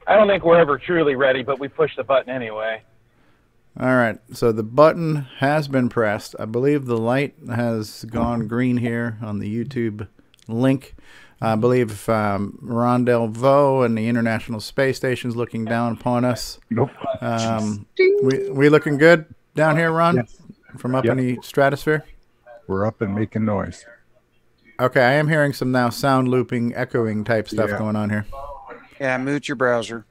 I don't think we're ever truly ready, but we push the button anyway. All right, so the button has been pressed. I believe the light has gone green here on the YouTube link. I believe Rendezvous and the International Space Station is looking down upon us. Nope. We looking good down here, Ron? Yes. From up in the stratosphere? We're up and making noise. Okay, I am hearing some now sound looping, echoing type stuff going on here. Yeah, mute your browser.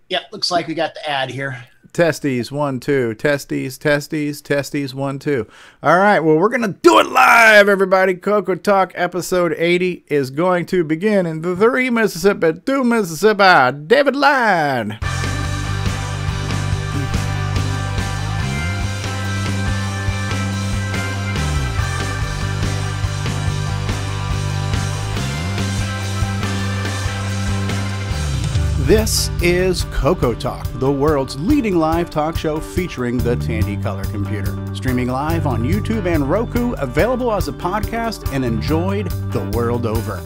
Yep, looks like we got the ad here. Testes, 1, 2. Testes, testes, testes, 1, 2. All right, well, we're going to do it live, everybody. CoCoTALK episode 80 is going to begin in 3 Mississippi, 2 Mississippi. David Ladd. This is CoCoTALK, the world's leading live talk show featuring the Tandy Color computer. Streaming live on YouTube and Roku, available as a podcast and enjoyed the world over.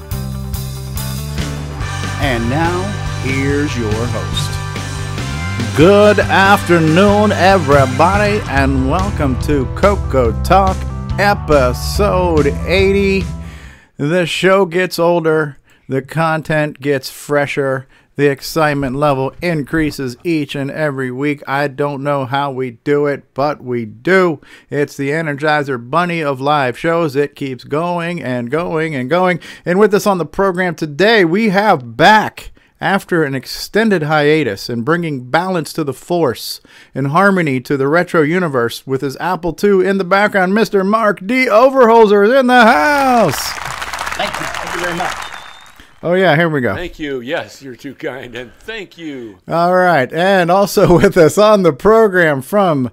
And now, here's your host. Good afternoon, everybody, and welcome to CoCoTALK episode 80. The show gets older, the content gets fresher, the excitement level increases each and every week. I don't know how we do it, but we do. It's the Energizer Bunny of live shows. It keeps going and going and going. And with us on the program today, we have back, after an extended hiatus and bringing balance to the force and harmony to the retro universe with his Apple II in the background, Mr. Mark D. Overholzer is in the house. Thank you. Thank you very much. Oh, yeah, here we go. Thank you. Yes, you're too kind, and thank you. All right, and also with us on the program from,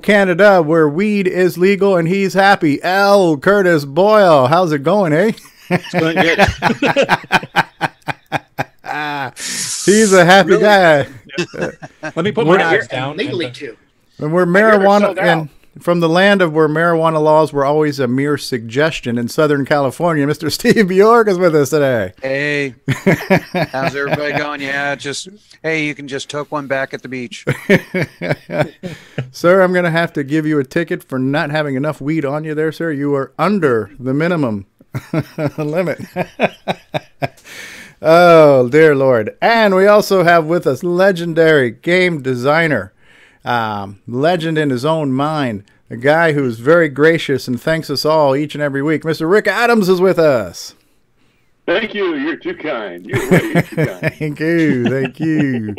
Canada, where weed is legal and he's happy, L. Curtis Boyle. How's it going, eh? It's going good. He's a happy guy. Let me put my eyes down. Legally, too. And we're marijuana, and from the land of where marijuana laws were always a mere suggestion in Southern California, Mr. Steve Bjork is with us today. Hey, how's everybody going? Yeah, hey, you can just toke one back at the beach. Sir, I'm going to have to give you a ticket for not having enough weed on you there, sir. You are under the minimum limit. Oh, dear Lord. And we also have with us legendary game designer, legend in his own mind, a guy who's very gracious and thanks us all each and every week. Mr. Rick Adams is with us. Thank you. You're too kind. You're way too kind. Thank you. Thank you.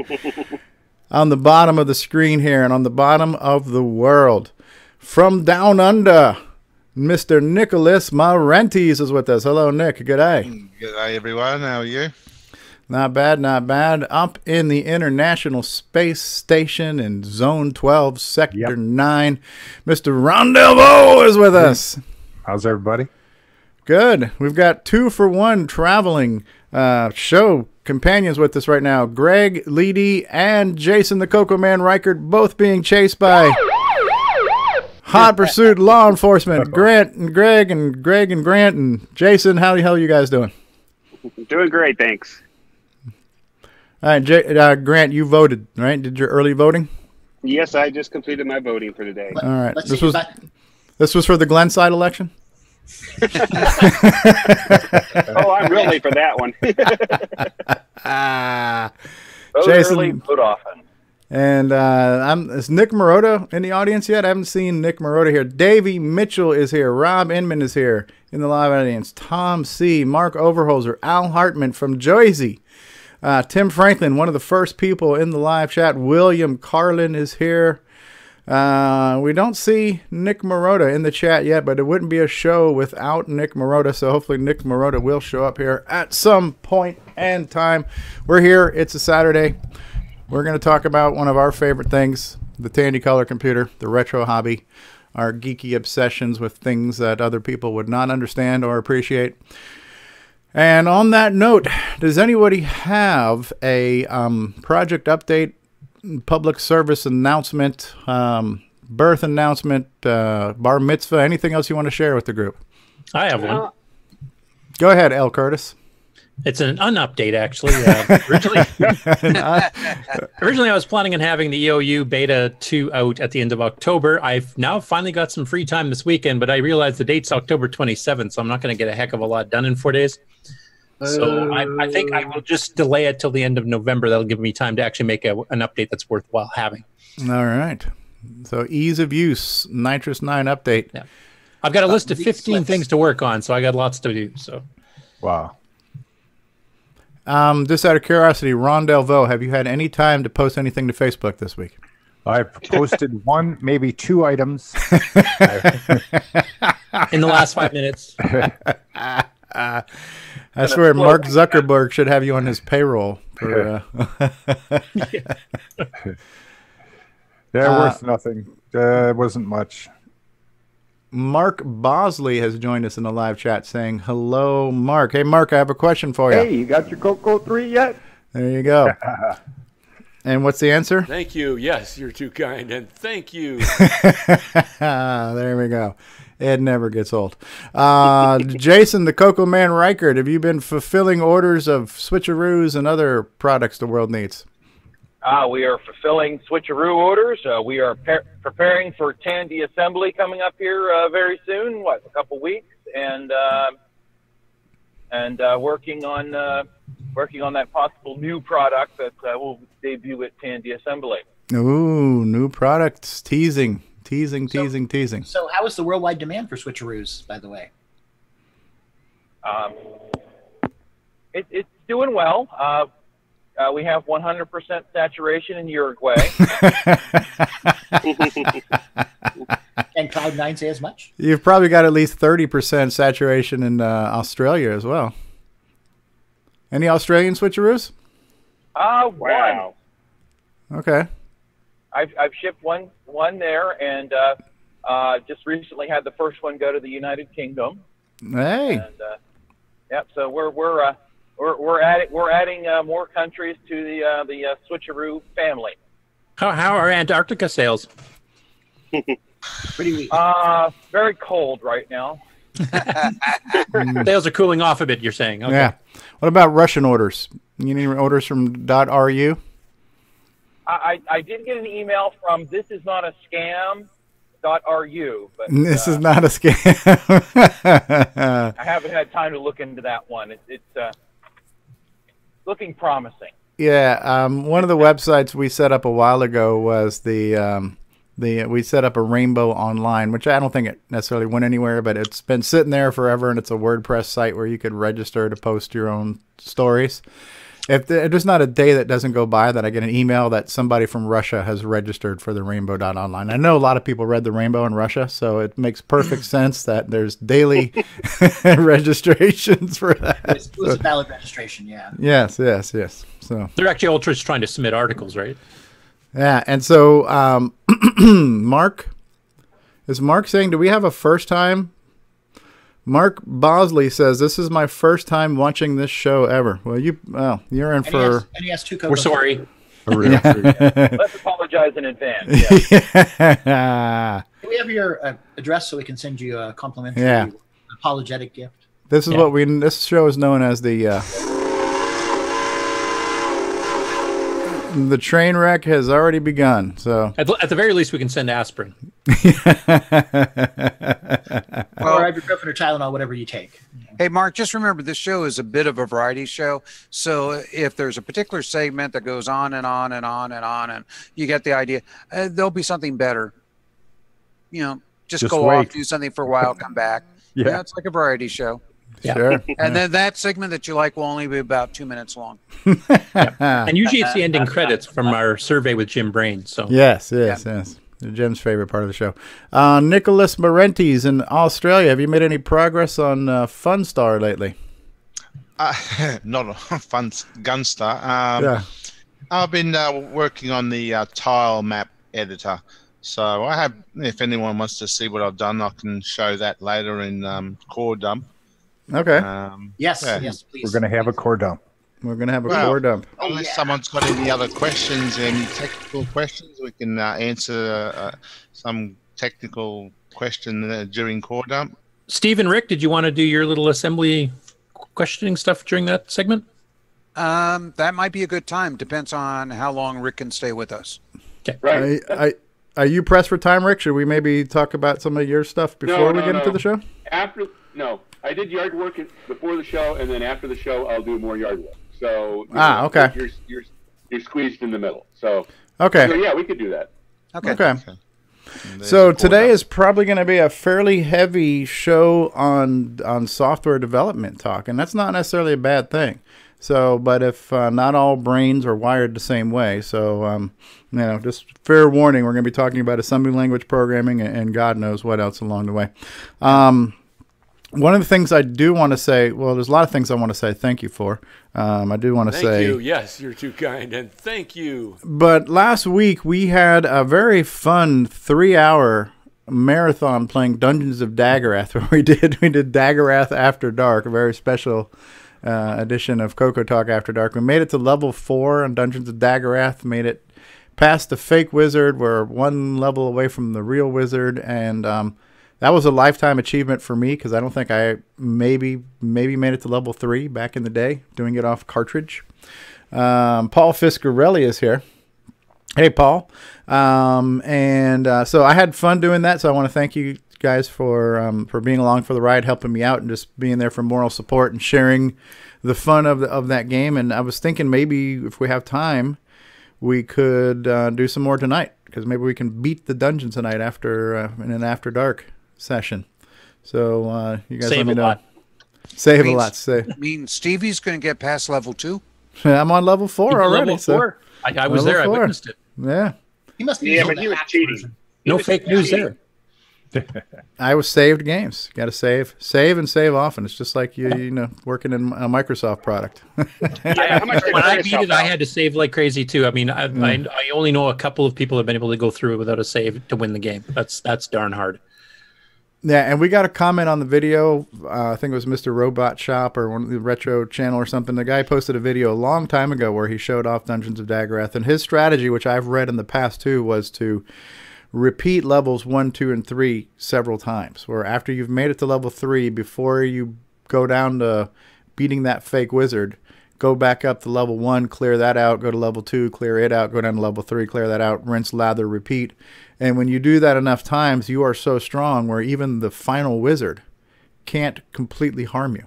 On the bottom of the screen here and on the bottom of the world, from down under, Mr. Nicholas Marentes is with us. Hello, Nick. Good day. Good day, everyone. How are you? Not bad, not bad. Up in the International Space Station in Zone 12, Sector 9, Mr. Rendezvous is with us. How's everybody? Good. We've got 2-for-1 traveling show companions with us right now. Greg, Leighty, and Jason the Coco Man Reichert, both being chased by hot pursuit law enforcement. Grant and Greg and Greg and Grant and Jason, how the hell are you guys doing? Doing great, thanks. All right, Grant, you voted, right? Did your early voting? Yes, I just completed my voting for today. All right. This was for the Glenside election? Oh, I'm real late for that one. Vote Jason, early, vote often. And is Nick Marotta in the audience yet? I haven't seen Nick Marotta here. Davey Mitchell is here. Rob Inman is here in the live audience. Tom C., Mark Overholzer, Al Hartman from Jersey. Tim Franklin, one of the first people in the live chat. William Carlin is here. We don't see Nick Marotta in the chat yet, but it wouldn't be a show without Nick Marotta, so hopefully Nick Marotta will show up here at some point and time. We're here. It's a Saturday. We're going to talk about one of our favorite things, the Tandy Color computer, the retro hobby, our geeky obsessions with things that other people would not understand or appreciate. And on that note, does anybody have a project update, public service announcement, birth announcement, bar mitzvah, anything else you want to share with the group? I have one. Go ahead, L. Curtis. It's an unupdate, actually. Originally, I was planning on having the EOU Beta 2 out at the end of October. I've now finally got some free time this weekend, but I realized the date's October 27th, so I'm not going to get a heck of a lot done in 4 days. So I think I will just delay it till the end of November. That'll give me time to actually make an update that's worthwhile having. All right. So ease of use, Nitrous 9 update. Yeah. I've got a list of 15 things to work on, so I got lots to do. So, Wow. Just out of curiosity, Ron Delvaux, have you had any time to post anything to Facebook this week? I've posted one, maybe 2 items. in the last 5 minutes. I swear, Mark Zuckerberg should have you on his payroll. For, They're worth nothing. It wasn't much. Mark Bosley has joined us in the live chat saying, hello, Mark. Hey, Mark, I have a question for you. Hey, you got your CoCo 3 yet? There you go. And what's the answer? Thank you. Yes, you're too kind, and thank you. There we go. It never gets old. Jason, the Coco Man Reichert, have you been fulfilling orders of switcheroos and other products the world needs? We are fulfilling switcheroo orders. We are preparing for Tandy assembly coming up here very soon. A couple weeks, and working on that possible new product that will debut at Tandy assembly. Ooh, new products. Teasing. So how is the worldwide demand for switcheroos, by the way? It's doing well. We have 100% saturation in Uruguay. And Cloud9 say as much? You've probably got at least 30% saturation in Australia as well. Any Australian switcheroos? Wow. Okay. I've shipped one there, and just recently had the first one go to the United Kingdom. Hey. And, yep. So we're adding more countries to the switcheroo family. How are Antarctica sales? Pretty weak. Very cold right now. Sales are cooling off a bit, you're saying? Okay. Yeah. What about Russian orders? You need orders from .ru? I did get an email from This Is Not a Scam .ru, but This is not a scam. I haven't had time to look into that one. It's looking promising. Yeah, one of the websites we set up a while ago was we set up a Rainbow Online, which I don't think it necessarily went anywhere, but it's been sitting there forever, and it's a WordPress site where you could register to post your own stories. If there's not a day that doesn't go by that I get an email that somebody from Russia has registered for the Rainbow.online. I know a lot of people read the Rainbow in Russia, so it makes perfect sense that there's daily registrations for that. It was a valid registration, yeah. Yes. So They're actually all just trying to submit articles, right? yeah, and so Mark, is Mark saying, do we have a first time? Mark Bosley says, this is my first time watching this show ever. Well, you're in for... NES 2 We're sorry. Let's apologize in advance. Yeah. Do we have your address so we can send you a complimentary apologetic gift? This is what this show is known as the train wreck has already begun. So At the very least, we can send aspirin. Or ibuprofen or Tylenol, whatever you take. Hey, Mark, just remember this show is a bit of a variety show. So if there's a particular segment that goes on and on and on and on, and you get the idea, there'll be something better. Just go wait. off, do something for a while, come back. Yeah. It's like a variety show. Yeah. sure. And then that segment that you like will only be about 2 minutes long. And usually it's the ending credits from our survey with Jim Brain. So Yes. Jim's favorite part of the show. Nicholas Marentes in Australia. Have you made any progress on Funstar lately? Not a fun Gunstar. I've been working on the tile map editor. So I have, if anyone wants to see what I've done, I can show that later in CoreDUMP. Okay. Yes, yeah. yes, please. We're going to have a core dump. We're going to have a Well, core dump. Unless someone's got any other questions, any technical questions, we can answer some technical question during CoreDUMP. Steve and Rick, did you want to do your little assembly questioning stuff during that segment? That might be a good time. Depends on how long Rick can stay with us. Okay. Right. Are you pressed for time, Rick? Should we maybe talk about some of your stuff before we get into the show? I did yard work before the show, and then after the show, I'll do more yard work. So okay. You're squeezed in the middle. So okay. So yeah, we could do that. Okay. So today is probably going to be a fairly heavy show on software development talk, and that's not necessarily a bad thing. So, but if not all brains are wired the same way, so just fair warning, we're going to be talking about assembly language programming and God knows what else along the way. One of the things I do want to say, well, there's a lot of things I want to say thank you for. I do want to say thank you. Yes, you're too kind, and thank you. But last week we had a very fun 3-hour marathon playing Dungeons of Daggerath, where we did Daggerath After Dark, a very special edition of CoCoTALK After Dark. We made it to level 4 on Dungeons of Daggerath, made it past the fake wizard. We're one level away from the real wizard, and that was a lifetime achievement for me because I don't think I maybe made it to level 3 back in the day, doing it off cartridge. Paul Fiscarelli is here. Hey, Paul. So I had fun doing that, so I want to thank you guys for being along for the ride, helping me out, and just being there for moral support and sharing the fun of that game. And I was thinking maybe if we have time, we could do some more tonight, because maybe we can beat the dungeon tonight after in an After Dark session. So you guys let me know. Save a lot. I mean, Stevie's going to get past level 2. I'm on level 4 already. Level 4. I was there. 4. I witnessed it. Yeah. He must be but he was cheating. No fake news there. I was saved games. Got to save and save often. It's just like you working in a Microsoft product. When I beat it, I had to save like crazy too. I mean, I only know a couple of people have been able to go through it without a save to win the game. That's darn hard. Yeah, and we got a comment on the video. I think it was Mr. Robot Shop or one of the Retro Channel or something. The guy posted a video a long time ago where he showed off Dungeons of Daggerath, and his strategy, which I've read in the past too, was to repeat levels 1, 2, and 3 several times. Where after you've made it to level 3, before you go down to beating that fake wizard, go back up to level 1, clear that out, go to level 2, clear it out, go down to level 3, clear that out, rinse, lather, repeat. And when you do that enough times, you are so strong where even the final wizard can't completely harm you.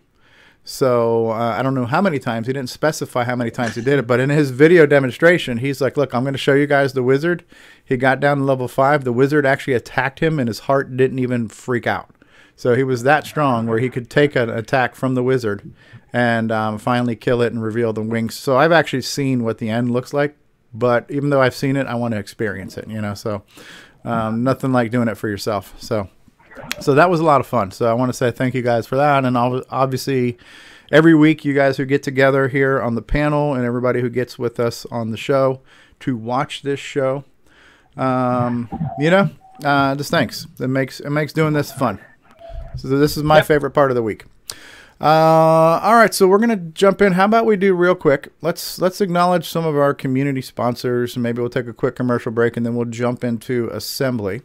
So I don't know how many times. He didn't specify how many times he did it. But in his video demonstration, he's like, look, I'm going to show you guys the wizard. He got down to level 5. The wizard actually attacked him, and his heart didn't even freak out. So he was that strong where he could take an attack from the wizard and finally kill it and reveal the wings. So I've actually seen what the end looks like. But even though I've seen it, I want to experience it, So nothing like doing it for yourself. So that was a lot of fun. So I want to say thank you guys for that. And obviously, every week, you guys who get together here on the panel and everybody who gets with us on the show to watch this show, just thanks. It makes doing this fun. So this is my favorite part of the week. All right, so we're gonna jump in. How about we do real quick? Let's acknowledge some of our community sponsors, and maybe we'll take a quick commercial break, and then we'll jump into assembly.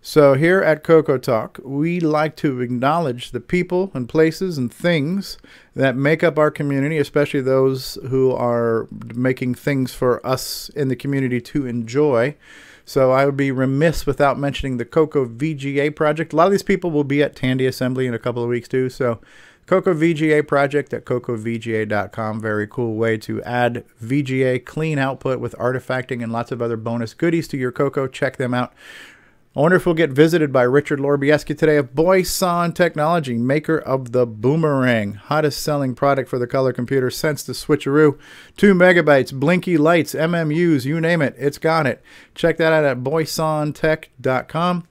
So here at CoCoTALK, we like to acknowledge the people and places and things that make up our community, especially those who are making things for us in the community to enjoy. So I would be remiss without mentioning the CoCo VGA project. A lot of these people will be at Tandy Assembly in a couple of weeks too. So CoCo VGA project at CoCoVGA.com. Very cool way to add VGA clean output with artifacting and lots of other bonus goodies to your CoCo. Check them out. I wonder if we'll get visited by Richard Lorbieski today of Boyson Technology, maker of the Boomerang, hottest selling product for the color computer since the switcheroo. 2 megabytes, blinky lights, MMUs, you name it, it's got it. Check that out at boysontech.com.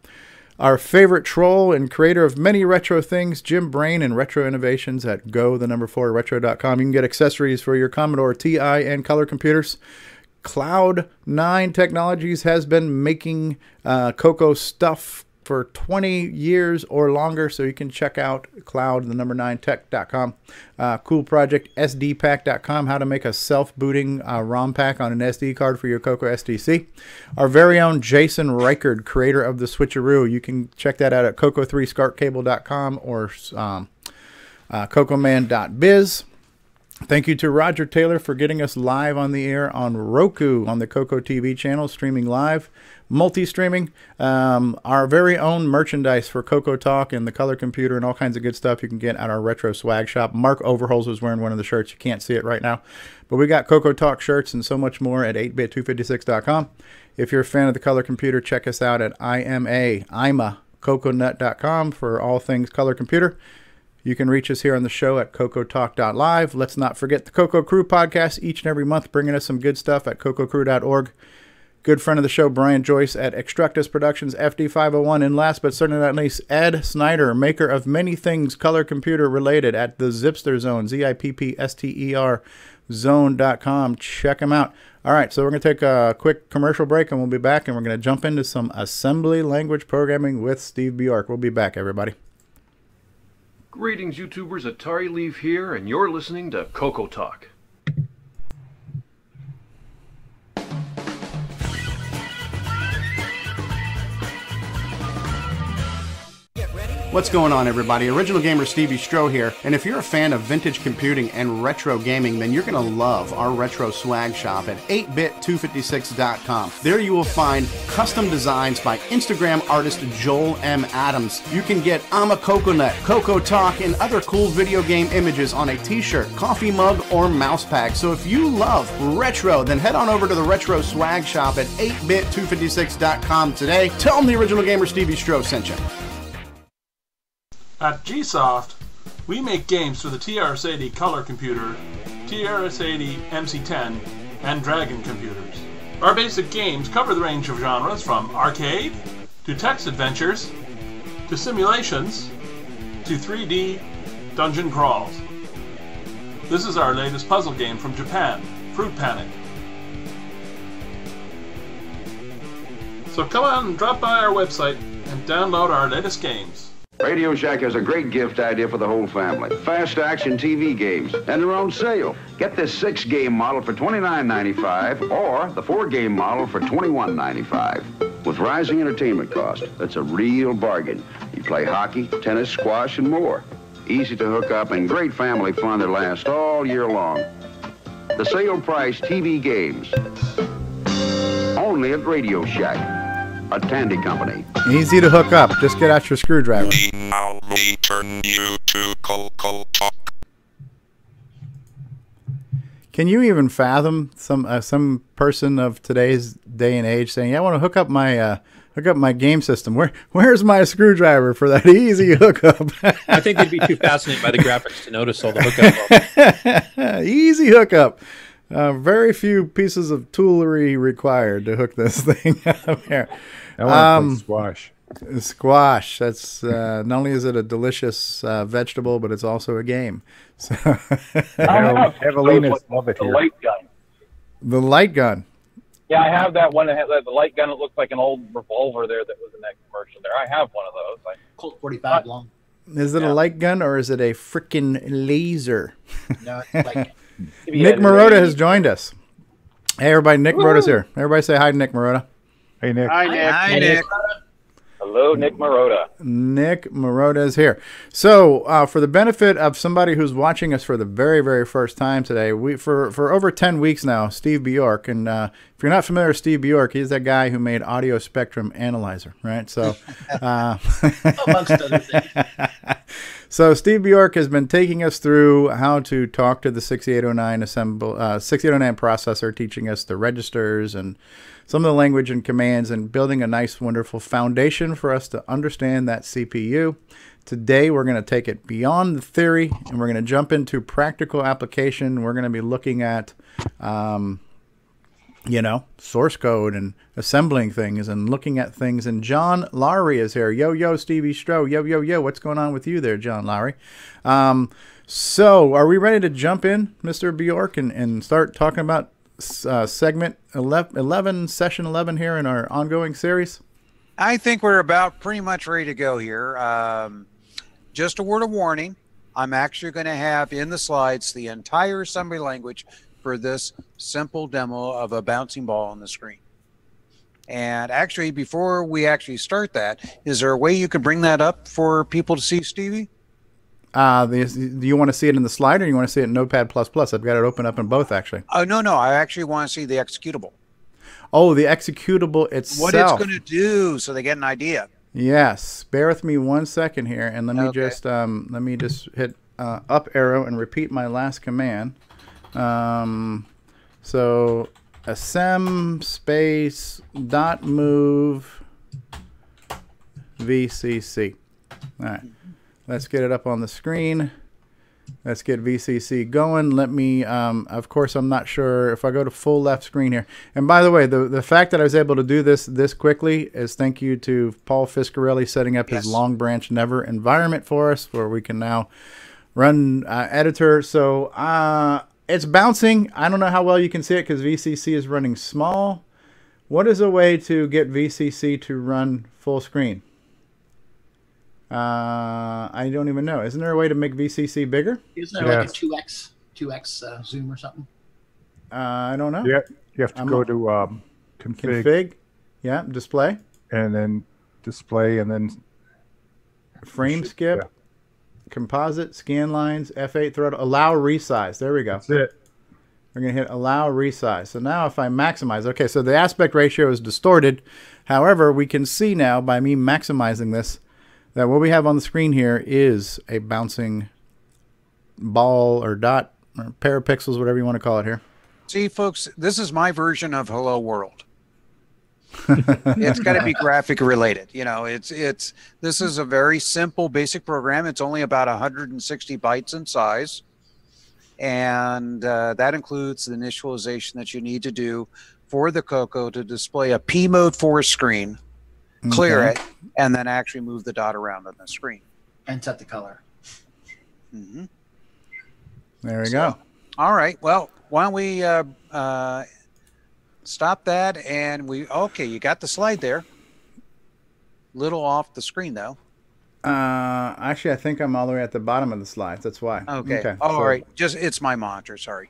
Our favorite troll and creator of many retro things, Jim Brain, and retro innovations at go4retro.com. You can get accessories for your Commodore TI and color computers. Cloud9 Technologies has been making CoCo stuff for 20 years or longer, so you can check out cloud9tech.com. Cool project, sdpack.com, how to make a self-booting ROM pack on an SD card for your CoCo SDC. Our very own Jason Reichard, creator of the switcheroo. You can check that out at coco3scartcable.com or cocoman.biz. Thank you to Roger Taylor for getting us live on the air on Roku on the CoCo TV channel, streaming live, multi-streaming. Our very own merchandise for CoCoTALK and the color computer and all kinds of good stuff you can get at our retro swag shop. Mark Overholz was wearing one of the shirts. You can't see it right now. But we got CoCoTALK shirts and so much more at 8bit256.com. If you're a fan of the color computer, check us out at IMACoconut.com for all things color computer. You can reach us here on the show at CoCoTalk.live. Let's not forget the CoCo Crew podcast each and every month, bringing us some good stuff at CoCoCrew.org. Good friend of the show, Brian Joyce at Extructus Productions, FD501. And last but certainly not least, Ed Snyder, maker of many things color computer related at the Zipster Zone, ZIPPSTER zone.com. Check him out. All right, so we're going to take a quick commercial break, and we'll be back, and we're going to jump into some assembly language programming with Steve Bjork. We'll be back, everybody. Greetings, YouTubers. Atari Leaf here, and you're listening to CoCoTALK. What's going on, everybody? Original Gamer Stevie Stroh here, and if you're a fan of vintage computing and retro gaming, then you're going to love our retro swag shop at 8bit256.com. There you will find custom designs by Instagram artist Joel M. Adams. You can get I'm a Coconut, CoCoTALK, and other cool video game images on a t-shirt, coffee mug, or mouse pad. So if you love retro, then head on over to the retro swag shop at 8bit256.com today. Tell them the Original Gamer Stevie Stroh sent you. At Gsoft, we make games for the TRS-80 color computer, TRS-80 MC10, and Dragon computers. Our basic games cover the range of genres from arcade, to text adventures, to simulations, to 3D dungeon crawls. This is our latest puzzle game from Japan, Fruit Panic. So come on and drop by our website and download our latest games. Radio Shack has a great gift idea for the whole family. Fast action TV games, and they're on sale. Get this 6-game model for $29.95 or the 4-game model for $21.95. With rising entertainment costs, that's a real bargain. You play hockey, tennis, squash, and more. Easy to hook up and great family fun that lasts all year long. The sale price TV games. Only at Radio Shack. A Tandy company. Easy to hook up. Just get out your screwdriver. Now we turn you to CoCoTALK. Can you even fathom some person of today's day and age saying, "Yeah, I want to hook up my game system. Where's my screwdriver for that easy hookup?" I think they'd be too fascinated by the graphics to notice all the hookup. Easy hookup. Very few pieces of toolery required to hook this thing up here. I want to play squash. Squash. That's not only is it a delicious vegetable, but it's also a game. So Evelinas love it the here. light gun. The light gun. Yeah, I have that one. That has the light gun. It looks like an old revolver there that was in that commercial there. I have one of those. Colt 45 long. Is it a light gun or is it a freaking laser? No, it's like Nick Marotta has joined us. Hey, everybody. Nick Marotta's here. Everybody say hi to Nick Marotta. Hey, Nick. Hi, Nick. Hi, Nick. Hello, Nick Marotta. Nick Marotta is here. So, for the benefit of somebody who's watching us for the very, very first time today, we for over 10 weeks now, Steve Bjork, and if you're not familiar with Steve Bjork, he's that guy who made Audio Spectrum Analyzer, right? So, amongst other things. So Steve Bjork has been taking us through how to talk to the 6809 6809 processor, teaching us the registers and some of the language and commands, and building a nice, wonderful foundation for us to understand that CPU. Today, we're going to take it beyond the theory, and we're going to jump into practical application. We're going to be looking at, source code and assembling things and looking at things. And John Lowry is here. Yo, Stevie Stroh. Yo. What's going on with you there, John Lowry? So are we ready to jump in, Mr. Bjork, and start talking about segment 11, session 11 here in our ongoing series? I think we're about pretty much ready to go here. Just a word of warning. I'm actually going to have in the slides the entire assembly language for this simple demo of a bouncing ball on the screen. And actually, before we actually start that, is there a way you could bring that up for people to see, Stevie? Do you want to see it in the slide or you want to see it in Notepad++? I've got it open up in both, actually. Oh, no. I actually want to see the executable. Oh, the executable itself. What it's going to do so they get an idea. Yes. Bear with me 1 second here, and let me just hit up arrow and repeat my last command. So assemb space dot move VCC. All right. Let's get it up on the screen. Let's get VCC going. Let me, of course, I'm not sure if I go to full left screen here. And by the way, the fact that I was able to do this quickly is thank you to Paul Fiscarelli setting up his Long Branch Never environment for us, where we can now run editor. So it's bouncing. I don't know how well you can see it because VCC is running small. What is a way to get VCC to run full screen? I don't even know. Isn't there a way to make VCC bigger? Isn't there like a 2x zoom or something? I don't know. Yeah, you have to go to config. Yeah, display. And then display, and then frame skip, composite, scan lines, F8 throttle, allow resize. There we go. That's it. We're going to hit allow resize. So now if I maximize, okay, so the aspect ratio is distorted. However, we can see now by me maximizing this that what we have on the screen here is a bouncing ball or dot or pair of pixels, whatever you want to call it here. See, folks, this is my version of Hello World. It's got to be graphic related. You know, this is a very simple, basic program. It's only about 160 bytes in size. And that includes the initialization that you need to do for the CoCo to display a P mode 4 screen. Clear it, and then actually move the dot around on the screen. And set the color. Mm-hmm. There we go. All right. Well, why don't we stop that? And you got the slide there. Little off the screen, though. Actually, I think I'm all the way at the bottom of the slides. That's why. Okay. All right. It's my monitor. Sorry.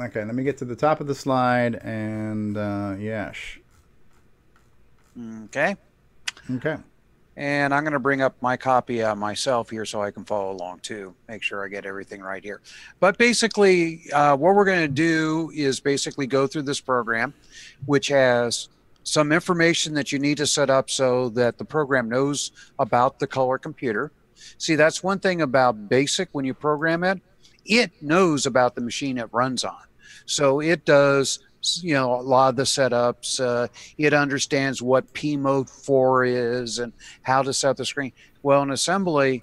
Okay. Let me get to the top of the slide, and yes. Okay. Okay. And I'm going to bring up my copy myself here so I can follow along too. Make sure I get everything right here. But basically, what we're going to do is basically go through this program, which has some information that you need to set up so that the program knows about the color computer. See, that's one thing about BASIC when you program it. It knows about the machine it runs on. So it does, you know, a lot of the setups. It understands what P mode 4 is and how to set the screen. Well, in assembly,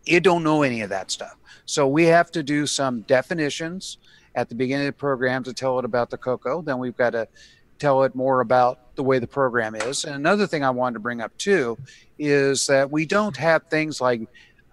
it don't know any of that stuff. So we have to do some definitions at the beginning of the program to tell it about the CoCo. Then we've got to tell it more about the way the program is. And another thing I wanted to bring up too is that we don't have things like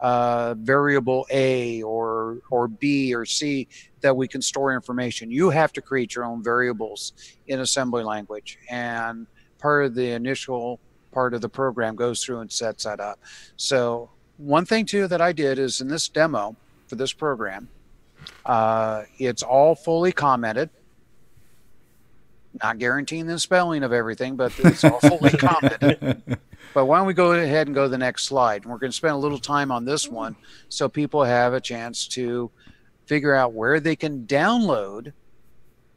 variable A or B or C that we can store information. You have to create your own variables in assembly language, and part of the initial part of the program goes through and sets that up. So one thing too that I did is in this demo for this program, it's all fully commented. Not guaranteeing the spelling of everything, but it's all fully commented. But why don't we go ahead and go to the next slide? And we're going to spend a little time on this one so people have a chance to figure out where they can download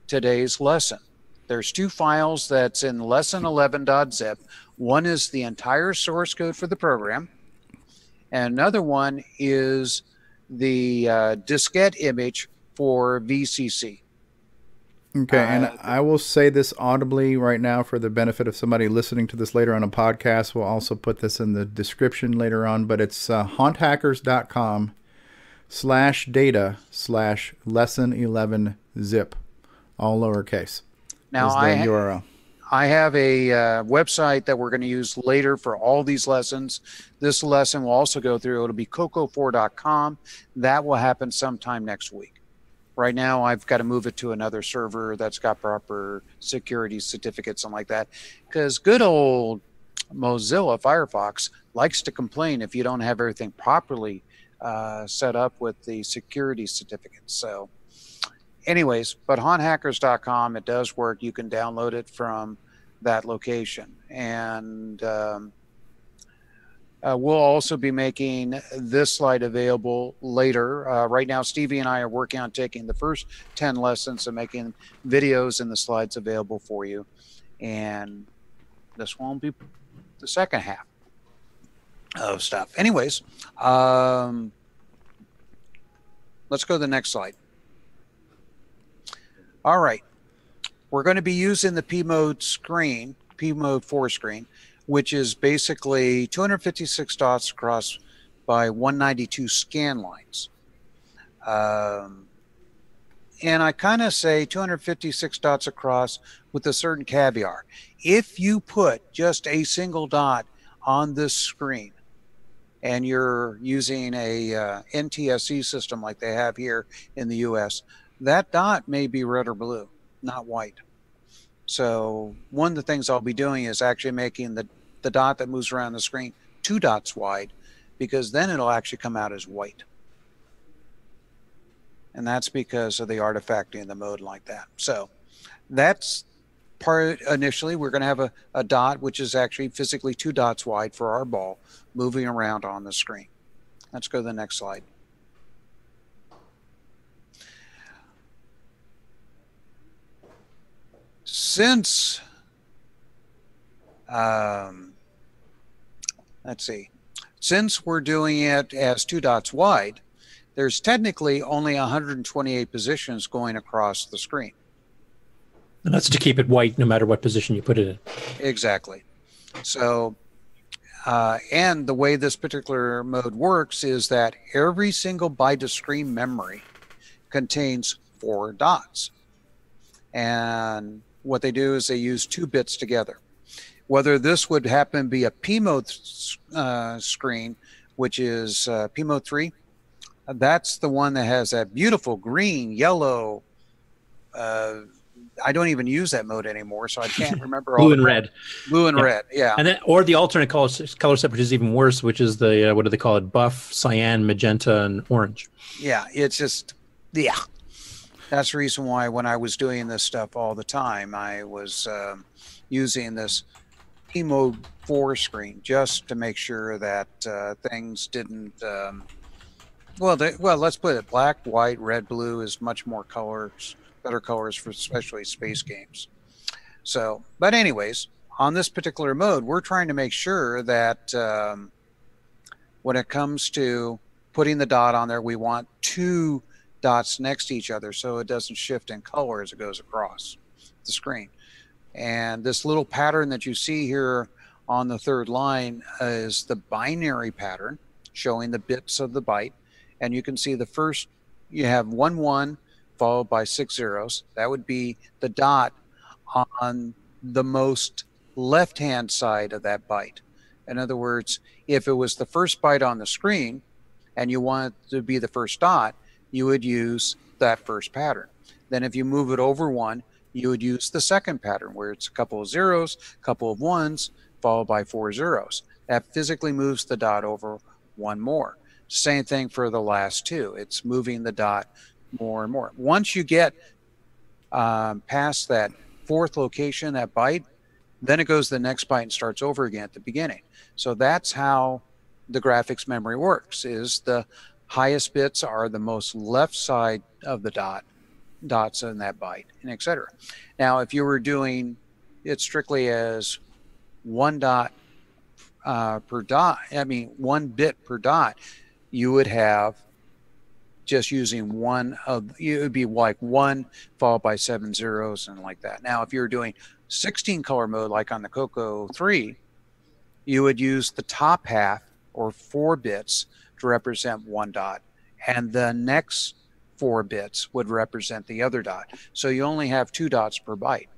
today's lesson. There's two files that's in lesson11.zip. One is the entire source code for the program, and another one is the diskette image for VCC. Okay, and I will say this audibly right now for the benefit of somebody listening to this later on a podcast. We'll also put this in the description later on, but it's haunthackers.com/data/lesson11zip, all lowercase. Now URL. I have a website that we're going to use later for all these lessons. This lesson will also go through. It'll be CoCo4.com. That will happen sometime next week. Right now, I've got to move it to another server that's got proper security certificates and like that, because good old Mozilla Firefox likes to complain if you don't have everything properly set up with the security certificates. So anyways, but haunthackers.com, it does work. You can download it from that location. And We'll also be making this slide available later. Right now, Stevie and I are working on taking the first 10 lessons and making videos and the slides available for you. And this won't be the second half of stuff. Anyways, let's go to the next slide. All right. We're going to be using the P-Mode screen, P-Mode 4 screen, which is basically 256 dots across by 192 scan lines. And I kind of say 256 dots across with a certain caveat. If you put just a single dot on this screen and you're using a NTSC system like they have here in the US, that dot may be red or blue, not white. So one of the things I'll be doing is actually making the dot that moves around the screen 2 dots wide, because then it'll actually come out as white. And that's because of the artifacting in the mode like that. So that's part. Initially, we're going to have a dot, which is actually physically 2 dots wide for our ball moving around on the screen. Let's go to the next slide. Since, let's see, since we're doing it as 2 dots wide, there's technically only 128 positions going across the screen. And that's to keep it white no matter what position you put it in. Exactly. So, and the way this particular mode works is that every single byte of screen memory contains 4 dots. And what they do is they use 2 bits together. Whether this would happen to be a P-Mode screen, which is P-Mode 3, that's the one that has that beautiful green, yellow. I don't even use that mode anymore, so I can't remember. Blue and red. Blue and red, yeah. And then, or the alternate color set, which is even worse, which is the what do they call it? Buff, cyan, magenta, and orange. Yeah, it's just, yeah. That's the reason why when I was doing this stuff all the time, I was using this P-Mode 4 screen just to make sure that things didn't. Well, let's put it: black, white, red, blue is much more colors, better colors for especially space games. So, but anyways, on this particular mode, we're trying to make sure that when it comes to putting the dot on there, we want 2 dots next to each other so it doesn't shift in color as it goes across the screen. And this little pattern that you see here on the 3rd line is the binary pattern showing the bits of the byte. And you can see the first, you have 1 1 followed by 6 zeros. That would be the dot on the most left-hand side of that byte. In other words, if it was the first byte on the screen and you want it to be the first dot, you would use that first pattern. Then if you move it over 1, you would use the second pattern where it's a couple of zeros, a couple of 1s, followed by 4 zeros. That physically moves the dot over 1 more. Same thing for the last 2. It's moving the dot more and more. Once you get past that 4th location, that byte, then it goes to the next byte and starts over again at the beginning. So that's how the graphics memory works, is the highest bits are the most left side of the dots in that byte, and etc. Now, if you were doing it strictly as 1 dot per dot, I mean 1 bit per dot, you would have just using one of, it would be like 1 followed by 7 zeros and like that. Now, if you're doing 16 color mode like on the CoCo 3, you would use the top half or 4 bits to represent 1 dot, and the next 4 bits would represent the other dot. So you only have 2 dots per byte.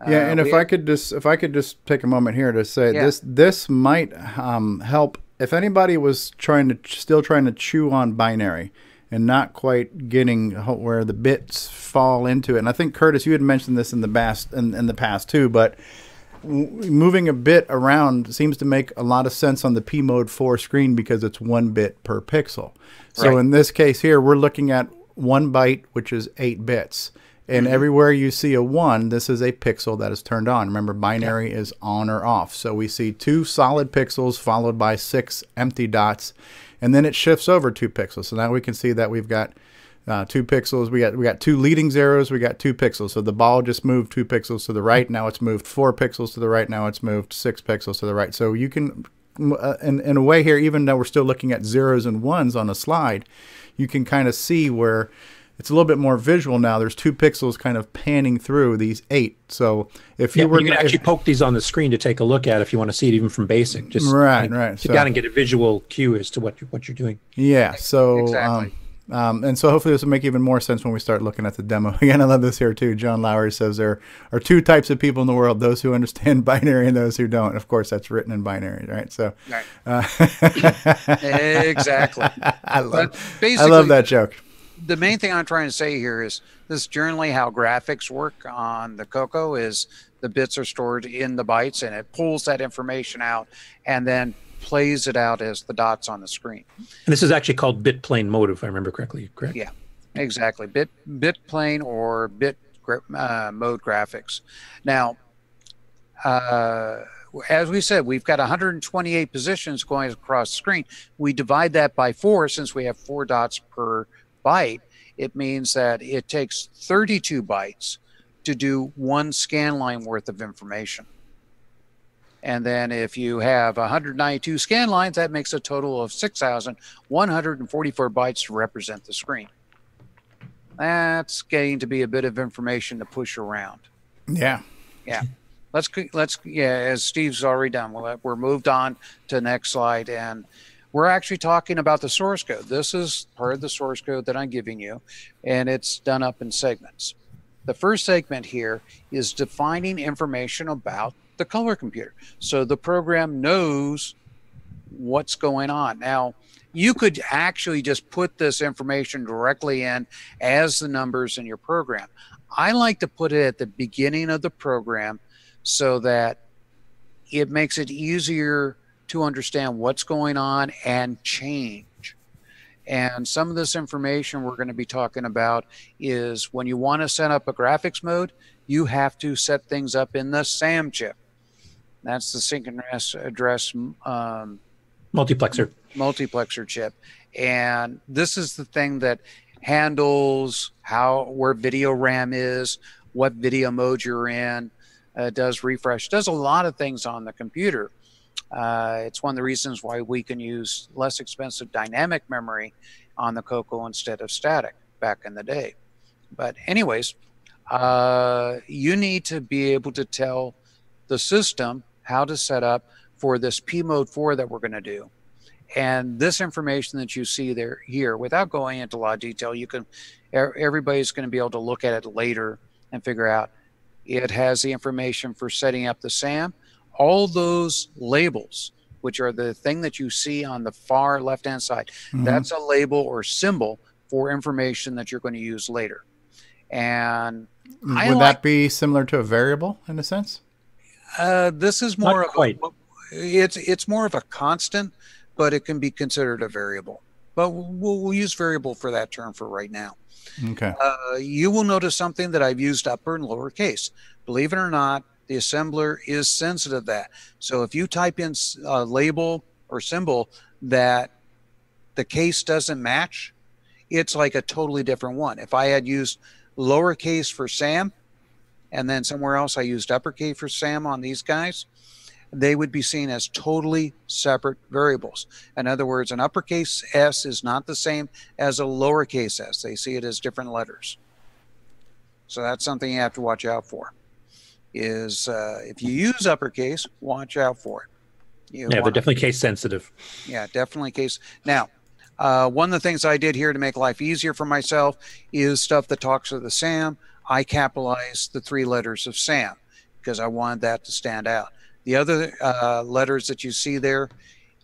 Yeah, and if I could just take a moment here to say this might help if anybody was still trying to chew on binary and not quite getting where the bits fall into it. And I think, Curtis, you had mentioned this in the past too, but moving a bit around seems to make a lot of sense on the P-Mode 4 screen because it's 1 bit per pixel. So in this case here, we're looking at 1 byte, which is 8 bits. And everywhere you see a 1, this is a pixel that is turned on. Remember, binary is on or off. So we see 2 solid pixels followed by 6 empty dots, and then it shifts over 2 pixels. So now we can see that we've got 2 pixels. We got 2 leading zeros. We got 2 pixels. So the ball just moved 2 pixels to the right. Now it's moved 4 pixels to the right. Now it's moved 6 pixels to the right. So you can, in a way here, even though we're still looking at zeros and ones on a slide, you can kind of see where it's a little bit more visual now. There's 2 pixels kind of panning through these 8. So if you were, you can actually poke these on the screen to take a look at if you want to see it even from basic. Just right. Sit down and get a visual cue as to what you're doing. Yeah. So Exactly. and so hopefully this will make even more sense when we start looking at the demo. Again, I love this here too. John Lowry says there are 2 types of people in the world: those who understand binary and those who don't. Of course, that's written in binary, right? So exactly. I love that joke. The main thing I'm trying to say here is this: generally how graphics work on the CoCo is the bits are stored in the bytes, and it pulls that information out and then plays it out as the dots on the screen. And this is actually called bit plane mode, if I remember correctly. Correct? Yeah, exactly. Bit plane or bit mode graphics. Now, as we said, we've got 128 positions going across the screen. We divide that by 4 since we have 4 dots per byte. It means that it takes 32 bytes to do 1 scan line worth of information. And then if you have 192 scan lines, that makes a total of 6,144 bytes to represent the screen. That's getting to be a bit of information to push around. Yeah. Yeah. Let's as Steve's already done, we're moved on to the next slide, and we're actually talking about the source code. This is part of the source code that I'm giving you, and it's done up in segments. The first segment here is defining information about the color computer, so the program knows what's going on. Now, you could actually just put this information directly in as the numbers in your program. I like to put it at the beginning of the program so that it makes it easier to understand what's going on and change. And some of this information we're going to be talking about is when you want to set up a graphics mode, you have to set things up in the SAM chip. That's the synchronous address multiplexer chip. And this is the thing that handles where video RAM is, what video mode you're in, does refresh, does a lot of things on the computer. It's one of the reasons why we can use less expensive dynamic memory on the CoCo instead of static back in the day. But anyways, you need to be able to tell the system how to set up for this P mode 4 that we're going to do. And this information that you see here, without going into a lot of detail, everybody's going to be able to look at it later and figure out it has the information for setting up the SAM. All those labels, which are the thing that you see on the far left-hand side, that's a label or symbol for information that you're going to use later. And would that be similar to a variable in a sense? This is more it's more of a constant, but it can be considered a variable. But we'll use variable for that term for right now. Okay. You will notice something that I've used upper and lower case. Believe it or not, the assembler is sensitive to that. So if you type in a label or symbol that the case doesn't match, it's like a totally different one. If I had used lowercase for SAM, and then somewhere else I used uppercase for SAM on these guys, they would be seen as totally separate variables. In other words, an uppercase S is not the same as a lowercase s. They see it as different letters. So that's something you have to watch out for. Is if you use uppercase, watch out for it. They're definitely case sensitive. Yeah, definitely case. Now, one of the things I did here to make life easier for myself is stuff that talks to the SAM. I capitalized the 3 letters of SAM because I wanted that to stand out. The other letters that you see there,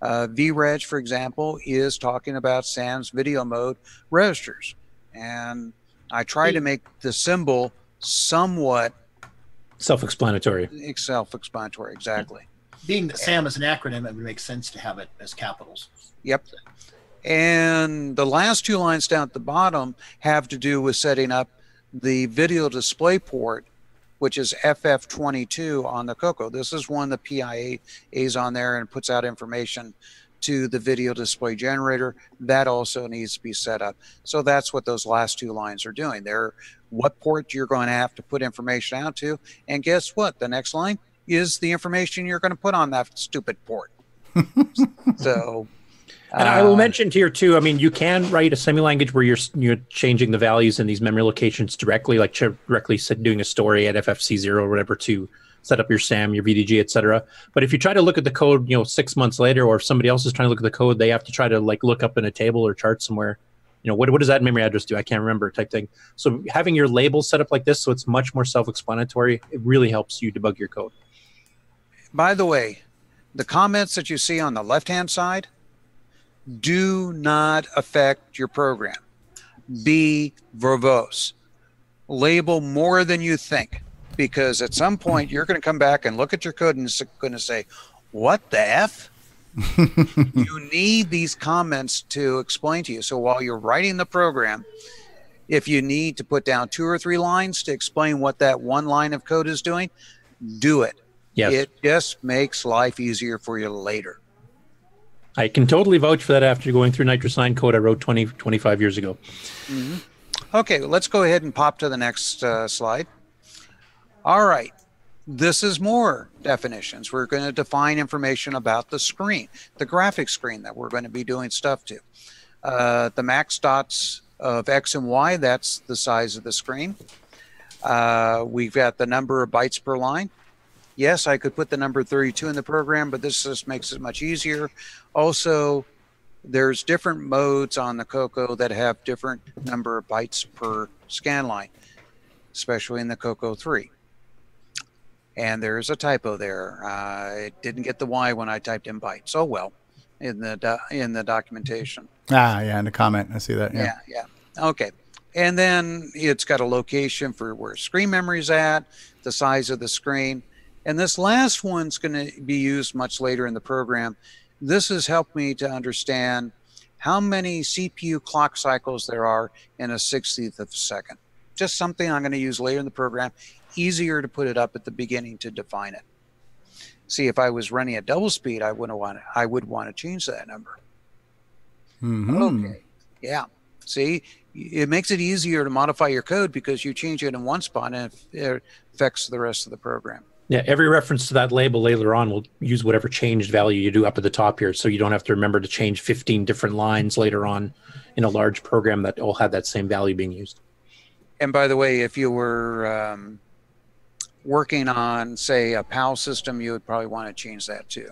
VReg, for example, is talking about SAM's video mode registers. And I try to make the symbol somewhat self-explanatory. Self-explanatory, exactly. Being that SAM is an acronym, it would make sense to have it as capitals. Yep. And the last 2 lines down at the bottom have to do with setting up the video display port, which is FF22 on the CoCo. This is one the PIA is on there and puts out information to the video display generator. That also needs to be set up. So that's what those last two lines are doing. They're what port you're going to have to put information out to. And guess what? The next line is the information you're going to put on that stupid port. So... And I will mention here too, I mean, you can write a semi-language where you're changing the values in these memory locations directly, like directly doing a story at FFC0 or whatever to set up your SAM, your VDG, etc. But if you try to look at the code, 6 months later, or if somebody else is trying to look at the code, they have to try to look up in a table or chart somewhere. What does that memory address do? I can't remember type thing. So having your labels set up like this, so it's much more self-explanatory, it really helps you debug your code. By the way, the comments that you see on the left-hand side do not affect your program. Be verbose. Label more than you think, because at some point you're going to come back and look at your code and it's going to say, what the F? You need these comments to explain to you. So while you're writing the program, if you need to put down 2 or 3 lines to explain what that one line of code is doing, do it. Yes. It just makes life easier for you later. I can totally vouch for that after going through nitrosign code I wrote 25 years ago. Mm-hmm. Okay, let's go ahead and pop to the next slide. All right, this is more definitions. We're going to define information about the screen, the graphics screen that we're going to be doing stuff to. The max dots of X and Y, that's the size of the screen. We've got the number of bytes per line. Yes, I could put the number 32 in the program, but this just makes it much easier. Also, there's different modes on the CoCo that have different number of bytes per scan line, especially in the CoCo 3. And there's a typo there. It didn't get the Y when I typed in bytes. Oh well, in the documentation. Yeah, in the comment, I see that. Yeah. Okay. And then it's got a location for where screen memory is at, the size of the screen. And this last one's going to be used much later in the program. This has helped me to understand how many CPU clock cycles there are in a 60th of a second. Just something I'm going to use later in the program. Easier to put it up at the beginning to define it. See, if I was running at double speed, I would want to change that number. Mm-hmm. Okay. Yeah. See, it makes it easier to modify your code because you change it in one spot and it affects the rest of the program. Yeah, every reference to that label later on will use whatever changed value you do up at the top here, so you don't have to remember to change 15 different lines later on in a large program that all had that same value being used. And by the way, if you were working on, say, a PAL system, you would probably want to change that too.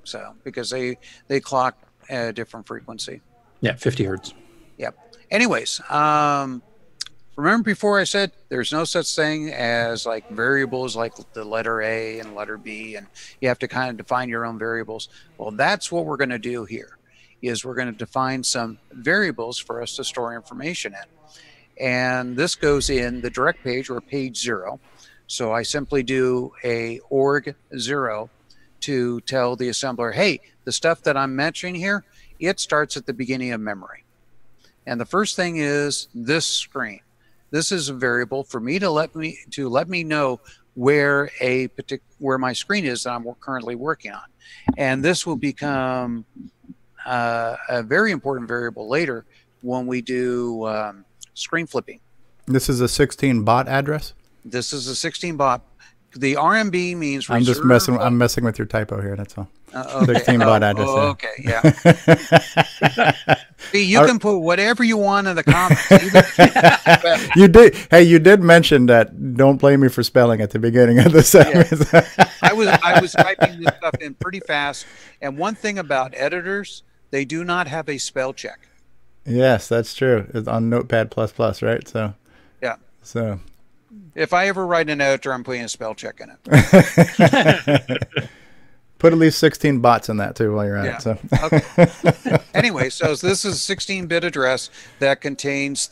So because they clock at a different frequency. Yeah, 50 hertz. Yep. Anyways, remember before I said there's no such thing as like variables like the letter A and letter B, and you have to kind of define your own variables. Well, that's what we're going to do here, is we're going to define some variables for us to store information in. And this goes in the direct page or page 0. So I simply do a org0 to tell the assembler, hey, the stuff that I'm mentioning here, it starts at the beginning of memory. And the first thing is this screen. This is a variable for me to let me know where where my screen is that I'm currently working on. And this will become a very important variable later when we do screen flipping. This is a 16 bot address? This is a 16 bot. The RMB means I'm just messing. I'm messing with your typo here. That's all. Okay. 16 bot address. Oh, okay, yeah. See, you can put whatever you want in the comments. You did. Hey, you did mention that. Don't blame me for spelling at the beginning of the sentence. Yeah. I was typing this stuff in pretty fast. And one thing about editors, they do not have a spell check. Yes, that's true. It's on Notepad++, right? So. Yeah. So. If I ever write an editor, I'm putting a spell check in it. Put at least 16 bots in that too while you're at it. So. Okay. Anyway, so this is a 16-bit address that contains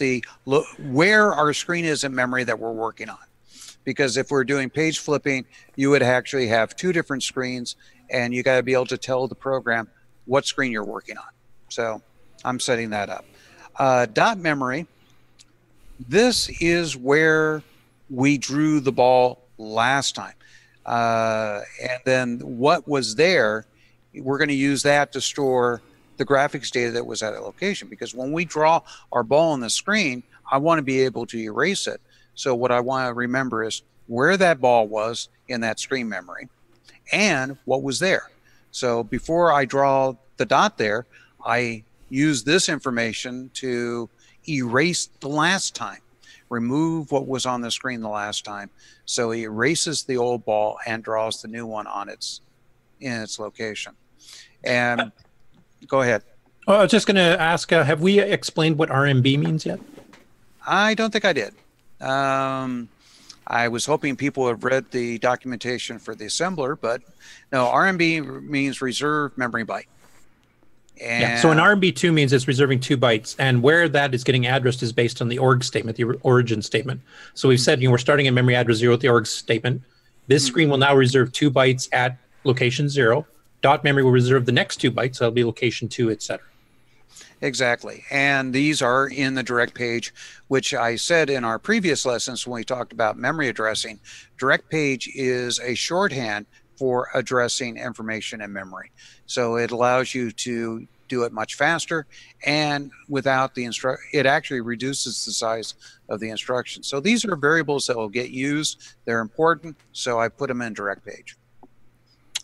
where our screen is in memory that we're working on. Because if we're doing page flipping, you would actually have 2 different screens, and you got to be able to tell the program what screen you're working on. So I'm setting that up. Dot memory This is where we drew the ball last time. And then what was there, we're going to use that to store the graphics data that was at a location. Because when we draw our ball on the screen, I want to be able to erase it. So what I want to remember is where that ball was in that screen memory and what was there. So before I draw the dot there, I use this information to erase the last time, remove what was on the screen the last time. So he erases the old ball and draws the new one on in its location. And go ahead. I was just going to ask, have we explained what RMB means yet? I don't think I did. I was hoping people have read the documentation for the assembler, but no, RMB means reserved memory byte. And yeah, so an RMB2 means it's reserving 2 bytes, and where that is getting addressed is based on the org statement, the origin statement. So we've said, we're starting at memory address 0 with the org statement. This screen will now reserve 2 bytes at location 0. Dot memory will reserve the next 2 bytes, so that'll be location 2, etc. Exactly. And these are in the direct page, which I said in our previous lessons when we talked about memory addressing. Direct page is a shorthand for addressing information in memory. So it allows you to do it much faster, and without the it actually reduces the size of the instructions. So these are variables that will get used. They're important, so I put them in direct page.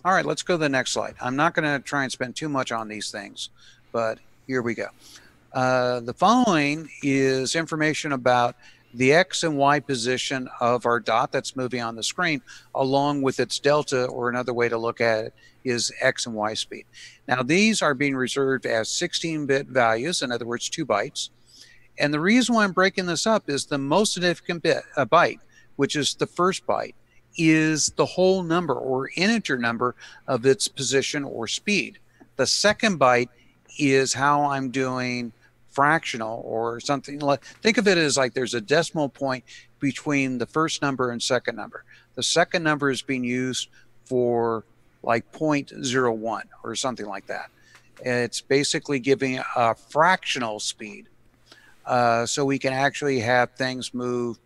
All right, let's go to the next slide. I'm not going to try and spend too much on these things, but here we go. The following is information about the X and Y position of our dot that's moving on the screen, along with its delta, or another way to look at it is X and Y speed. Now, these are being reserved as 16-bit values, in other words, 2 bytes. And the reason why I'm breaking this up is the most significant byte, which is the first byte, is the whole number or integer number of its position or speed. The second byte is how I'm doing fractional or something like, think of it as like there's a decimal point between the first number and second number. The second number is being used for like 0.01 or something like that. It's basically giving a fractional speed. So we can actually have things move,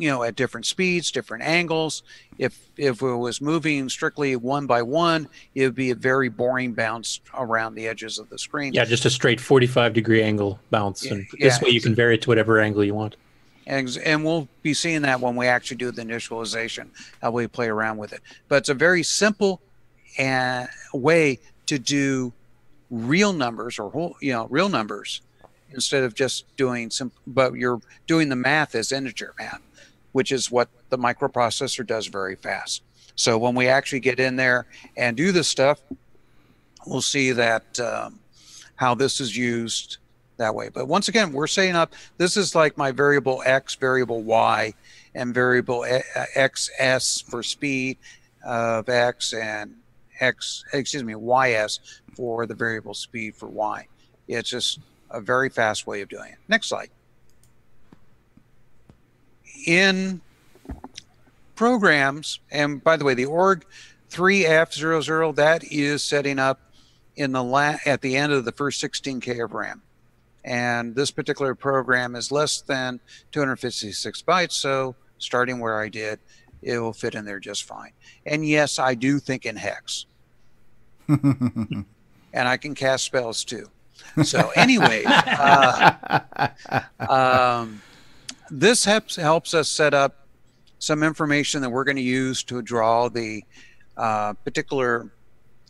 at different speeds, different angles. If it was moving strictly 1 by 1, it would be a very boring bounce around the edges of the screen. Yeah, just a straight 45-degree angle bounce. And this way you can vary it to whatever angle you want. And we'll be seeing that when we actually do the initialization, how we play around with it. But it's a very simple way to do real numbers or real numbers instead of just doing but you're doing the math as integer math, which is what the microprocessor does very fast. So when we actually get in there and do this stuff, we'll see that how this is used that way. But once again, we're setting up, this is like my variable X, variable Y, and variable XS for speed of X, and YS for the variable speed for Y. It's just a very fast way of doing it. Next slide. In programs, and by the way, the org 3F00, that is setting up in at the end of the first 16K of RAM. And this particular program is less than 256 bytes, so starting where I did, it will fit in there just fine. And yes, I do think in hex. And I can cast spells too. So anyway, this helps us set up some information that we're going to use to draw the particular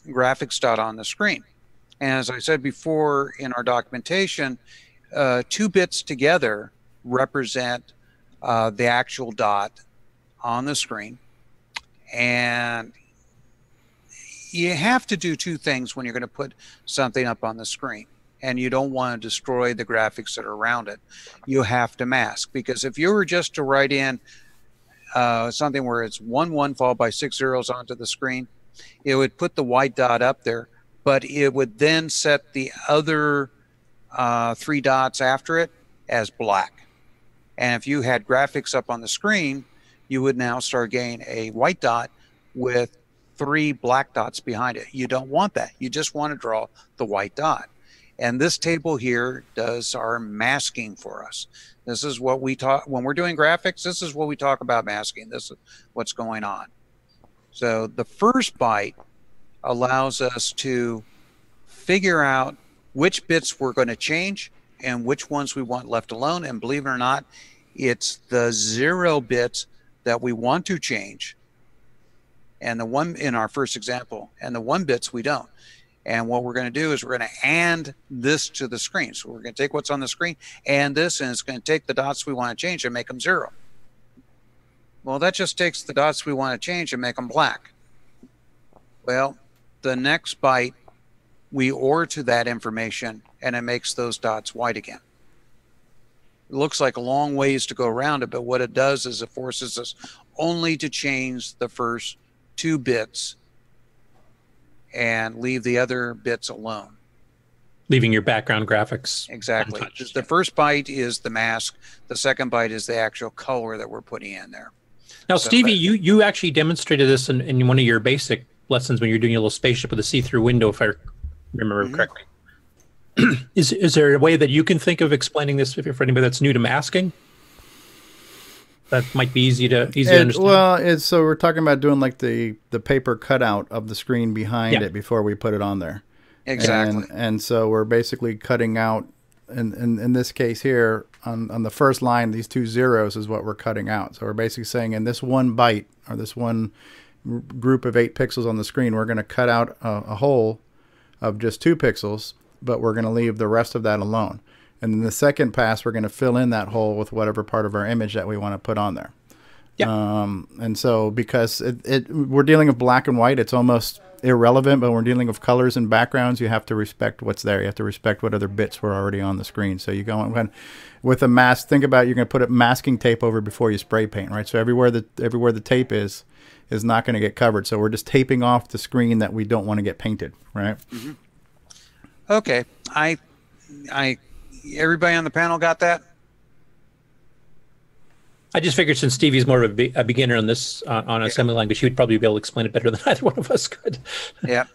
graphics dot on the screen. And as I said before in our documentation, 2 bits together represent the actual dot on the screen. And you have to do 2 things when you're going to put something up on the screen. And you don't want to destroy the graphics that are around it. You have to mask, because if you were just to write in something where it's 1 1 followed by 6 zeros onto the screen, it would put the white dot up there, but it would then set the other 3 dots after it as black. And if you had graphics up on the screen, you would now start getting a white dot with 3 black dots behind it. You don't want that. You just want to draw the white dot. And this table here does our masking for us. This is what we talk when we're doing graphics. This is what we talk about masking. This is what's going on. So the first byte allows us to figure out which bits we're going to change and which ones we want left alone. And believe it or not, it's the 0 bits that we want to change, and the 1 in our first example, and the 1 bits we don't. And what we're going to do is we're going to AND this to the screen. So we're going to take what's on the screen and this, and it's going to take the dots we want to change and make them 0. Well, that just takes the dots we want to change and make them black. Well, the next byte, we OR to that information, and it makes those dots white again. It looks like a long ways to go around it, but what it does is it forces us only to change the first 2 bits and leave the other bits alone. Leaving your background graphics. Exactly. untouched. The first byte is the mask. The second byte is the actual color that we're putting in there. Now, So Stevie, you actually demonstrated this in one of your basic lessons when you're doing a little spaceship with a see-through window, if I remember correctly. Is there a way that you can think of explaining this for anybody that's new to masking? That might be easy to understand. Well, so we're talking about doing like the paper cutout of the screen behind it before we put it on there. Exactly. And so we're basically cutting out, in this case here, on the first line, these 2 zeros is what we're cutting out. So we're basically saying in this 1 byte, or this 1 group of 8 pixels on the screen, we're going to cut out a hole of just 2 pixels, but we're going to leave the rest of that alone. And in the second pass, we're going to fill in that hole with whatever part of our image that we want to put on there. Yeah. And so because we're dealing with black and white, it's almost irrelevant, but when we're dealing with colors and backgrounds, you have to respect what's there. You have to respect what other bits were already on the screen. So you go in with a mask, think about you're going to put a masking tape over before you spray paint, right? So everywhere the tape is not going to get covered. So we're just taping off the screen that we don't want to get painted, right? Mm-hmm. Okay. Everybody on the panel got that? I just figured since Stevie's more of a beginner on this on assembly language, he would probably be able to explain it better than either one of us could. Yeah.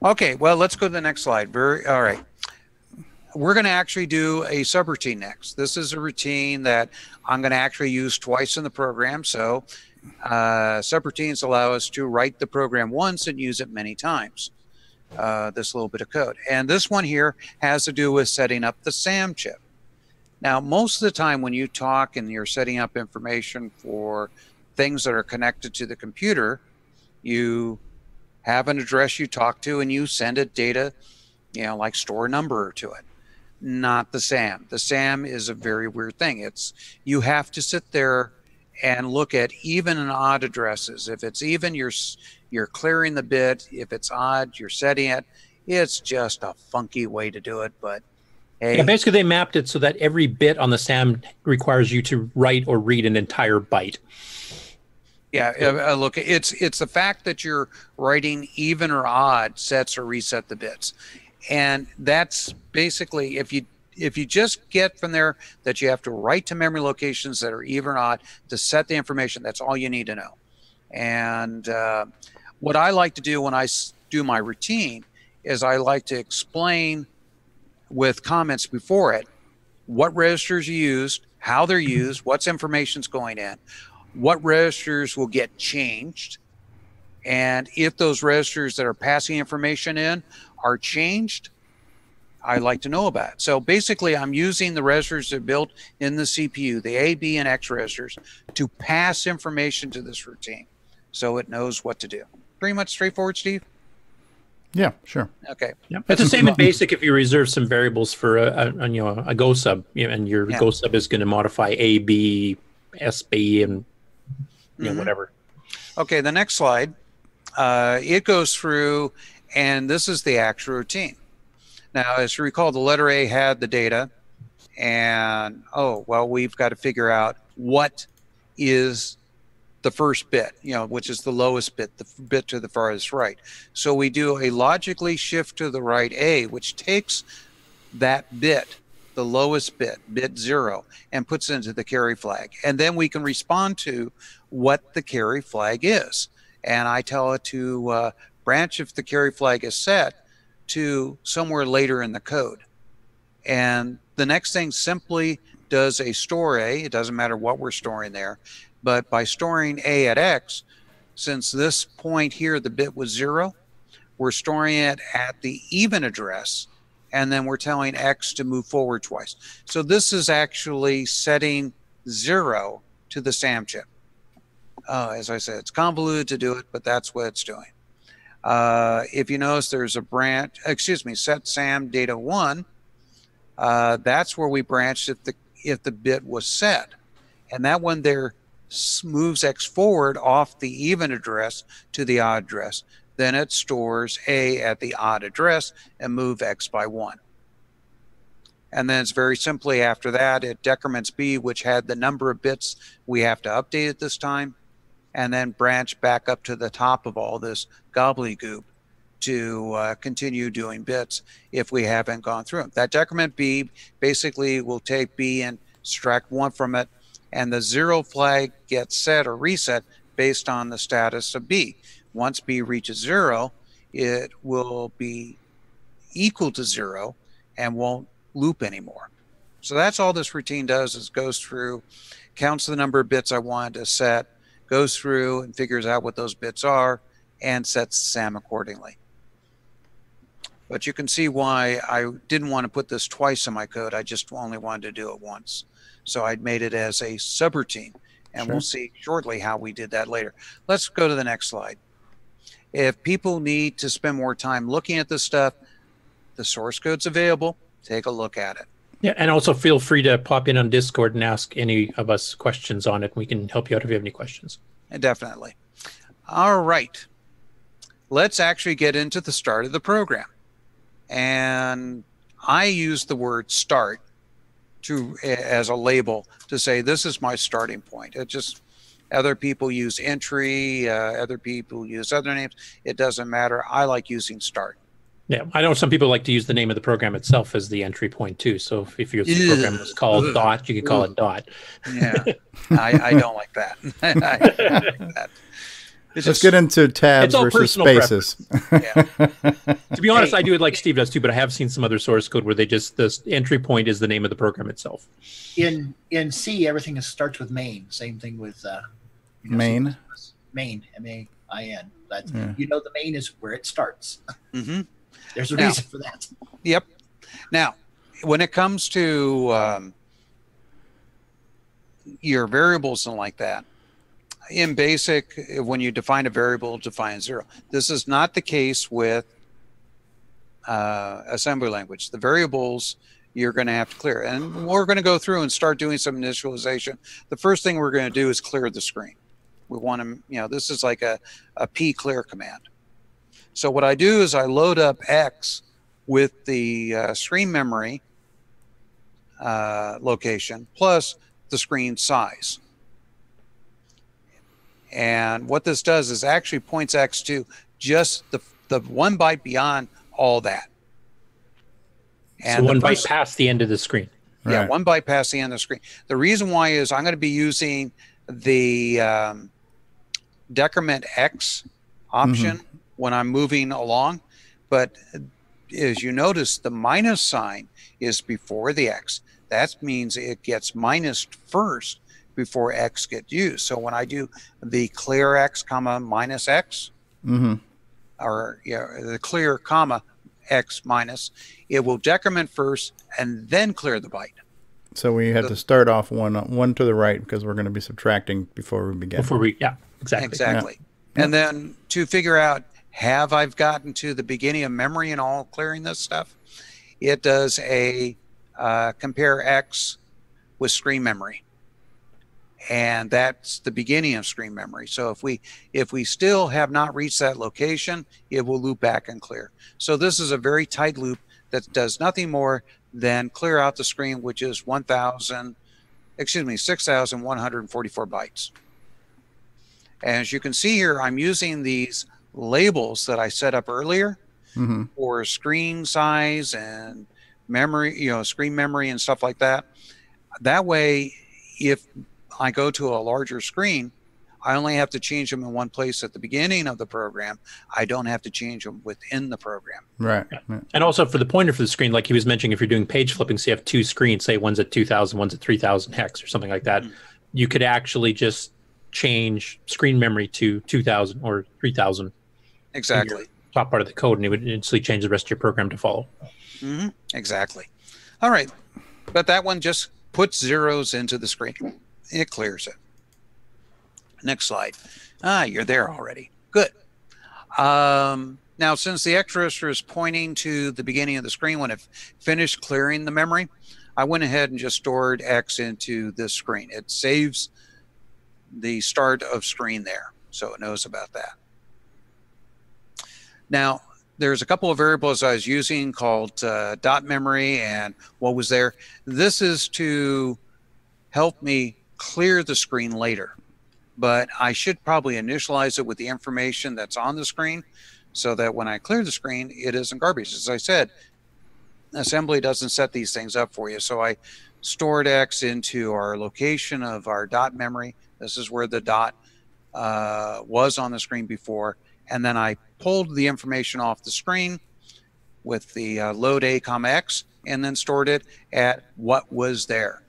Okay. Well, let's go to the next slide. All right. We're going to actually do a subroutine next. This is a routine that I'm going to actually use twice in the program. So subroutines allow us to write the program once and use it many times. This little bit of code. And this one here has to do with setting up the SAM chip. Now, most of the time when you talk and you're setting up information for things that are connected to the computer, you have an address you talk to and you send it data, like store number to it. Not the SAM. The SAM is a very weird thing. You have to sit there and look at even and odd addresses. If it's even, you're clearing the bit. If it's odd, you're setting it. It's just a funky way to do it, but hey. Yeah, basically they mapped it so that every bit on the SAM requires you to write or read an entire byte. Yeah, look, it's the fact that you're writing even or odd sets or reset the bits. And that's basically, if you just get from there that you have to write to memory locations that are even or odd to set the information, that's all you need to know. And what I like to do when I do my routine is I like to explain with comments before it what registers you used, how they're used, what's information's going in, what registers will get changed, and if those registers that are passing information in are changed, I like to know about it. So basically, I'm using the registers that are built in the CPU, the A, B, and X registers, to pass information to this routine so it knows what to do. Pretty much straightforward, Steve? Yeah, sure. Okay. Yeah, it's the same in BASIC if you reserve some variables for a Go sub, and your Go sub is going to modify A, B, S, B, and whatever. Okay, the next slide, it goes through, and this is the actual routine. Now, as you recall, the letter A had the data, and we've got to figure out what is the first bit, which is the lowest bit, the bit to the farthest right. So we do a logically shift to the right A, which takes that bit, the lowest bit, bit 0, and puts it into the carry flag. And then we can respond to what the carry flag is. And I tell it to branch if the carry flag is set to somewhere later in the code. And the next thing simply does a store A. It doesn't matter what we're storing there. But by storing A at X, since this point here, the bit was 0, we're storing it at the even address, and then we're telling X to move forward twice. So this is actually setting 0 to the SAM chip. As I said, it's convoluted to do it, but that's what it's doing. If you notice, there's a branch, set SAM data 1. That's where we branched if the bit was set. And that one there moves X forward off the even address to the odd address. Then it stores A at the odd address and move X by 1. And then it's very simply after that, it decrements B, which had the number of bits we have to update at this time, and then branch back up to the top of all this gobbledygook to continue doing bits if we haven't gone through them. That decrement B basically will take B and subtract 1 from it, and the 0 flag gets set or reset based on the status of B. Once B reaches 0, it will be equal to 0 and won't loop anymore. So that's all this routine does, is goes through, counts the number of bits I wanted to set, goes through and figures out what those bits are, and sets SAM accordingly. But you can see why I didn't want to put this twice in my code. I just only wanted to do it once. So I made it as a subroutine, and we'll see shortly how we did that later. Let's go to the next slide. If people need to spend more time looking at this stuff, the source code's available. Take a look at it. Yeah, and also feel free to pop in on Discord and ask any of us questions on it. We can help you out if you have any questions. Definitely. All right. Let's actually get into the start of the program. And I use the word start as a label to say this is my starting point. It just, other people use entry, other people use other names. It doesn't matter. I like using start. Yeah, I know some people like to use the name of the program itself as the entry point too. So if your program was called dot, you could call it dot. Yeah, I don't like that. I don't like that. Let's get into tabs versus spaces. Yeah. To be honest, I do it like Steve does too, but I have seen some other source code where they just, the entry point is the name of the program itself. In C, everything starts with main. Same thing with main. Main, M-A-I-N. You know the main is where it starts. Mm-hmm. There's a reason for that. Yep. Now, when it comes to your variables and like that, in BASIC, when you define a variable, define 0. This is not the case with assembly language. The variables you're going to have to clear. And we're going to go through and start doing some initialization. The first thing we're going to do is clear the screen. We want to, this is like a P clear command. So what I do is I load up X with the screen memory location plus the screen size. And what this does is actually points X to just the 1 byte beyond all that. And so 1 byte past the end of the screen. Yeah, Right. 1 byte past the end of the screen. The reason why is I'm going to be using the decrement X option when I'm moving along. But as you notice, the minus sign is before the X. That means it gets minused first before X gets used. So when I do the clear X comma minus X, or the clear comma X minus, it will decrement first and then clear the byte. So we have to start off one to the right because we're going to be subtracting before we begin. Yeah, exactly. Exactly. Yeah. And then to figure out, have I gotten to the beginning of memory and all clearing this stuff? It does a compare X with screen memory. And that's the beginning of screen memory. So if we still have not reached that location, it will loop back and clear. So this is a very tight loop that does nothing more than clear out the screen, which is 6,144 bytes. As you can see here, I'm using these labels that I set up earlier for screen size and memory, screen memory and stuff like that. That way, if I go to a larger screen, I only have to change them in one place at the beginning of the program. I don't have to change them within the program. Right. And also for the pointer for the screen, like he was mentioning, if you're doing page flipping, so you have two screens, say one's at 2000, one's at 3000 hex or something like that, you could actually just change screen memory to 2000 or 3000. Exactly. Top part of the code, and it would instantly change the rest of your program to follow. Exactly. All right. But that one just puts zeros into the screen. It clears it. Next slide. You're there already. Good. Now, since the X register is pointing to the beginning of the screen when it finished clearing the memory, I went ahead and just stored X into this screen. It saves the start of screen there, so it knows about that. Now, there's a couple of variables I was using called dot memory and what was there. This is to help me clear the screen later, but I should probably initialize it with the information that's on the screen so that when I clear the screen, it isn't garbage. As I said, assembly doesn't set these things up for you. So I stored X into our location of our dot memory. This is where the dot was on the screen before. And then I pulled the information off the screen with the load A, X, and then stored it at what was there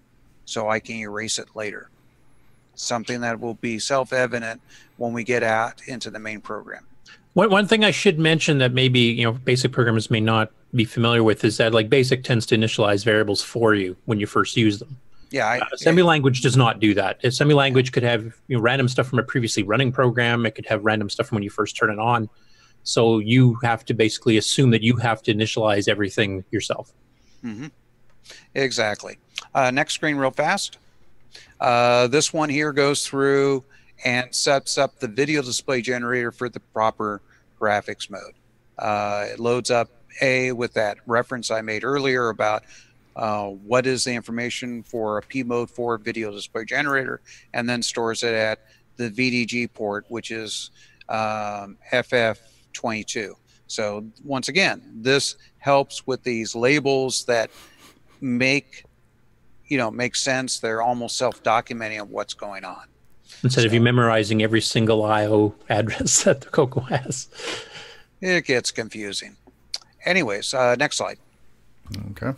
so I can erase it later. Something that will be self-evident when we get out into the main program. One thing I should mention that maybe basic programmers may not be familiar with is that like BASIC tends to initialize variables for you when you first use them. Yeah, assembly language does not do that. Assembly language could have random stuff from a previously running program. It could have random stuff from when you first turn it on. So you have to basically assume that you have to initialize everything yourself. Exactly. Next screen real fast. This one here goes through and sets up the video display generator for the proper graphics mode. It loads up A with that reference I made earlier about what is the information for a P mode 4 video display generator, and then stores it at the VDG port, which is FF22. So once again, this helps with these labels that make sense. They're almost self-documenting of what's going on. Instead of you memorizing every single IO address that the CoCo has. It gets confusing. Anyways, next slide. Okay.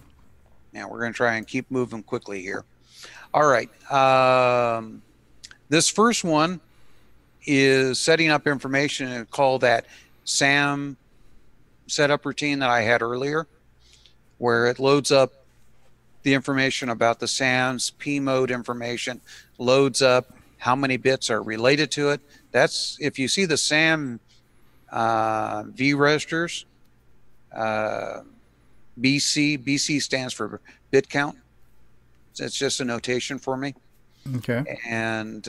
Now we're going to try and keep moving quickly here. All right. This first one is setting up information and call that SAM setup routine that I had earlier, where it loads up the information about the SAM's P mode information, loads up how many bits are related to it. That's if you see the SAM V registers, BC stands for bit count. It's just a notation for me. Okay. And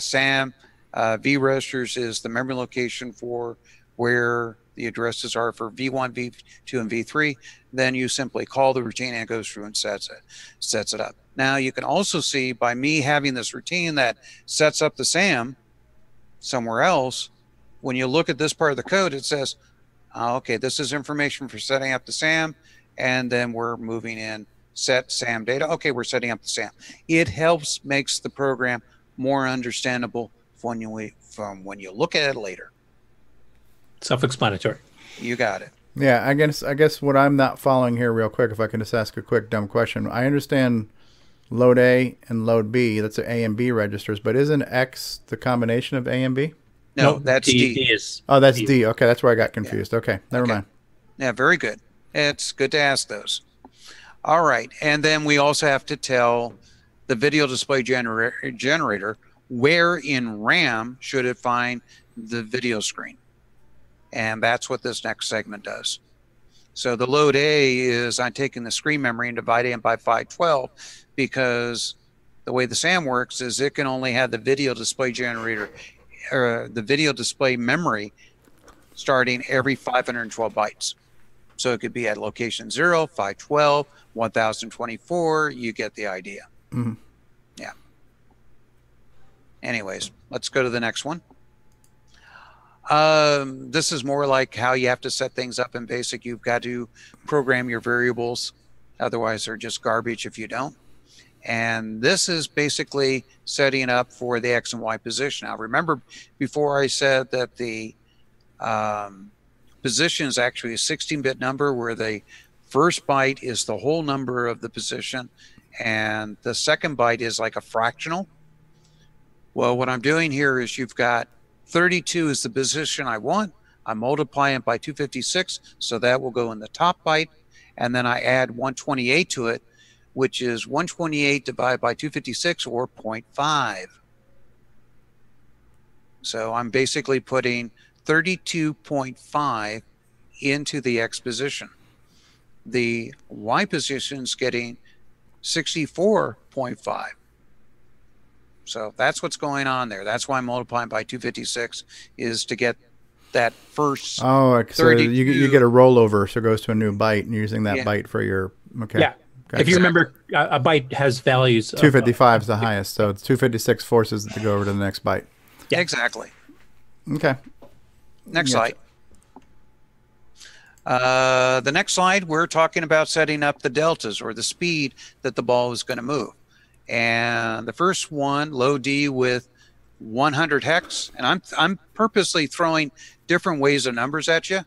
SAM V registers is the memory location for where the addresses are for V1, V2, and V3. Then you simply call the routine and it goes through and sets it up. Now you can also see by me having this routine that sets up the SAM somewhere else, when you look at this part of the code, it says, okay, this is information for setting up the SAM, and then we're moving in set SAM data. Okay, we're setting up the SAM. It helps, makes the program more understandable from when you look at it later. Self-explanatory. You got it. Yeah, I guess what I'm not following here real quick, if I can just ask a quick dumb question. I understand load A and load B, that's the A and B registers, but isn't X the combination of A and B? No, that's D. Oh, that's D. Okay, that's where I got confused. Okay, never mind. Yeah, very good. It's good to ask those. All right, and then we also have to tell the video display generator where in RAM should it find the video screen. And that's what this next segment does. So the load A is I'm taking the screen memory and dividing it by 512 because the way the SAM works is it can only have the video display generator or the video display memory starting every 512 bytes. So it could be at location 0, 512, 1024. You get the idea. Mm-hmm. Yeah. Anyways, let's go to the next one. This is more like how you have to set things up in BASIC. You've got to program your variables. Otherwise, they're just garbage if you don't. And this is basically setting up for the X and Y position. Now, remember before I said that the position is actually a 16-bit number where the first byte is the whole number of the position and the second byte is like a fractional. Well, what I'm doing here is you've got 32 is the position I want. I multiply it by 256, so that will go in the top byte. And then I add 128 to it, which is 128 divided by 256, or 0.5. So I'm basically putting 32.5 into the X position. The Y position is getting 64.5. So that's what's going on there. That's why I'm multiplying by 256 is to get that first. Oh, so you get a rollover, so it goes to a new byte, and you're using that byte for your. Okay. Yeah. Gotcha. If you remember, a byte has values. 255 is the highest, so 256 forces it to go over to the next byte. Yeah, exactly. Okay. Next slide. The next slide, we're talking about setting up the deltas, or the speed that the ball is going to move. And the first one, low D with 100 hex, and I'm purposely throwing different ways of numbers at you.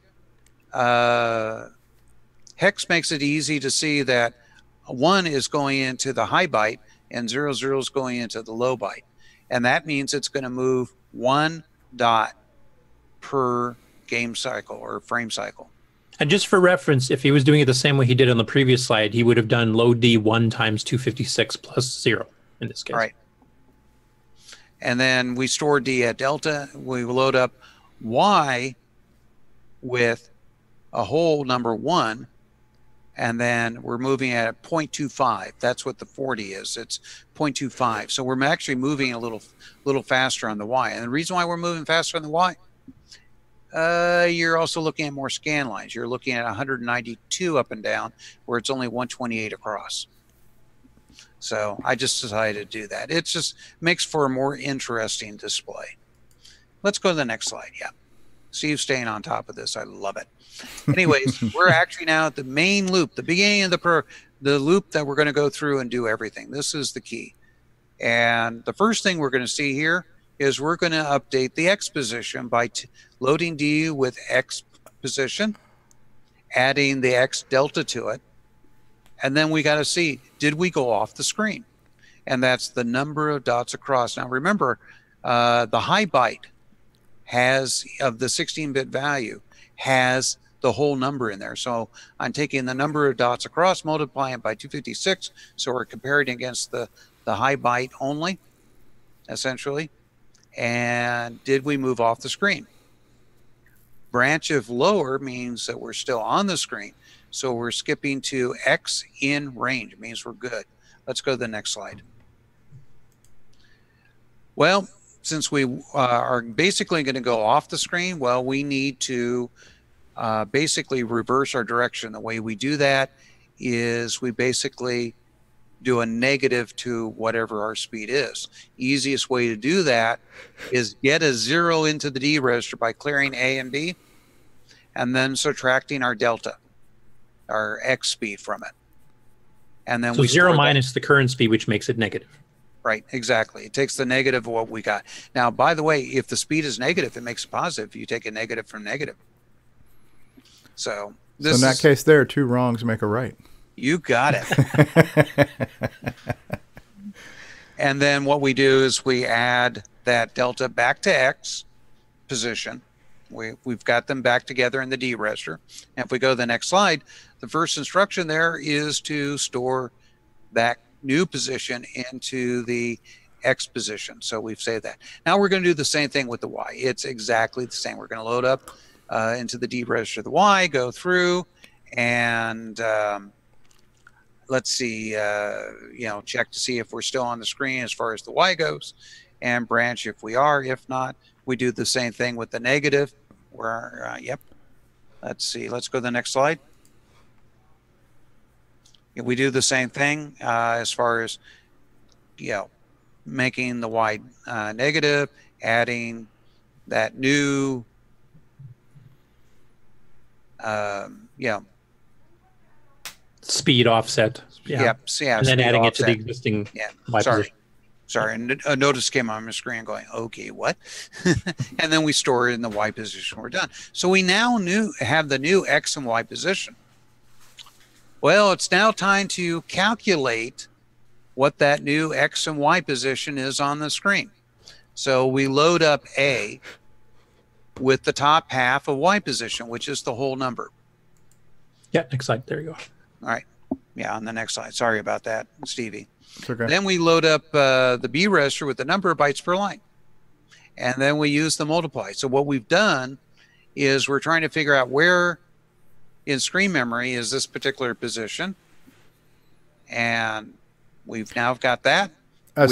Hex makes it easy to see that 1 is going into the high byte and 00 is going into the low byte, and that means it's going to move 1 dot per game cycle or frame cycle. And just for reference, if he was doing it the same way he did on the previous slide, he would have done low D 1 times 256 plus 0 in this case. Right. And then we store D at delta. We load up Y with a whole number 1, and then we're moving at 0.25. That's what the 40 is. It's 0.25. So we're actually moving a little faster on the Y. And the reason why we're moving faster on the Y, you're also looking at more scan lines. You're looking at 192 up and down, where it's only 128 across. So I just decided to do that. It just makes for a more interesting display. Let's go to the next slide. Yeah. Steve's staying on top of this. I love it. Anyways, we're actually now at the main loop, the beginning of the loop that we're going to go through and do everything. This is the key. And the first thing we're going to see here is we're going to update the X position by loading D with X position, adding the X delta to it, and then we got to see, did we go off the screen? And that's the number of dots across. Now remember, the high byte has, of the 16-bit value, has the whole number in there. So I'm taking the number of dots across, multiplying it by 256, so we're comparing against the high byte only, essentially. And did we move off the screen? Branch of lower means that we're still on the screen. So we're skipping to X in range. It means we're good. Let's go to the next slide. Well, since we are basically going to go off the screen, well, we need to basically reverse our direction. The way we do that is we basically do a negative to whatever our speed is. Easiest way to do that is get a 0 into the D register by clearing A and B, and then subtracting our delta, our X speed from it. And then so we 0 minus the current speed, which makes it negative. Right, exactly. It takes the negative of what we got. Now, by the way, if the speed is negative, it makes it positive. You take a negative from negative. So in that case, there, 2 wrongs make a right. You got it. And then what we do is we add that delta back to X position. We've got them back together in the D register. And if we go to the next slide, the first instruction there is to store that new position into the X position. So we've saved that. Now we're going to do the same thing with the Y. It's exactly the same. We're going to load up into the D register the Y, go through, and let's see, check to see if we're still on the screen as far as the Y goes, and branch if we are. If not, we do the same thing with the negative. Yep. Let's see. Let's go to the next slide. We do the same thing as far as, making the Y negative, adding that new, speed offset. Yeah. Yep. Yeah, and then speed adding offset. it to the existing Y Sorry. position. Sorry, and a notice came on my screen going, okay, what? And then we store it in the Y position. We're done. So we now have the new X and Y position. Well, it's now time to calculate what that new X and Y position is on the screen. So we load up A with the top half of Y position, which is the whole number. Yeah, next slide. There you go. All right. Yeah, on the next slide. Sorry about that, Stevie. It's okay. Then we load up the B register with the number of bytes per line. And then we use the multiply. So what we've done is we're trying to figure out where in screen memory is this particular position. And we've now got that. So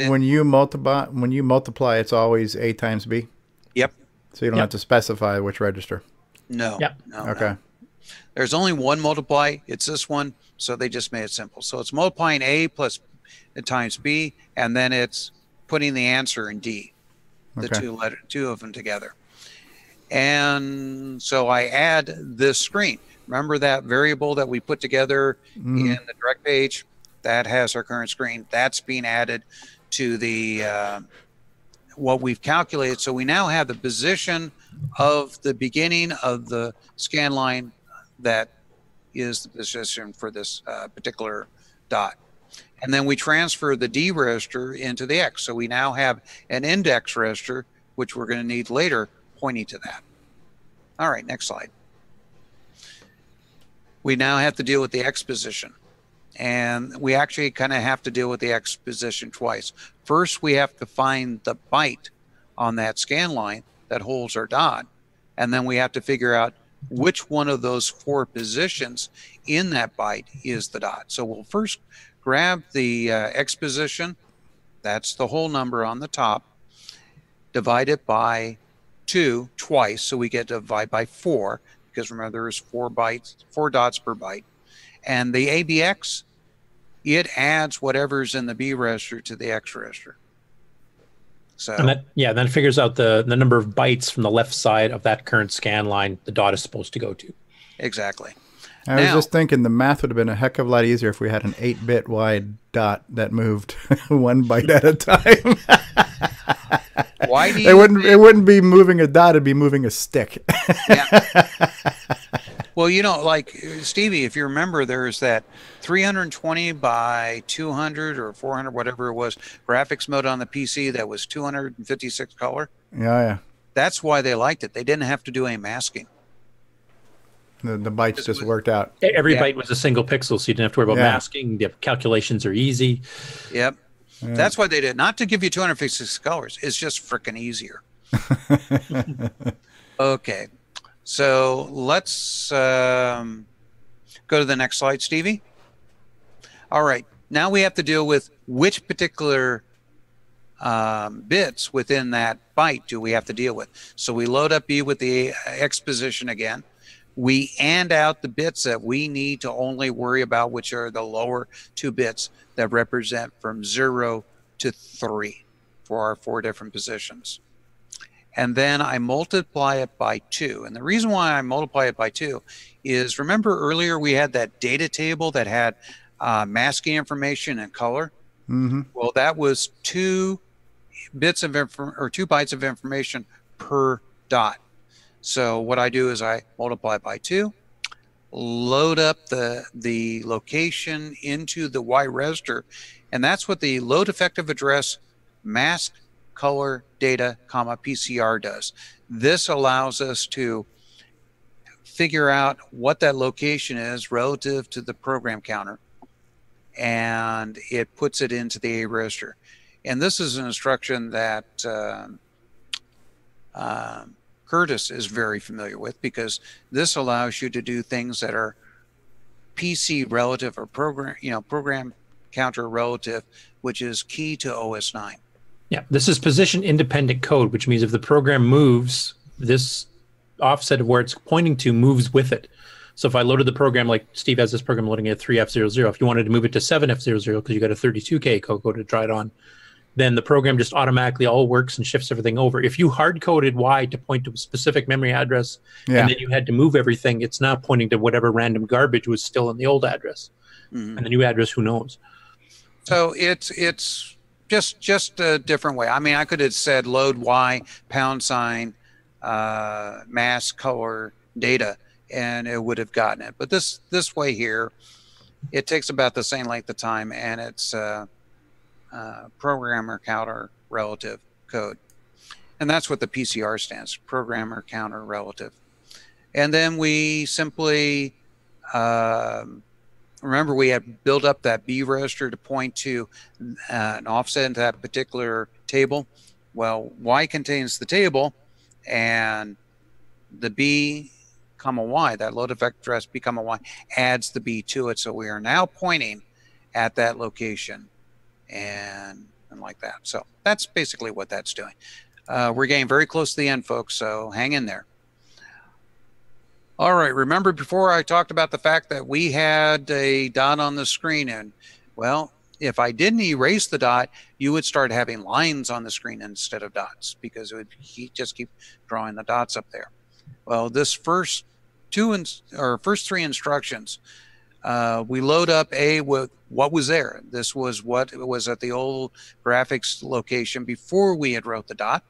when you multiply, it's always A times B? Yep. So you don't have to specify which register? No. Yep. No, okay. No. There's only one multiply. It's this one. So they just made it simple. So it's multiplying A plus times B, and then it's putting the answer in D, the two of them together. And so I add this screen. Remember that variable that we put together in the direct page? That has our current screen. That's being added to the what we've calculated. So we now have the position of the beginning of the scan line that is the position for this particular dot. And then we transfer the D register into the X. So we now have an index register, which we're going to need later, pointing to that. All right, next slide. We now have to deal with the X position. And we actually kind of have to deal with the X position twice. First, we have to find the byte on that scan line that holds our dot. And then we have to figure out which one of those 4 positions in that byte is the dot. So we'll first grab the X position. That's the whole number on the top. Divide it by 2 twice, so we get to divide by 4, because remember there's 4 dots per byte. And the ABX, it adds whatever's in the B register to the X register. So and then it figures out the number of bytes from the left side of that current scan line the dot is supposed to go to. Exactly. I was just thinking the math would have been a heck of a lot easier if we had an 8-bit wide dot that moved 1 byte at a time. Why do it wouldn't be moving a dot, it'd be moving a stick. Yeah. Well, you know, like Stevie, if you remember, there's that 320 by 200 or 400, whatever it was, graphics mode on the PC that was 256 color. Yeah. That's why they liked it. They didn't have to do any masking. The bytes just worked out. Every byte was a single pixel, so you didn't have to worry about masking. The calculations are easy. Yep. Yeah. That's why they did. Not to give you 256 colors. It's just freaking easier. Okay. So let's go to the next slide, Stevie. All right. Now we have to deal with which particular bits within that byte do we have to deal with. So we load up B with the X position again. We AND out the bits that we need to only worry about, which are the lower 2 bits that represent from 0 to 3 for our 4 different positions. And then I multiply it by 2. And the reason why I multiply it by 2 is, remember earlier we had that data table that had masking information and color? Mm-hmm. Well, that was 2 bytes of information per dot. So what I do is I multiply by 2, load up the location into the Y register, and that's what the load effective address mask color data comma PCR does. This allows us to figure out what that location is relative to the program counter, and it puts it into the A register. And this is an instruction that Curtis is very familiar with, because this allows you to do things that are PC relative or program counter relative, which is key to OS 9. Yeah, this is position independent code, which means if the program moves, this offset of where it's pointing to moves with it. So if I loaded the program, like Steve has this program loading at 3F00, if you wanted to move it to 7F00 because you got a 32K CoCo to try it on, then the program just automatically all works and shifts everything over. If you hard-coded Y to point to a specific memory address, and then you had to move everything, it's now pointing to whatever random garbage was still in the old address. And the new address, who knows? So it's just a different way. I mean, I could have said load Y #, mask, color, data, and it would have gotten it. But this way here, it takes about the same length of time, and it's programmer counter relative code. And that's what the PCR stands for, programmer counter relative. And then we simply, remember we had built up that B register to point to an offset into that particular table. Well, Y contains the table, and the B, Y, that load effect address B, Y, adds the B to it. So we are now pointing at that location and like that. So that's basically what that's doing. We're getting very close to the end, folks, so hang in there. All right, remember before I talked about the fact that we had a dot on the screen, and well, if I didn't erase the dot, you would start having lines on the screen instead of dots, because it would just keep drawing the dots up there. Well, this first three instructions, we load up A with what was there. This was what was at the old graphics location before we had wrote the dot.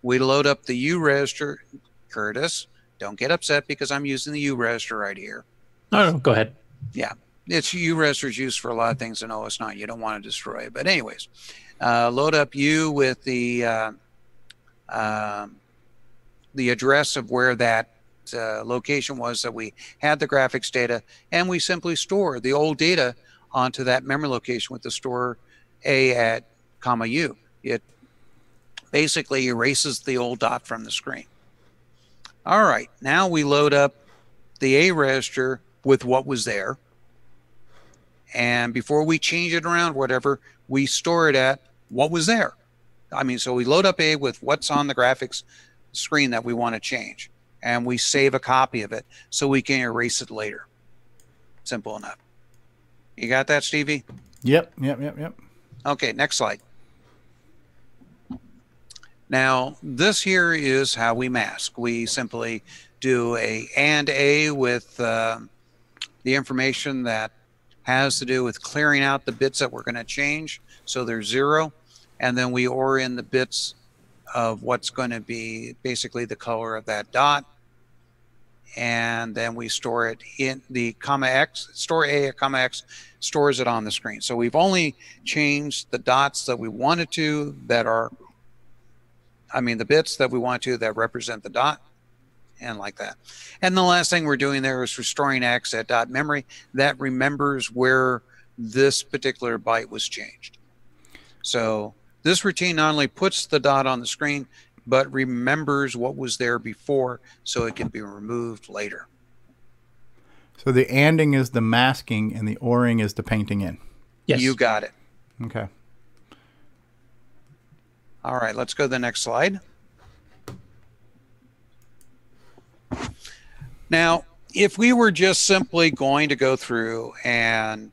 We load up the U register. Curtis, don't get upset because I'm using the U register right here. Oh, go ahead. Yeah, it's U register is used for a lot of things in OS9. You don't want to destroy it. But anyways, load up U with the address of where that location was that we had the graphics data, and we simply store the old data onto that memory location with the store A at U. It basically erases the old dot from the screen. All right, now we load up the A register with what was there, and before we change it around, whatever, we store it at what was there. I mean, so we load up A with what's on the graphics screen that we want to change, and we save a copy of it so we can erase it later. Simple enough. You got that, Stevie? Yep. Okay, next slide. Now, this here is how we mask. We simply do a AND A with the information that has to do with clearing out the bits that we're going to change, so there's 0, and then we OR in the bits of what's going to be basically the color of that dot, and then we store it in the X, store A at X, stores it on the screen. So we've only changed the dots that we wanted to that are, the bits that we want to that represent the dot, and like that. And the last thing we're doing there is restoring X at dot memory that remembers where this particular byte was changed. So this routine not only puts the dot on the screen, but remembers what was there before so it can be removed later. So the ANDing is the masking and the ORing is the painting in. Yes. You got it. Okay. All right, let's go to the next slide. Now, if we were just simply going to go through and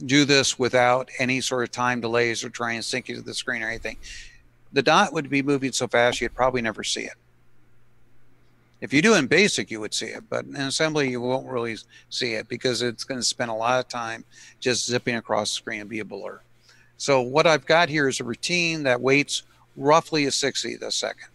do this without any sort of time delays or try and sync it to the screen or anything, the dot would be moving so fast you'd probably never see it. If you do in BASIC, you would see it, but in assembly, you won't really see it because it's going to spend a lot of time just zipping across the screen and be a blur. So what I've got here is a routine that waits roughly a 60th of a second.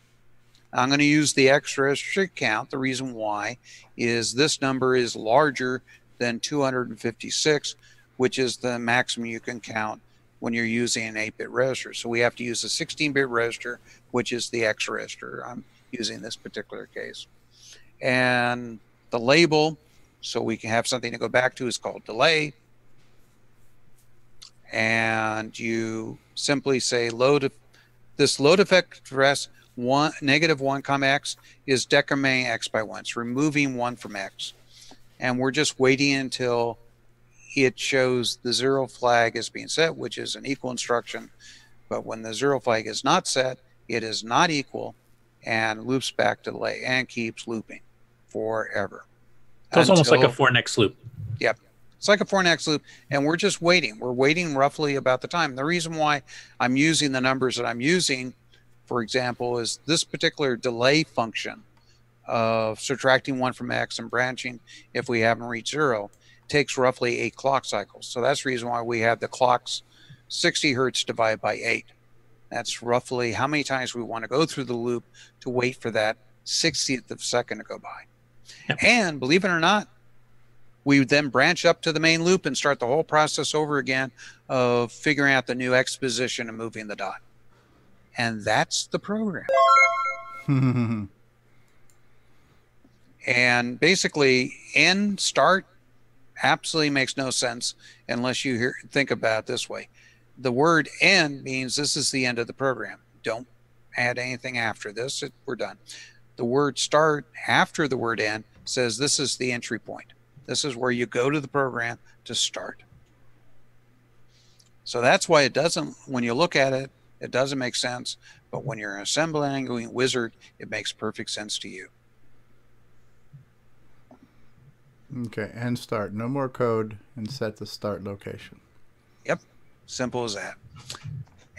I'm going to use the X register count. The reason why is this number is larger than 256, which is the maximum you can count when you're using an 8-bit register. So we have to use a 16-bit register, which is the X register. I'm using this particular case. And the label, so we can have something to go back to, is called delay. And you simply say this load effect address -1, X is decrementing X by 1. It's removing 1 from X. And we're just waiting until it shows the 0 flag is being set, which is an equal instruction. But when the 0 flag is not set, it is not equal and loops back to delay and keeps looping forever. So it's almost like a for next loop. Yep. It's like a Fornax loop, and we're just waiting. We're waiting roughly about the time. The reason why I'm using the numbers that I'm using, for example, is this particular delay function of subtracting 1 from X and branching if we haven't reached 0 takes roughly 8 clock cycles. So that's the reason why we have the clocks 60 hertz divided by 8. That's roughly how many times we want to go through the loop to wait for that 60th of a second to go by. Yep. And believe it or not, we then branch up to the main loop and start the whole process over again of figuring out the new X position and moving the dot. And that's the program. And basically, end, start absolutely makes no sense unless you think about it this way. The word end means this is the end of the program. Don't add anything after this. We're done. The word start after the word end says this is the entry point. This is where you go to the program to start. So that's why it doesn't, when you look at it, it doesn't make sense. But when you're an assembling wizard, it makes perfect sense to you. Okay, and start. No more code and set the start location. Yep, simple as that.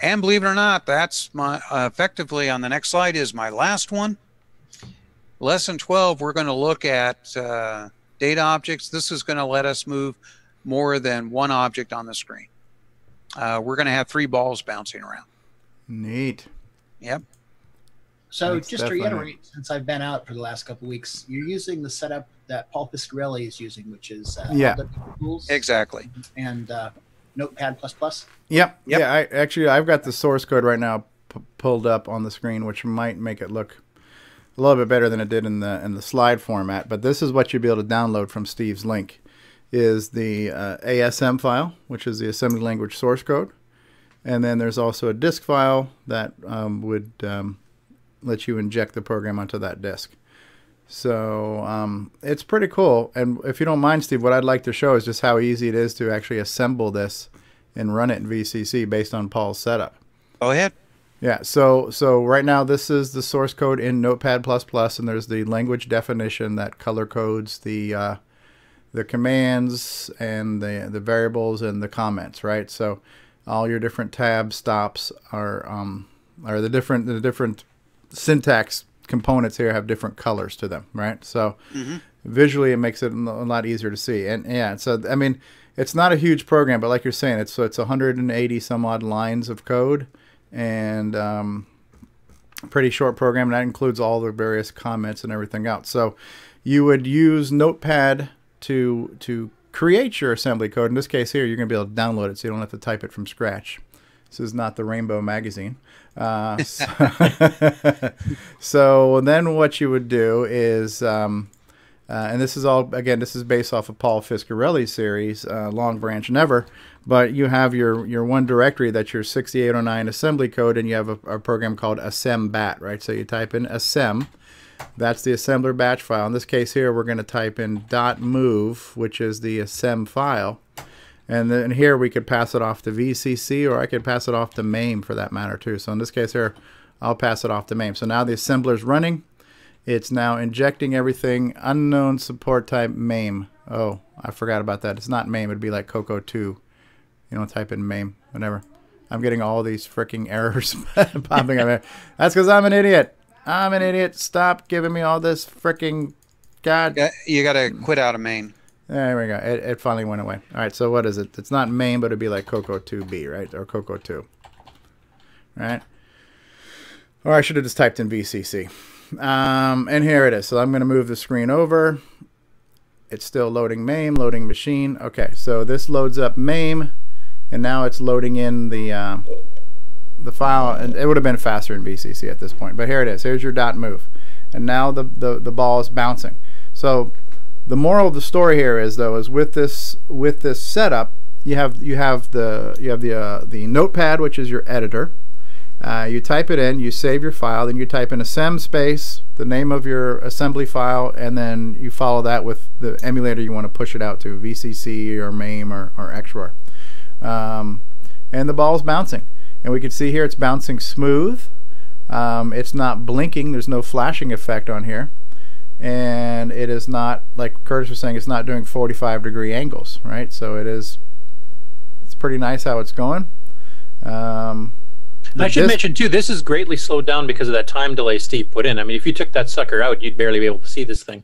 And believe it or not, that's my effectively on the next slide is my last one. Lesson 12, we're going to look at data objects. This is going to let us move more than one object on the screen. We're going to have 3 balls bouncing around. Neat. Yep. So just to reiterate, since I've been out for the last couple of weeks, you're using the setup that Paul Piscarelli is using, which is tools. Exactly. And Notepad++. Yep. Yeah, I've got the source code right now pulled up on the screen, which might make it look a little bit better than it did in the slide format. But this is what you'll be able to download from Steve's link, is the ASM file, which is the assembly language source code. And then there's also a disk file that would let you inject the program onto that disk. So it's pretty cool. And if you don't mind, Steve, what I'd like to show is just how easy it is to actually assemble this and run it in VCC based on Paul's setup. Go ahead. Yeah, so right now this is the source code in Notepad++, and there's the language definition that color codes the commands and the variables and the comments, right? So all your different tab stops are the different syntax components here have different colors to them, right? So visually it makes it a lot easier to see. And yeah, so I mean, it's not a huge program, but like you're saying, it's 180 some odd lines of code, and pretty short program, and that includes all the various comments and everything else. So you would use Notepad to create your assembly code. In this case here, you're going to be able to download it, so you don't have to type it from scratch. This is not the Rainbow magazine. So then what you would do is, and this is all, again, this is based off of Paul Fiscarelli's series, Long Branch Never, but you have your one directory that's your 6809 assembly code, and you have a program called assembbat, right? So you type in assem, that's the assembler batch file. In this case here, we're going to type in .move, which is the assem file. And then here we could pass it off to VCC, or I could pass it off to MAME for that matter too. So in this case here, I'll pass it off to MAME. So now the assembler's running. It's now injecting everything. Unknown support type MAME. Oh, I forgot about that. It's not MAME. It'd be like CoCo2. You don't type in MAME, whatever. I'm getting all these freaking errors popping up here. That's because I'm an idiot. I'm an idiot. Stop giving me all this freaking God. You got to quit out of MAME. There we go. It finally went away. All right, so what is it? It's not MAME, but it'd be like CoCo2B, right? Or CoCo2. Right? Or I should have just typed in VCC. And here it is. So I'm going to move the screen over. It's still loading MAME, loading machine. Okay, so this loads up MAME, and now it's loading in the file. And it would have been faster in VCC at this point. But here it is. Here's your .move. And now the ball is bouncing. So the moral of the story here is, though, is with this setup, you have the Notepad, which is your editor. You type it in, you save your file, then you type in assem space, the name of your assembly file, and then you follow that with the emulator you want to push it out to, VCC or MAME or XROR. And the ball's bouncing. And we can see here it's bouncing smooth. It's not blinking. There's no flashing effect on here. and it is not, like Curtis was saying, it's not doing 45-degree angles, right? So it's pretty nice how it's going. I should mention too, this is greatly slowed down because of that time delay Steve put in. I mean, if you took that sucker out, you'd barely be able to see this thing.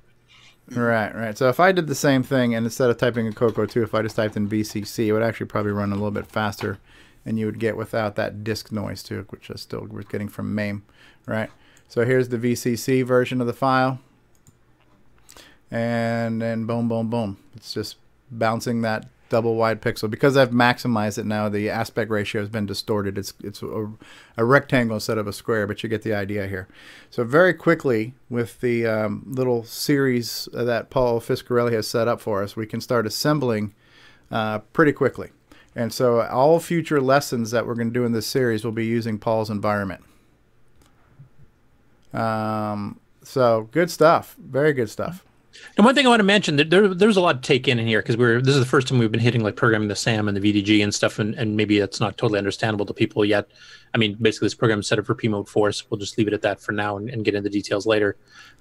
Right. So if I did the same thing, and instead of typing in CoCo 2, if I just typed in VCC, it would actually probably run a little bit faster, and you would get without that disk noise too, which is still we're getting from MAME, right? So here's the VCC version of the file, and then boom, boom, boom. It's just bouncing that double wide pixel. Because I've maximized it now, the aspect ratio has been distorted. It's a rectangle instead of a square, but you get the idea here. So very quickly, with the little series that Paul Fiscarelli has set up for us, we can start assembling pretty quickly. And so all future lessons that we're going to do in this series will be using Paul's environment. So good stuff. Very good stuff. And one thing I want to mention, there's a lot to take in here, because this is the first time we've been hitting like programming the SAM and the VDG and stuff, and maybe that's not totally understandable to people yet. I mean, basically this program is set up for P Mode 4, so we'll just leave it at that for now and get into the details later.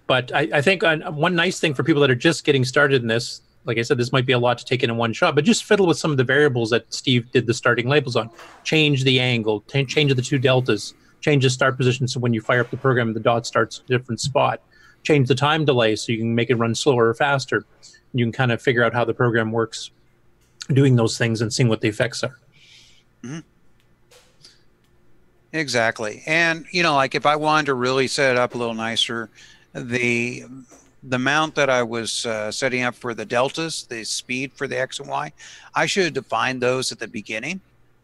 But I think one nice thing for people that are just getting started in this, like I said, this might be a lot to take in one shot, but just fiddle with some of the variables that Steve did the starting labels on. Change the angle, change the two deltas, change the start position so when you fire up the program, the dot starts at a different spot. Change the time delay so you can make it run slower or faster. You can kind of figure out how the program works doing those things and seeing what the effects are. Mm-hmm. Exactly. And, you know, like if I wanted to really set it up a little nicer, the mount that I was setting up for the deltas, the speed for the X and Y, I should have defined those at the beginning.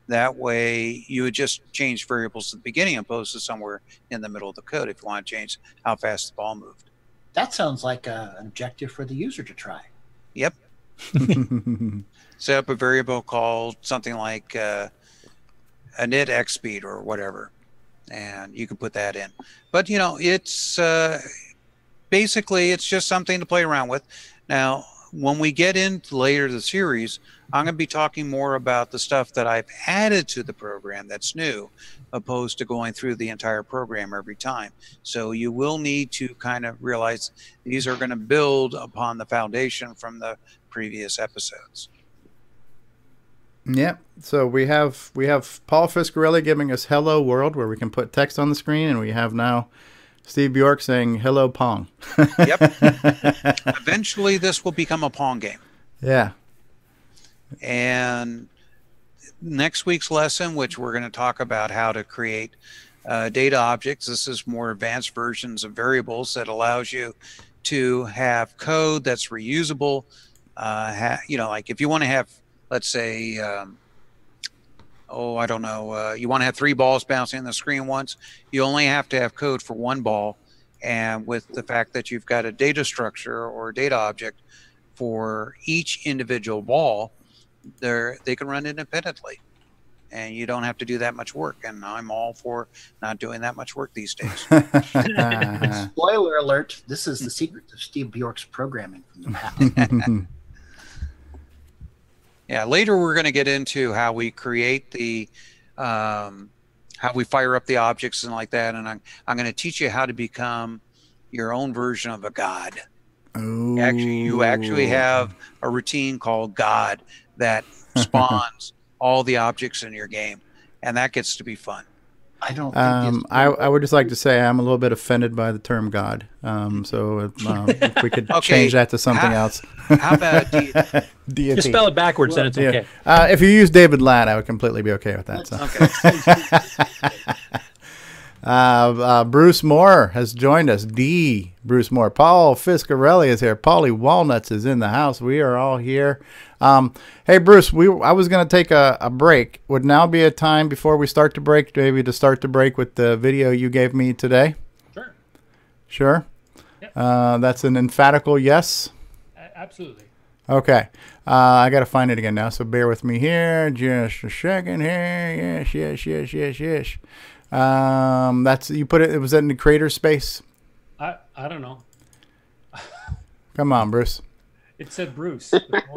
That way you would just change variables at the beginning opposed to somewhere in the middle of the code if you want to change how fast the ball moved. That sounds like an objective for the user to try. Yep. Set up a variable called something like a init X speed or whatever, and you can put that in. But, you know, it's basically it's just something to play around with. Now, when we get into later the series, I'm going to be talking more about the stuff that I've added to the program that's new, opposed to going through the entire program every time. So you will need to kind of realize these are going to build upon the foundation from the previous episodes. Yep. So we have Paul Fiscarelli giving us "Hello World," where we can put text on the screen, and we have now Steve Bjork saying "Hello Pong." Yep. Eventually, this will become a Pong game. Yeah. And next week's lesson, which we're going to talk about how to create data objects. This is more advanced versions of variables that allows you to have code that's reusable. You know, like if you want to have, let's say, I don't know, you want to have 3 balls bouncing on the screen once, you only have to have code for 1 ball. And with the fact that you've got a data structure or a data object for each individual ball, they can run independently. And you don't have to do that much work. And I'm all for not doing that much work these days. Spoiler alert, this is the secret of Steve Bjork's programming from the past. Yeah, later we're going to get into how we create the, how we fire up the objects and like that. And I'm going to teach you how to become your own version of a god. Ooh. You actually have a routine called God that spawns all the objects in your game, and that gets to be fun. I don't think I would just like to say I'm a little bit offended by the term God. So if we could change that to something else. How about deity? Deity? Just spell it backwards, then it's okay. If you use David Ladd, I would completely be okay with that. So. Bruce Moore has joined us. Bruce Moore. Paul Fiscarelli is here. Paulie Walnuts is in the house. We are all here. Hey, Bruce, I was going to take a break. Would now be a time before we start to break, maybe to start to break with the video you gave me today? Sure. Sure? Yep. That's an emphatical yes? Absolutely. Okay. I got to find it again now, so bear with me here. Just a second here. Yes. That's, you put it was that in the creator space? I don't know. Come on, Bruce. It said Bruce.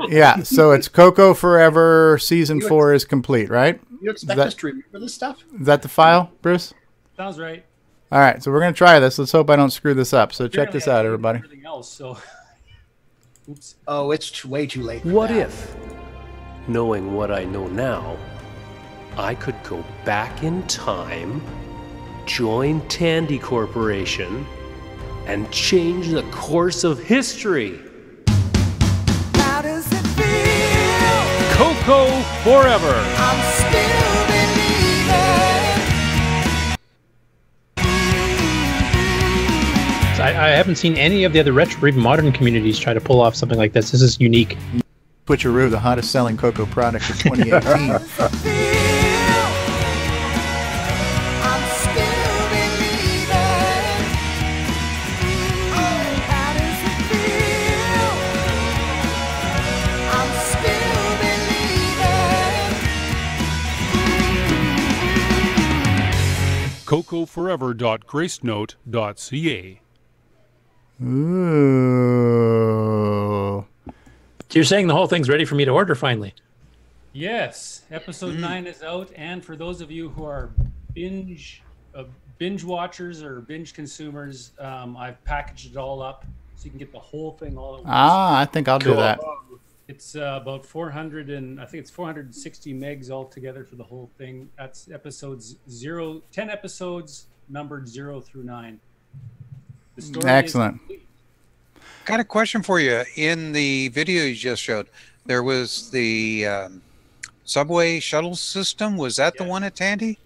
Yeah, so it's CoCo Forever Season 4 is complete, right? You expect us to remember this stuff? Is that the file, Bruce? Sounds right. All right, so we're going to try this. Let's hope I don't screw this up. So check Apparently this out, everybody. Everything else, so. Oops. Oh, it's way too late. What if, knowing what I know now, I could go back in time, join Tandy Corporation, and change the course of history? How does it feel? CoCo forever. I'm still believing. I haven't seen any of the other retro or even modern communities try to pull off something like this. This is unique. Switcheroo, the hottest selling CoCo product of 2018. CoCoForever.gracenote.ca. Ooh. So you're saying the whole thing's ready for me to order finally? Yes, episode 9 is out, and for those of you who are binge watchers or binge consumers, I've packaged it all up so you can get the whole thing all at once. I think I'll do that. It's about 400 and I think it's 460 megs altogether for the whole thing. That's episodes 10 episodes numbered 0 through 9. The story Excellent. Got a question for you. In the video you just showed, there was the subway shuttle system. Was that the one at Tandy?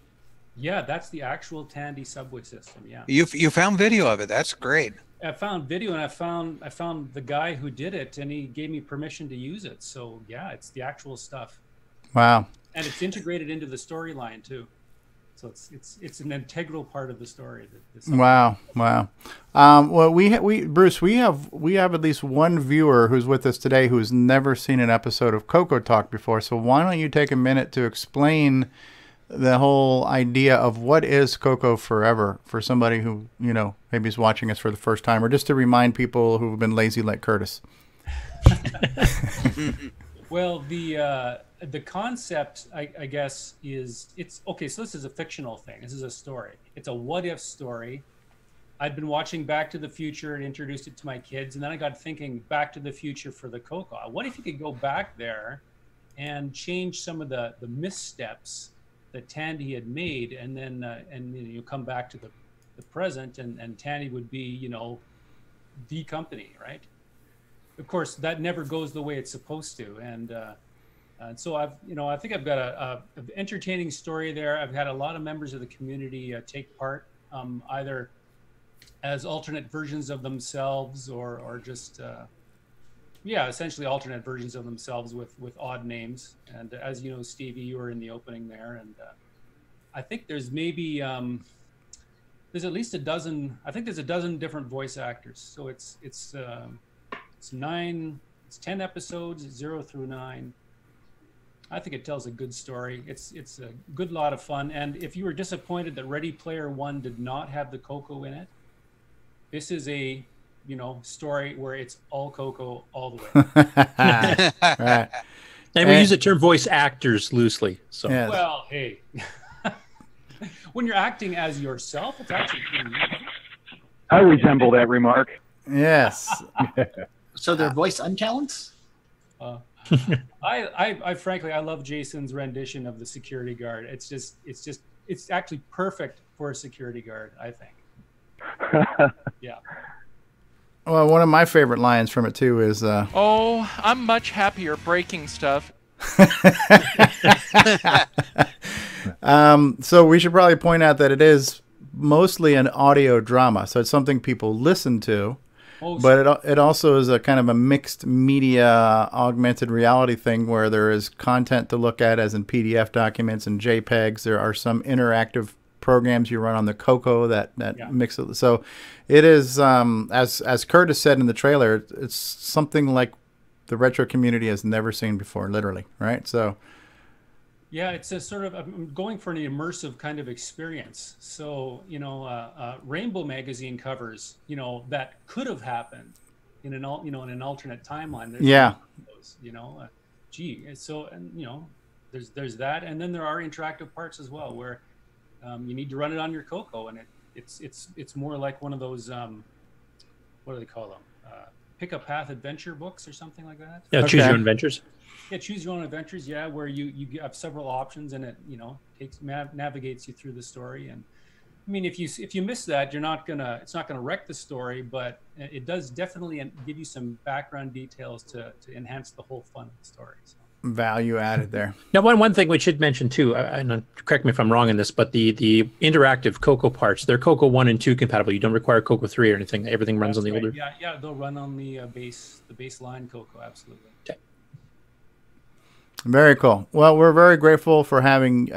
Yeah, that's the actual Tandy subway system. Yeah. You found video of it. That's great. I found video and I found the guy who did it, and he gave me permission to use it. So yeah, it's the actual stuff. Wow. And it's integrated into the storyline too. So it's an integral part of the story. Wow. Well, Bruce, we have at least one viewer who's with us today who's never seen an episode of CoCoTALK before. So why don't you take a minute to explain the whole idea of what is CoCo Forever for somebody who, maybe is watching us for the first time, or just to remind people who've been lazy like Curtis. Well, the concept, I guess, is it's okay. So this is a fictional thing. This is a story. It's a what if story. I'd been watching Back to the Future and introduced it to my kids, and then I got thinking Back to the Future for the CoCo. What if you could go back there and change some of the missteps that Tandy had made, and then you come back to the present, and Tandy would be the company, right? Of course, that never goes the way it's supposed to, and so I think I've got a entertaining story there. I've had a lot of members of the community take part, either as alternate versions of themselves or just essentially alternate versions of themselves with odd names. And as you know, Stevie, you were in the opening there, and I think there's maybe there's at least a dozen. I think there's a dozen different voice actors. So it's 10 episodes, 0 through 9. I think it tells a good story. It's a good lot of fun. And if you were disappointed that Ready Player One did not have the CoCo in it, this is a story where it's all CoCo all the way. Right. And we use the term voice actors loosely. So well, hey, when you're acting as yourself, it's actually pretty neat. I resemble that remark. Yes. So they're voice untalents? I frankly, I love Jason's rendition of the security guard. It's actually perfect for a security guard, I think. Yeah. Well, one of my favorite lines from it too is oh, I'm much happier breaking stuff. So we should probably point out that it is mostly an audio drama, so it's something people listen to. But it also is a kind of a mixed media augmented reality thing where there is content to look at as in PDF documents and JPEGs. There are some interactive programs you run on the CoCo that mix it. So it is, as Curtis said in the trailer, it's something like the retro community has never seen before, literally, right? So yeah, it's a sort of, I'm going for an immersive kind of experience. So, Rainbow magazine covers, that could have happened in an alternate timeline. There's there's that. And then there are interactive parts as well where you need to run it on your CoCo, and it's more like one of those what do they call them? Pick a path adventure books or something like that. Yeah, choose your own adventures. Yeah, choose your own adventures. Yeah, where you have several options and it navigates you through the story. And I mean, if you miss that, it's not gonna wreck the story, but it does definitely give you some background details to enhance the whole fun of the story. So. Value added there. Now, one thing we should mention too, and correct me if I'm wrong in this, but the interactive CoCo parts, they're CoCo 1 and 2 compatible. You don't require CoCo 3 or anything. Everything runs on the older. Yeah, they'll run on the baseline CoCo, absolutely. Okay. Very cool. Well, we're very grateful for having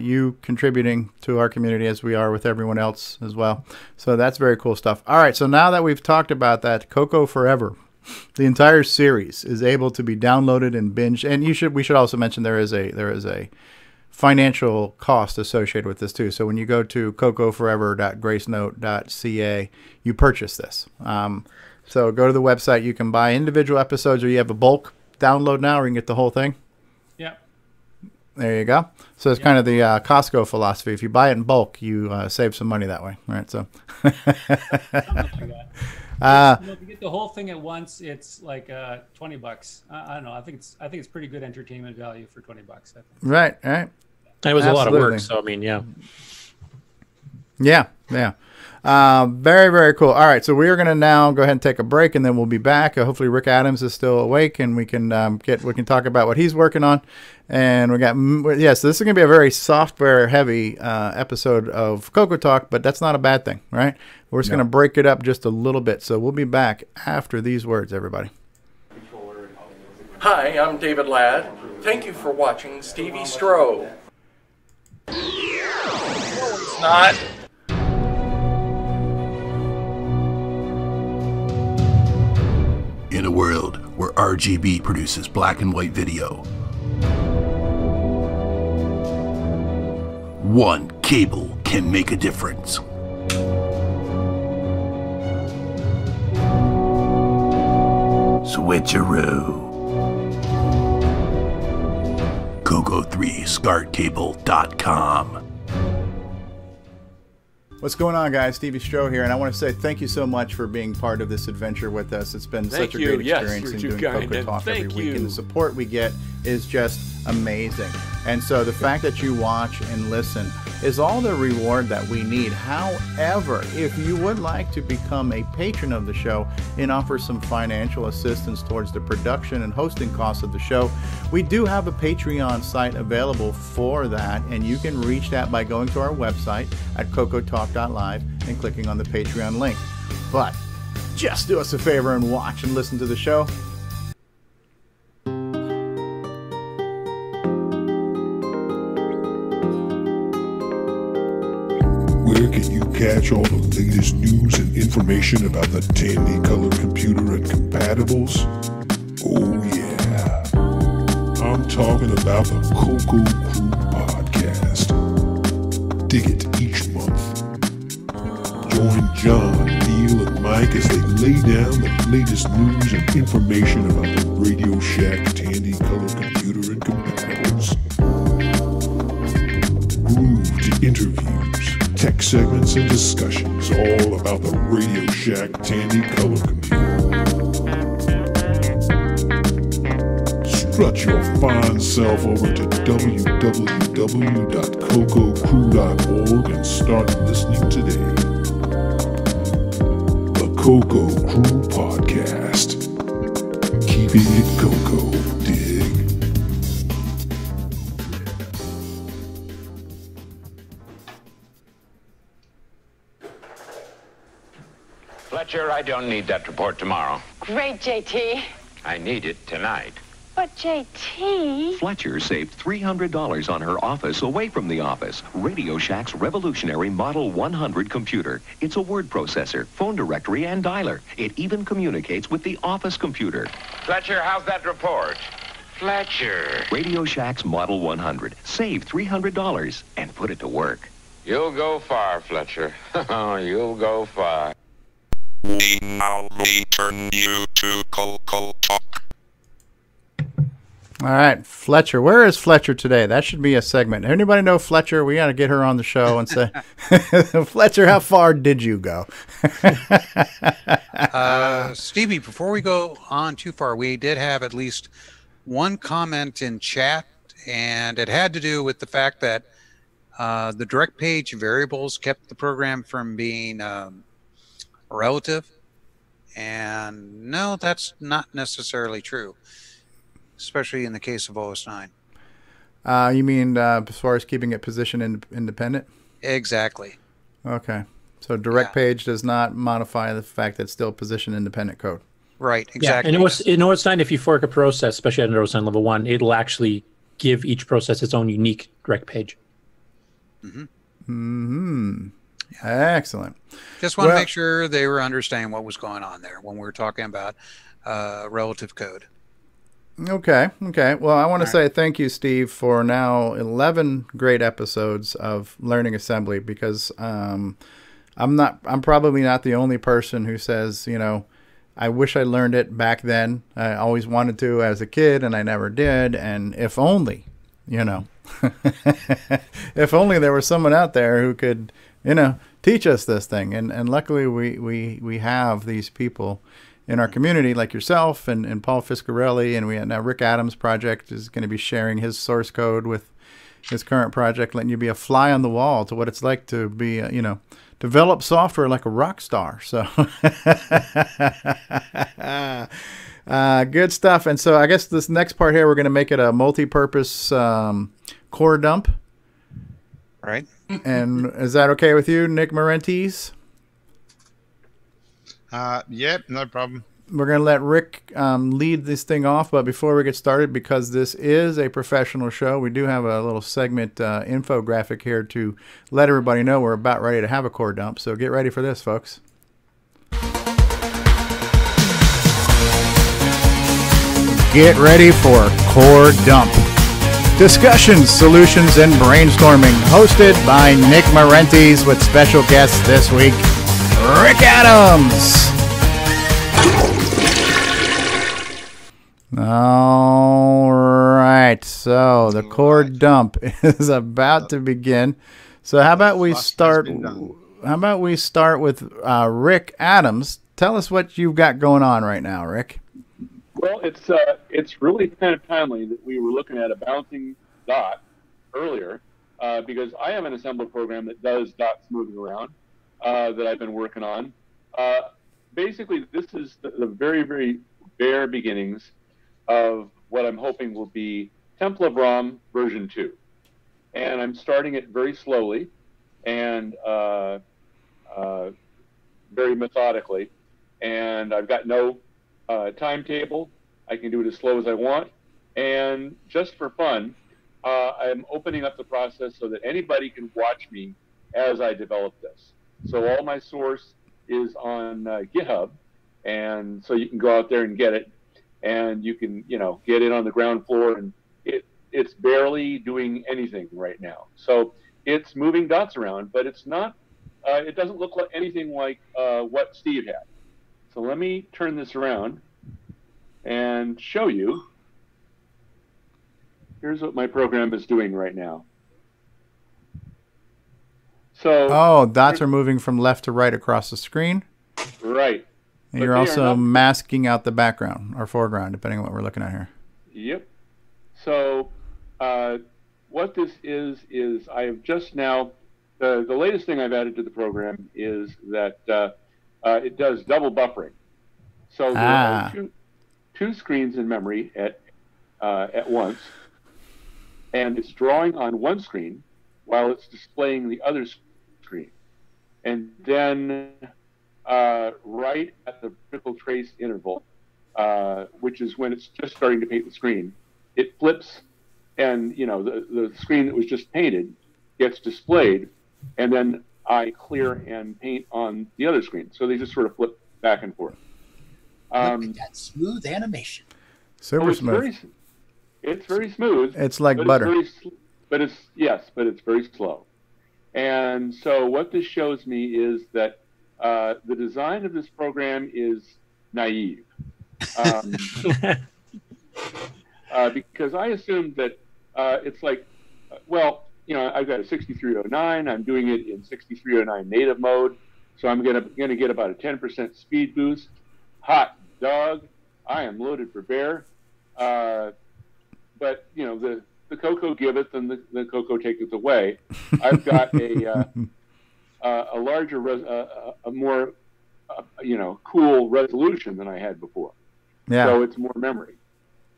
you contributing to our community as we are with everyone else as well. So that's very cool stuff. All right, so now that we've talked about that, CoCo Forever, the entire series is able to be downloaded and binged. And we should also mention there is a financial cost associated with this too. So when you go to cocoforever.gracenote.ca, you purchase this. So go to the website. You can buy individual episodes, or you have a bulk download now, or you can get the whole thing. Yeah. There you go. So it's kind of the Costco philosophy. If you buy it in bulk, you save some money that way. All right. So. If you get the whole thing at once, it's like $20. I don't know. I think it's pretty good entertainment value for $20. I think. Right. It was a lot of work. So I mean, yeah. Very, very cool. All right, so we are going to now go ahead and take a break, and then we'll be back. Hopefully, Rick Adams is still awake, and we can talk about what he's working on. And so this is going to be a very software heavy episode of CoCoTALK, but that's not a bad thing, right? We're just going to break it up just a little bit. So we'll be back after these words, everybody. Hi, I'm David Ladd. Thank you for watching Stevie Stroh. No, it's not. In a world where RGB produces black and white video, one cable can make a difference. Switcheroo. CoCo3ScartCable.com. What's going on, guys? Stevie Stroh here, and I want to say thank you so much for being part of this adventure with us. It's been such a great experience in doing CoCoTALK every week, and the support we get is just amazing. And so the fact that you watch and listen is all the reward that we need. However, if you would like to become a patron of the show and offer some financial assistance towards the production and hosting costs of the show, we do have a Patreon site available for that, and you can reach that by going to our website at CoCoTALK.live and clicking on the Patreon link. But just do us a favor and watch and listen to the show. Where can you catch all the latest news and information about the Tandy Color computer and compatibles? Oh yeah, I'm talking about the CoCo Crew podcast. Dig it each month. Join John, Neil, and Mike as they lay down the latest news and information about the Radio Shack Tandy Color computer and compatibles. Groove to interviews, tech segments, and discussions all about the Radio Shack Tandy Color computer. Strut your fine self over to www.cococrew.org and start listening today. The CoCo Crew Podcast. Keeping it CoCo, dig? Fletcher, I don't need that report tomorrow. Great, JT. I need it tonight. But JT... Fletcher saved $300 on her office away from the office. Radio Shack's revolutionary Model 100 computer. It's a word processor, phone directory, and dialer. It even communicates with the office computer. Fletcher, how's that report? Fletcher. Radio Shack's Model 100. Save $300 and put it to work. You'll go far, Fletcher. You'll go far. We now return you to CoCoTALK. All right, Fletcher. Where is Fletcher today? That should be a segment. Anybody know Fletcher? We got to get her on the show and say, Fletcher, how far did you go? Stevie, before we go on too far, we did have at least one comment in chat, and it had to do with the fact that the direct page variables kept the program from being relative. And no, that's not necessarily true, especially in the case of OS9. You mean as far as keeping it position independent? Exactly. Okay. So direct page does not modify the fact that it's still position independent code. Right, exactly. Yeah, and in OS9, if you fork a process, especially at OS9 level 1, it'll actually give each process its own unique direct page. Excellent. Just want to make sure they were understanding what was going on there when we were talking about relative code. Okay. Well, I want to say thank you, Steve, for now 11 great episodes of Learning Assembly, because I'm probably not the only person who says, I wish I learned it back then. I always wanted to as a kid, and I never did. And if only, if only there was someone out there who could, teach us this thing. And luckily we have these people in our community like yourself and Paul Fiscarelli, and we have now Rick Adams' project is going to be sharing his source code with his current project, letting you be a fly on the wall to what it's like to be, develop software like a rock star. So good stuff. And so I guess this next part here, we're going to make it a multi-purpose core dump. Right. And is that okay with you, Nick Marentes? Yep, no problem. We're going to let Rick lead this thing off, but before we get started, because this is a professional show, we do have a little segment infographic here to let everybody know we're about ready to have a core dump. So get ready for this, folks. Get ready for Core Dump. Discussions, solutions, and brainstorming, hosted by Nick Marentes with special guests this week, Rick Adams. All right, so the core dump is about to begin. So how about we start? How about we start with Rick Adams? Tell us what you've got going on right now, Rick. Well, it's really kind of timely that we were looking at a bouncing dot earlier, because I have an assembly program that does dots moving around that I've been working on. Basically, this is the very, very bare beginnings of what I'm hoping will be Temple of Rom version 2. And I'm starting it very slowly and very methodically. And I've got no timetable. I can do it as slow as I want. And just for fun, I'm opening up the process so that anybody can watch me as I develop this. So all my source is on GitHub, and so you can go out there and get it, and you can, get it on the ground floor, and it's barely doing anything right now. So it's moving dots around, but it's not, it doesn't look like anything like what Steve had. So let me turn this around and show you. Here's what my program is doing right now. So dots are moving from left to right across the screen. Right. And you're also masking out the background or foreground, depending on what we're looking at here. Yep. So what this is I have just now, the latest thing I've added to the program is that it does double buffering. So there are two screens in memory at once, and it's drawing on one screen while it's displaying the other screen. And then right at the vertical trace interval, which is when it's just starting to paint the screen, it flips, and the screen that was just painted gets displayed, and then I clear and paint on the other screen. So they just sort of flip back and forth. Look at that smooth animation. Super smooth. It's very smooth. It's like butter. But it's very slow. And so what this shows me is that the design of this program is naive. because I assumed that it's like, well, I've got a 6309. I'm doing it in 6309 native mode, so I'm gonna get about a 10% speed boost. Hot dog! I am loaded for bear. But the CoCo giveth and the CoCo taketh away. I've got a larger, a more cool resolution than I had before. Yeah. So it's more memory.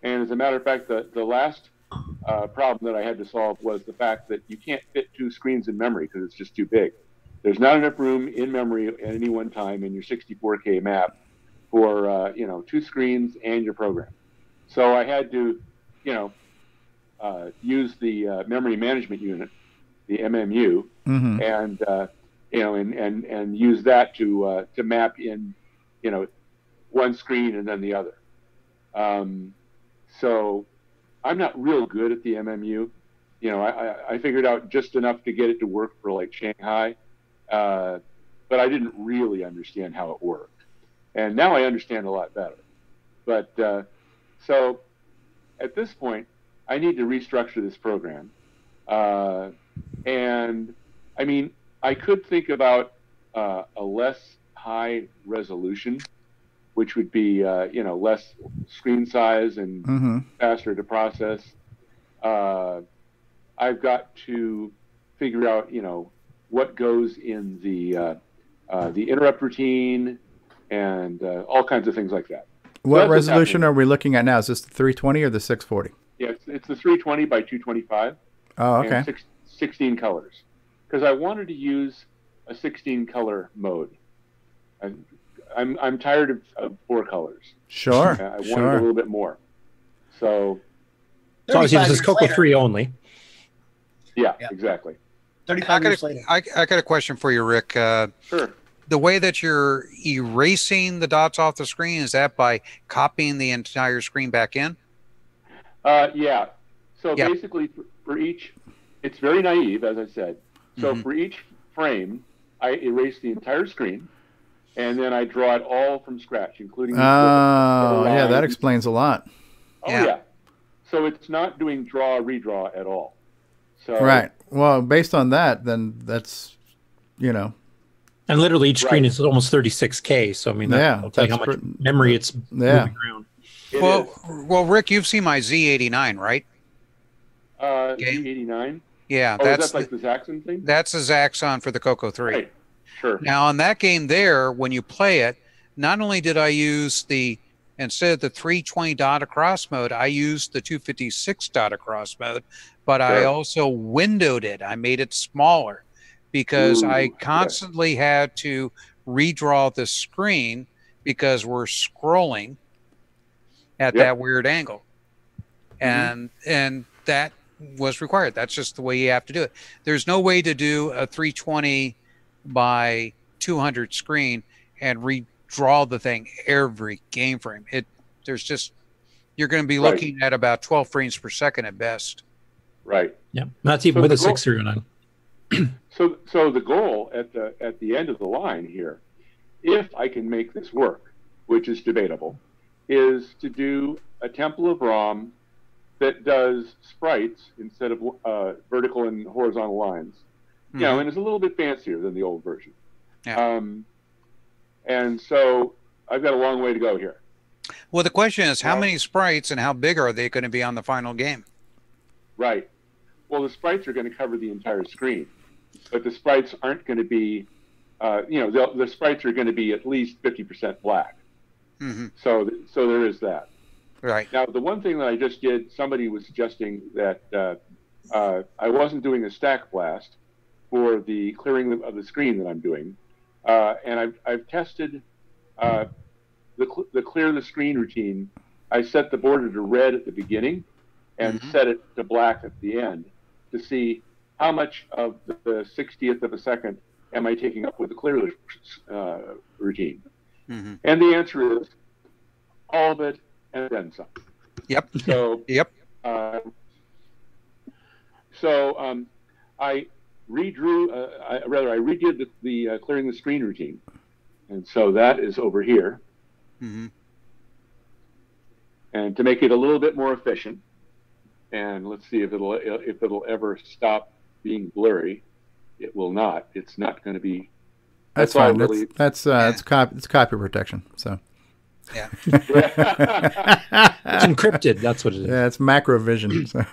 And as a matter of fact, the last problem that I had to solve was the fact that you can't fit 2 screens in memory because it's just too big. There's not enough room in memory at any one time in your 64K map for 2 screens and your program. So I had to use the memory management unit, the MMU, and and use that to map in one screen and then the other. So I'm not real good at the MMU. I figured out just enough to get it to work for like Shanghai, but I didn't really understand how it worked. And now I understand a lot better. But so at this point, I need to restructure this program. And I mean, I could think about a less high resolution, which would be less screen size and faster to process. I've got to figure out what goes in the interrupt routine and all kinds of things like that. What resolution are we looking at now? Is this the 320 or the 640? Yeah, it's the 320 by 225. Oh, okay. And 16 colors, because I wanted to use a 16 color mode. I'm tired of 4 colors. Sure. I wanted a little bit more. So obviously this is CoCo 3 only. Yeah, exactly. 35 years later. I got a question for you, Rick. Sure. The way that you're erasing the dots off the screen, is that by copying the entire screen back in? Yeah. So basically, for each, it's very naive, as I said. So for each frame, I erase the entire screen, and then I draw it all from scratch, including. Yeah, that explains a lot. Oh yeah. So it's not doing draw redraw at all. So right. Well, based on that, then that's And literally each screen is almost 36K. So I mean, that'll tell you how much memory it's moving around. Well, Rick, you've seen my Z89, right? Z89. Yeah, that's like the Zaxxon thing. That's a Zaxxon for the CoCo 3. Right. Sure. Now on that game there, when you play it, not only did I use instead of the 320 dot across mode, I used the 256 dot across mode, but I also windowed it. I made it smaller because I constantly had to redraw the screen because we're scrolling at that weird angle. And that was required. That's just the way you have to do it. There's no way to do a 320 by 200 screen and redraw the thing every game frame. You're going to be looking at about 12 frames per second at best. Right. Yeah. That's even with a 609. So the goal at the end of the line here, if I can make this work, which is debatable, is to do a temple of ROM that does sprites instead of vertical and horizontal lines. And it's a little bit fancier than the old version. Yeah. And so I've got a long way to go here. Well, the question is, how many sprites and how big are they going to be on the final game? Right. Well, the sprites are going to cover the entire screen, but the sprites aren't going to be, the sprites are going to be at least 50% black. So there is that. Right. Now, the one thing that I just did, somebody was suggesting that I wasn't doing a stack blast for the clearing of the screen that I'm doing, and I've tested the clear the screen routine. I set the border to red at the beginning and set it to black at the end to see how much of the 60th of a second am I taking up with the clear routine. And the answer is all of it and then some. Yep. So yep. I redrew, I redid the clearing the screen routine, and so that is over here. And And to make it a little bit more efficient, and let's see if it'll ever stop being blurry. It will not. It's not going to be. That's fine. Really, it's copy protection. So. Yeah. It's encrypted. That's what it is. Yeah, it's macrovision. So.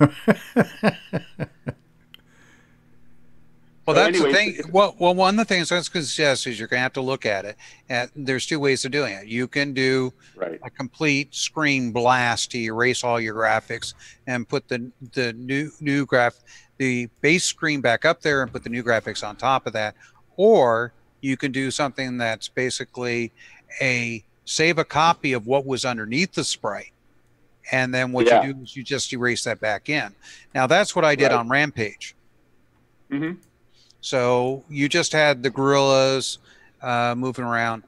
Well, that's the thing. Well, one of the things I was going to suggest is you're going to have to look at it. There's two ways of doing it. You can do a complete screen blast to erase all your graphics and put the base screen back up there and put the new graphics on top of that. Or you can do something that's basically save a copy of what was underneath the sprite. And then what you do is you just erase that back in. Now, that's what I did on Rampage. Mm-hmm. So you just had the gorillas moving around.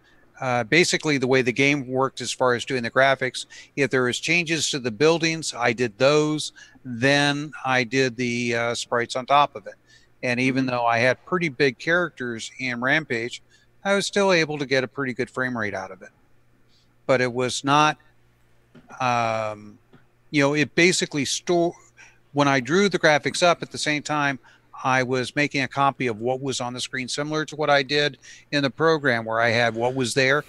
Basically, the way the game worked as far as doing the graphics, if there was changes to the buildings, I did those. Then I did the sprites on top of it. And even though I had pretty big characters in Rampage, I was still able to get a pretty good frame rate out of it. But it was not, it basically when I drew the graphics up at the same time, I was making a copy of what was on the screen, similar to what I did in the program where I had what was there,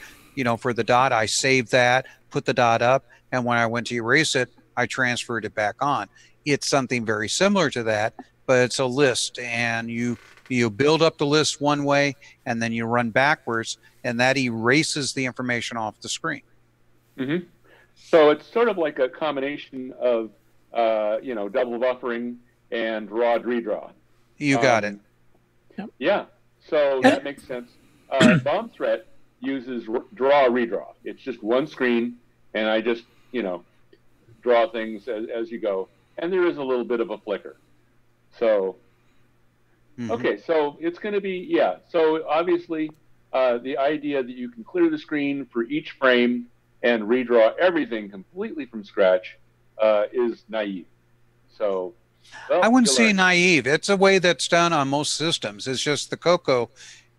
for the dot. I saved that, put the dot up, and when I went to erase it, I transferred it back on. It's something very similar to that, but it's a list, and you build up the list one way, and then you run backwards, and that erases the information off the screen. Mm-hmm. So it's sort of like a combination of, double buffering and raw redraw. You got it. Yeah, so that makes sense. Bomb Threat uses draw redraw. It's just one screen, and I just draw things as you go, and there is a little bit of a flicker. So okay, so it's going to be So obviously, the idea that you can clear the screen for each frame and redraw everything completely from scratch is naive. So. Well, I wouldn't say naive. It's a way that's done on most systems. It's just the CoCo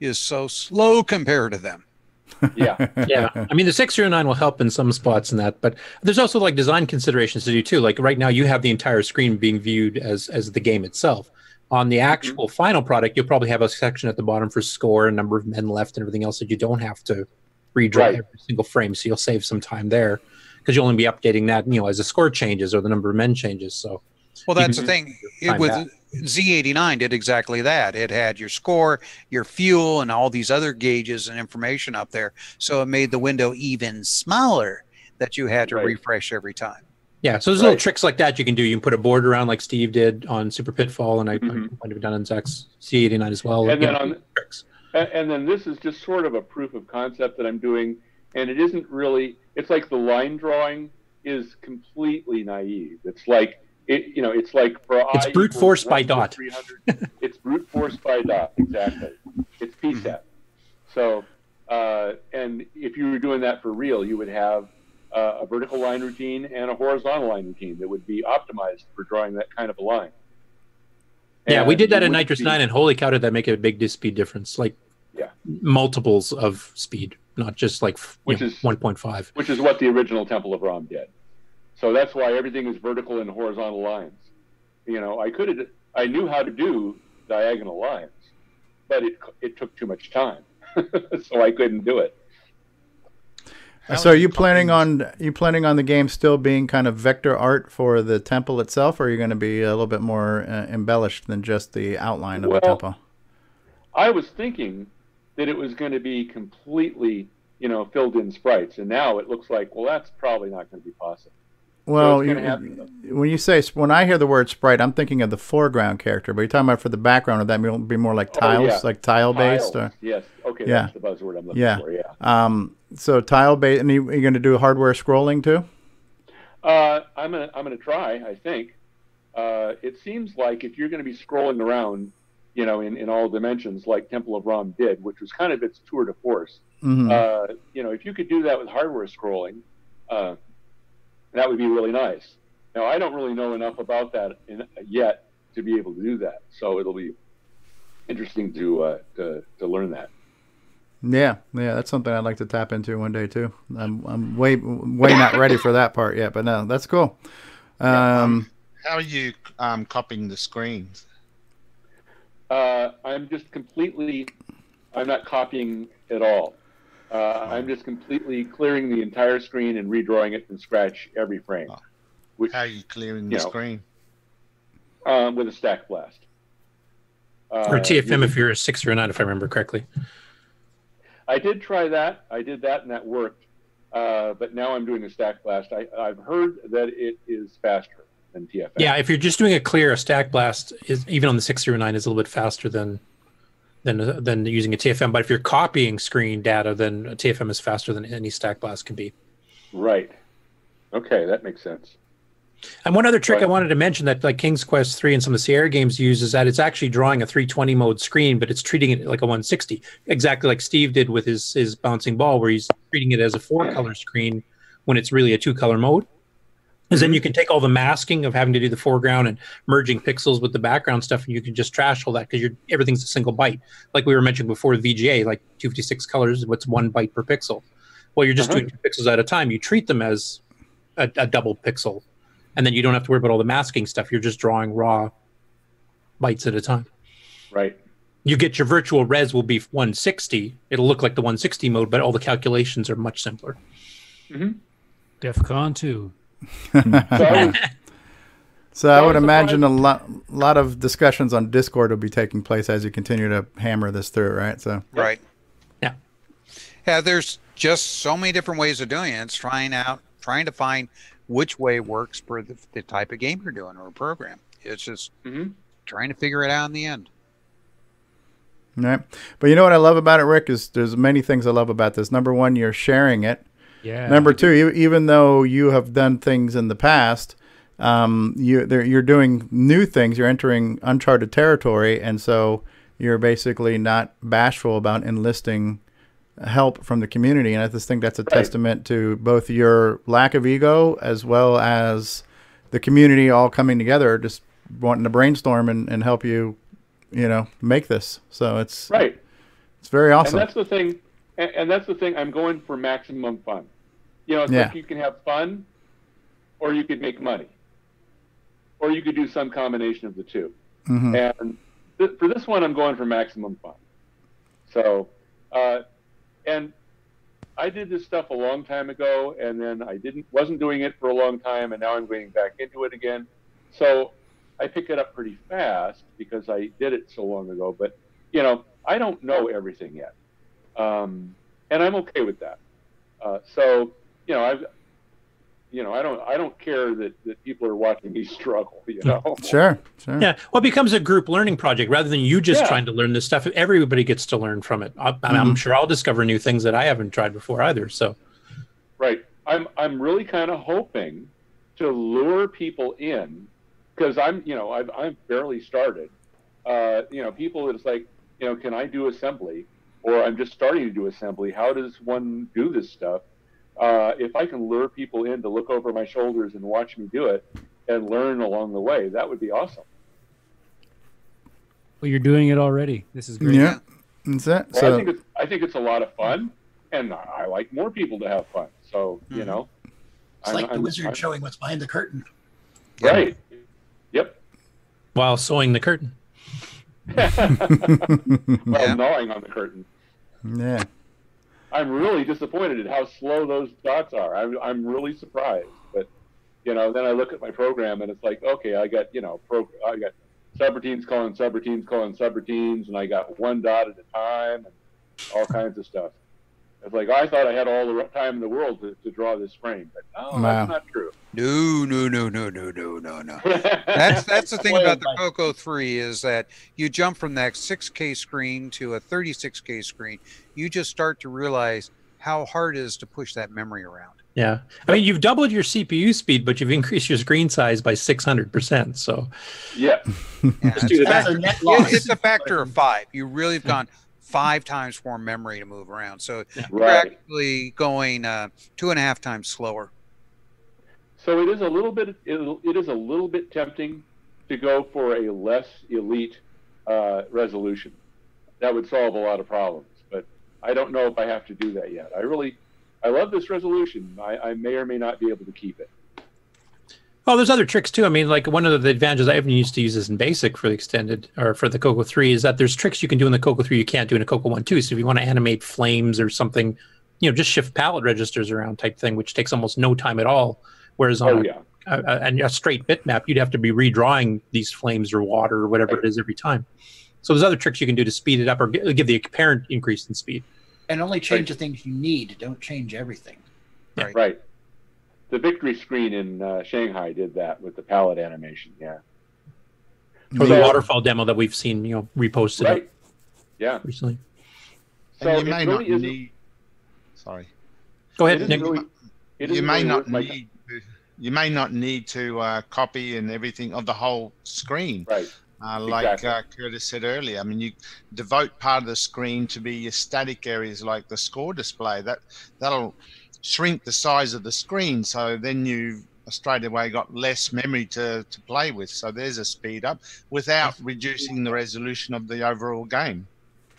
is so slow compared to them. Yeah. Yeah. I mean, the 609 will help in some spots in that, but there's also like design considerations to do too. Like right now you have the entire screen being viewed as the game itself. On the actual final product, you'll probably have a section at the bottom for score, number of men left, and everything else that you don't have to redraw every single frame. So you'll save some time there because you'll only be updating that, as the score changes or the number of men changes. So. Well, that's the thing. Z89 did exactly that. It had your score, your fuel, and all these other gauges and information up there. So it made the window even smaller that you had to refresh every time. Yeah, so there's little tricks like that you can do. You can put a board around like Steve did on Super Pitfall, and I might have done on Zach's C89 as well. And then this is just sort of a proof of concept that I'm doing, and it isn't really. It's like the line drawing is completely naive. It's like. It's like it's brute force by dot. It's brute force by dot, exactly. It's PSET. So, and if you were doing that for real, you would have a vertical line routine and a horizontal line routine that would be optimized for drawing that kind of a line. Yeah, we did that in Nitrous 9, and holy cow, did that make a big speed difference. Like multiples of speed, not just like 1.5. Which is what the original Temple of Rom did. So that's why everything is vertical and horizontal lines. I knew how to do diagonal lines, but it took too much time, so I couldn't do it. So are you planning on the game still being kind of vector art for the temple itself, or are you going to be a little bit more embellished than just the outline of the temple? I was thinking that it was going to be completely, filled in sprites, and now it looks like, that's probably not going to be possible. Well, when I hear the word sprite, I'm thinking of the foreground character. But you're talking about for the background, would that be more like tiles, like tile based? Or? Yes. Okay. That's the buzzword I'm looking for. Yeah. So tile based, and you're going to do hardware scrolling too? I'm gonna try. I think it seems like if you're going to be scrolling around, in all dimensions, like Temple of Rom did, which was kind of its tour de force. If you could do that with hardware scrolling. That would be really nice. Now, I don't really know enough about that yet to be able to do that, so it'll be interesting to learn that. Yeah, that's something I'd like to tap into one day too. I'm way not ready for that part yet, but no, that's cool. How are you copying the screens? I'm just completely. I'm not copying at all. I'm just completely clearing the entire screen and redrawing it from scratch every frame. How are you clearing the screen? With a stack blast. Or TFM if you're a 6 or a 9, if I remember correctly. I did try that. I did that, and that worked. But now I'm doing a stack blast. I've heard that it is faster than TFM. Yeah, if you're just doing a stack blast, is even on the 609 is a little bit faster than using a TFM. But if you're copying screen data, then a TFM is faster than any stack blast can be. Right. Okay, that makes sense. And one other trick I wanted to mention that like King's Quest 3 and some of the Sierra games use is that it's actually drawing a 320 mode screen, but it's treating it like a 160, exactly like Steve did with his bouncing ball, where he's treating it as a 4-color screen when it's really a 2-color mode. Because then you can take all the masking of having to do the foreground and merging pixels with the background stuff, and you can just trash all that because everything's a single byte. Like we were mentioning before, the VGA, like 256 colors, what's 1 byte per pixel. Well, you're just doing 2 pixels at a time. You treat them as a double pixel. And then you don't have to worry about all the masking stuff. You're just drawing raw bytes at a time. Right. You get your virtual res will be 160. It'll look like the 160 mode, but all the calculations are much simpler. DEFCON 2. So I would imagine a lot of discussions on Discord will be taking place as you continue to hammer this through, right? So Right. Yeah. Yeah, there's just so many different ways of doing it. It's trying to find which way works for the type of game you're doing or program. It's just trying to figure it out in the end. Right. But you know what I love about it, Rick, is there's many things I love about this. Number one, you're sharing it. Yeah. Number two, even though you have done things in the past, you're doing new things. You're entering uncharted territory, and so you're basically not bashful about enlisting help from the community. And I just think that's a testament to both your lack of ego as well as the community all coming together, just wanting to brainstorm and help you, make this. So it's it's very awesome. And that's the thing. And that's the thing. I'm going for maximum fun. It's like you can have fun, or you could make money, or you could do some combination of the two. And for this one, I'm going for maximum fun. So, and I did this stuff a long time ago, and then I wasn't doing it for a long time, and now I'm getting back into it again. So I pick it up pretty fast because I did it so long ago. But I don't know everything yet, and I'm okay with that. So I don't care that people are watching me struggle. Sure. Yeah. Well, it becomes a group learning project rather than you just trying to learn this stuff. Everybody gets to learn from it. I'm sure I'll discover new things that I haven't tried before either. So, right. I'm really kind of hoping to lure people in because I've barely started. People that's like, can I do assembly? Or I'm just starting to do assembly. How does one do this stuff? If I can lure people in to look over my shoulders and watch me do it and learn along the way, that would be awesome. Well, you're doing it already. This is great. Yeah, that's it. Well, So I think it's a lot of fun, and I like more people to have fun. So it's like the wizard showing what's behind the curtain. Right. Yep. While sewing the curtain. While gnawing on the curtain. Yeah. I'm really disappointed at how slow those dots are. I'm really surprised. But then I look at my program and it's like, okay, I got I got subroutines calling subroutines, and I got one dot at a time and all kinds of stuff. It's like I thought I had all the time in the world to draw this frame, but no, that's not true. No. That's the thing about the CoCo 3 is that you jump from that 6K screen to a 36K screen. You just start to realize how hard it is to push that memory around. Yeah. I mean, you've doubled your CPU speed, but you've increased your screen size by 600%. So yeah, just do that. It's a factor of 5. You really have gone 5 times more memory to move around. So you're actually going 2.5 times slower. So it is a little bit. It is a little bit tempting to go for a less elite resolution. That would solve a lot of problems. But I don't know if I have to do that yet. I love this resolution. I may or may not be able to keep it. Well, there's other tricks too. I mean, like one of the advantages I even used to use this in BASIC for the extended or for the CoCo 3 is that there's tricks you can do in the CoCo 3 you can't do in a CoCo 1 too. So if you want to animate flames or something, just shift palette registers around type thing, which takes almost no time at all. Whereas on a straight bitmap, you'd have to be redrawing these flames or water or whatever it is every time. So there's other tricks you can do to speed it up or give the apparent increase in speed. And only change the things you need. Don't change everything. Yeah. Right. The victory screen in Shanghai did that with the palette animation. Yeah. Or the waterfall demo that we've seen, reposted. Right. Yeah. Recently. So you may not need. Sorry. Go ahead, Nick. You may not need. You may not need to copy and everything of the whole screen. Right. Like Curtis said earlier, I mean, you devote part of the screen to be your static areas, like the score display. That'll shrink the size of the screen, so then you straight away got less memory to play with. So there's a speed up without reducing the resolution of the overall game.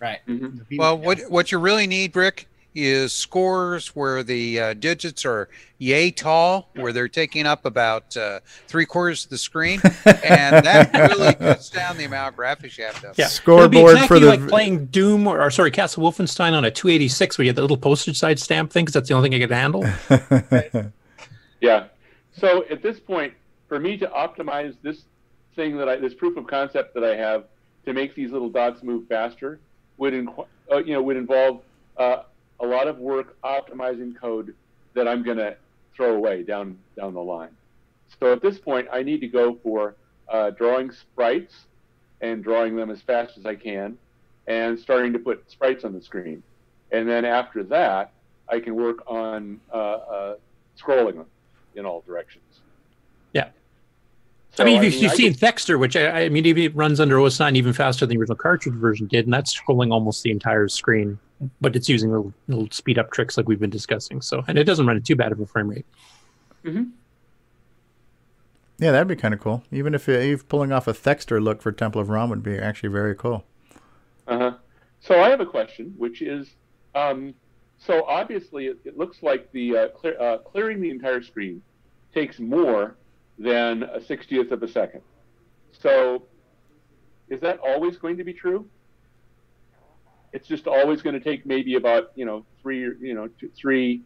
Right. Mm-hmm. Well, what you really need, Rick, is scores where the digits are yay tall, where they're taking up about 3/4 of the screen, and that really cuts down the amount of graphics you have to. Yeah, scoreboard exactly for the like playing Doom or sorry, Castle Wolfenstein on a 286, where you have the little postage size stamp thing, because that's the only thing I could handle. Yeah. So at this point, for me to optimize this thing this proof of concept that I have to make these little dots move faster would involve a lot of work optimizing code that I'm going to throw away down the line. So at this point, I need to go for drawing sprites and drawing them as fast as I can and starting to put sprites on the screen. And then after that, I can work on scrolling them in all directions. Yeah. So, I mean, you've seen Thexter, which I mean, it runs under OS 9 even faster than the original cartridge version did, and that's scrolling almost the entire screen. But it's using little speed up tricks like we've been discussing. So, and it doesn't run at too bad of a frame rate. Mm-hmm. Yeah, that'd be kind of cool. Even if pulling off a Thexter look for Temple of Ram would be actually very cool. So I have a question, which is, so obviously it looks like the clearing the entire screen takes more than a 60th of a second. So is that always going to be true? It's just always going to take maybe about three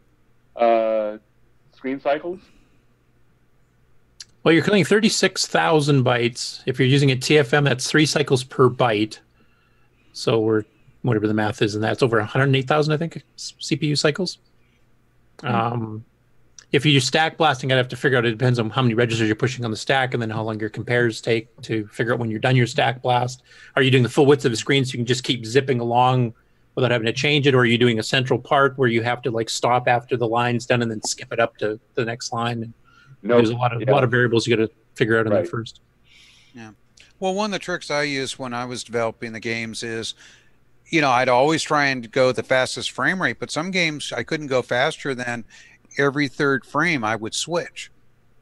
screen cycles. Well, you're clearing 36,000 bytes. If you're using a TFM, that's 3 cycles per byte. So we're whatever the math is, and that's over 108,000, I think, CPU cycles. If you use stack blasting, I'd have to figure out, it depends on how many registers you're pushing on the stack and then how long your compares take to figure out when you're done your stack blast. Are you doing the full width of the screen so you can just keep zipping along without having to change it? Or are you doing a central part where you have to like stop after the line's done and then skip it up to the next line? And there's a lot of variables you got to figure out in there first. Yeah. Well, one of the tricks I used when I was developing the games is, I'd always try and go the fastest frame rate, but some games I couldn't go faster than every third frame I would switch,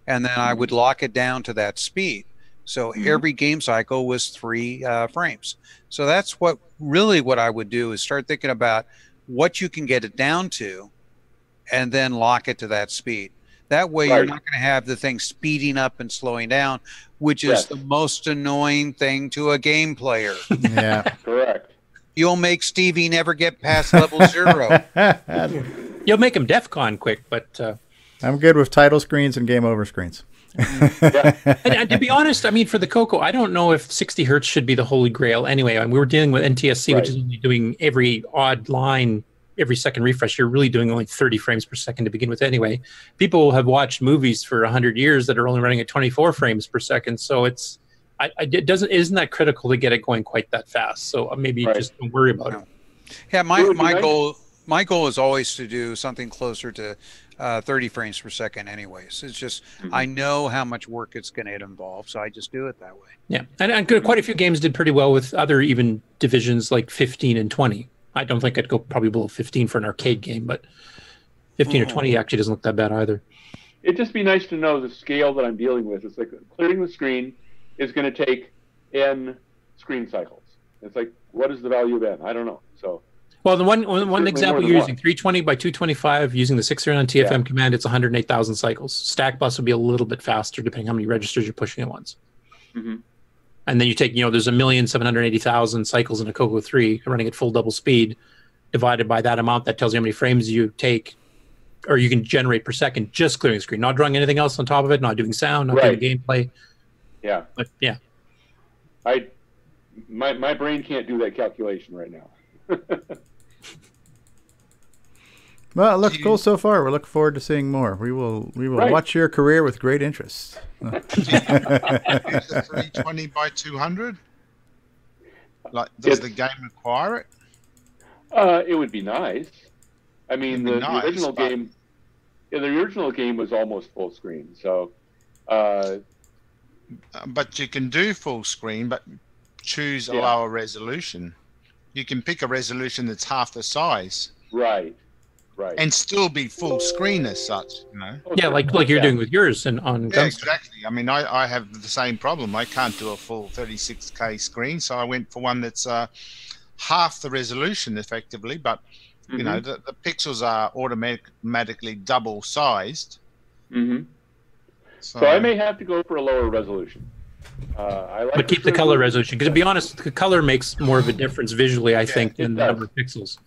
and then I would lock it down to that speed. So every game cycle was 3 frames. So that's what I would do, is start thinking about what you can get it down to and then lock it to that speed. That way you're not going to have the thing speeding up and slowing down, which is the most annoying thing to a game player. Yeah. Correct. You'll make Stevie never get past level 0. You'll make him DEF CON quick, but... I'm good with title screens and game over screens. And to be honest, I mean, for the CoCo, I don't know if 60 hertz should be the holy grail anyway. I mean, we were dealing with NTSC, which is only doing every odd line, every second refresh. You're really doing only 30 frames per second to begin with anyway. People have watched movies for 100 years that are only running at 24 frames per second. So it's... it isn't that critical to get it going quite that fast. So maybe just don't worry about it. Yeah, my goal is always to do something closer to 30 frames per second anyways. It's just, I know how much work it's going to involve, so I just do it that way. Yeah, and quite a few games did pretty well with other even divisions like 15 and 20. I don't think I'd go probably below 15 for an arcade game, but 15 or 20 actually doesn't look that bad either. It'd just be nice to know the scale that I'm dealing with. It's like clearing the screen is going to take n screen cycles. It's like, what is the value of n? I don't know. So Well, the one Certainly example more you're than using, 320 by 225, using the 639 TFM command, it's 108,000 cycles. Stack bus will be a little bit faster depending how many registers you're pushing at once. Mm-hmm. And then you take, there's 1,780,000 cycles in a CoCo 3 running at full double speed, divided by that amount. That tells you how many frames you take, or you can generate per second, just clearing the screen, not drawing anything else on top of it, not doing sound, not doing gameplay. Yeah. But yeah. My brain can't do that calculation right now. Well, it looks cool so far. We're looking forward to seeing more. We will watch your career with great interest. Use the 320 by 200? Like, does the game require it? It would be nice. I mean, the original game. Yeah, the original game was almost full screen. So. But you can do full screen, but choose a lower resolution. You can pick a resolution that's half the size. Right. And still be full screen as such, Yeah, like you're doing with yours and on Yeah, exactly. I mean, I have the same problem. I can't do a full 36K screen, so I went for one that's half the resolution effectively, but the pixels are automatically double sized. Mm-hmm. So I may have to go for a lower resolution. I like but keep the color resolution, because to be honest, the color makes more of a difference visually, I think, than the number of pixels.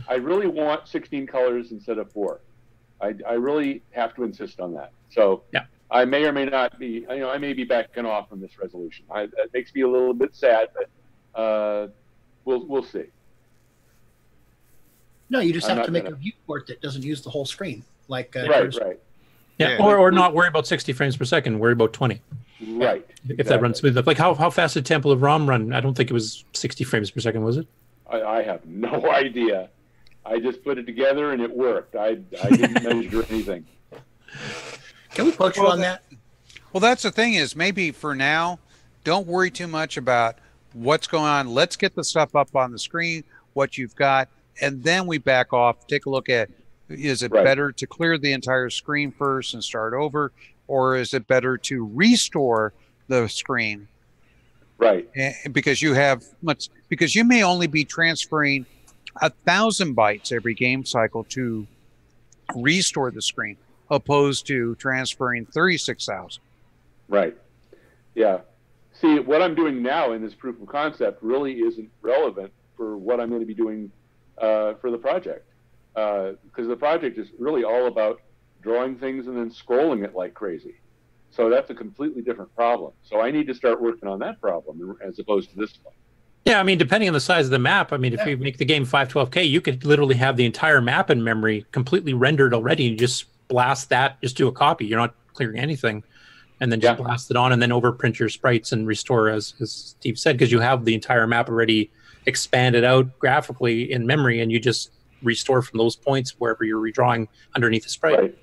I really want 16 colors instead of 4. I really have to insist on that. So I may or may not be, I may be backing off on this resolution. That makes me a little bit sad, but we'll see. No, you just have to make a viewport that doesn't use the whole screen. Like right. Yeah, or not worry about 60 frames per second. Worry about 20. Right. If that runs smooth. Like how fast did Temple of Rom run? I don't think it was 60 frames per second, was it? I have no idea. I just put it together and it worked. I didn't measure anything. Can we poach you on that? Well, that's the thing is maybe for now, don't worry too much about what's going on. Let's get the stuff up on the screen, what you've got, and then we back off, take a look at, is it better to clear the entire screen first and start over, or is it better to restore the screen? Right. Because you may only be transferring 1,000 bytes every game cycle to restore the screen, opposed to transferring 36,000. Right. Yeah. See, what I'm doing now in this proof of concept really isn't relevant for what I'm going to be doing for the project. Because the project is really all about drawing things and then scrolling it like crazy. So that's a completely different problem. So I need to start working on that problem as opposed to this one. Yeah, I mean, depending on the size of the map, I mean, if you make the game 512K, you could literally have the entire map in memory completely rendered already. You just blast that, just do a copy. You're not clearing anything. And then just blast it on and then overprint your sprites and restore, as Steve said, because you have the entire map already expanded out graphically in memory, and you just restore from those points wherever you're redrawing underneath the sprite. Right.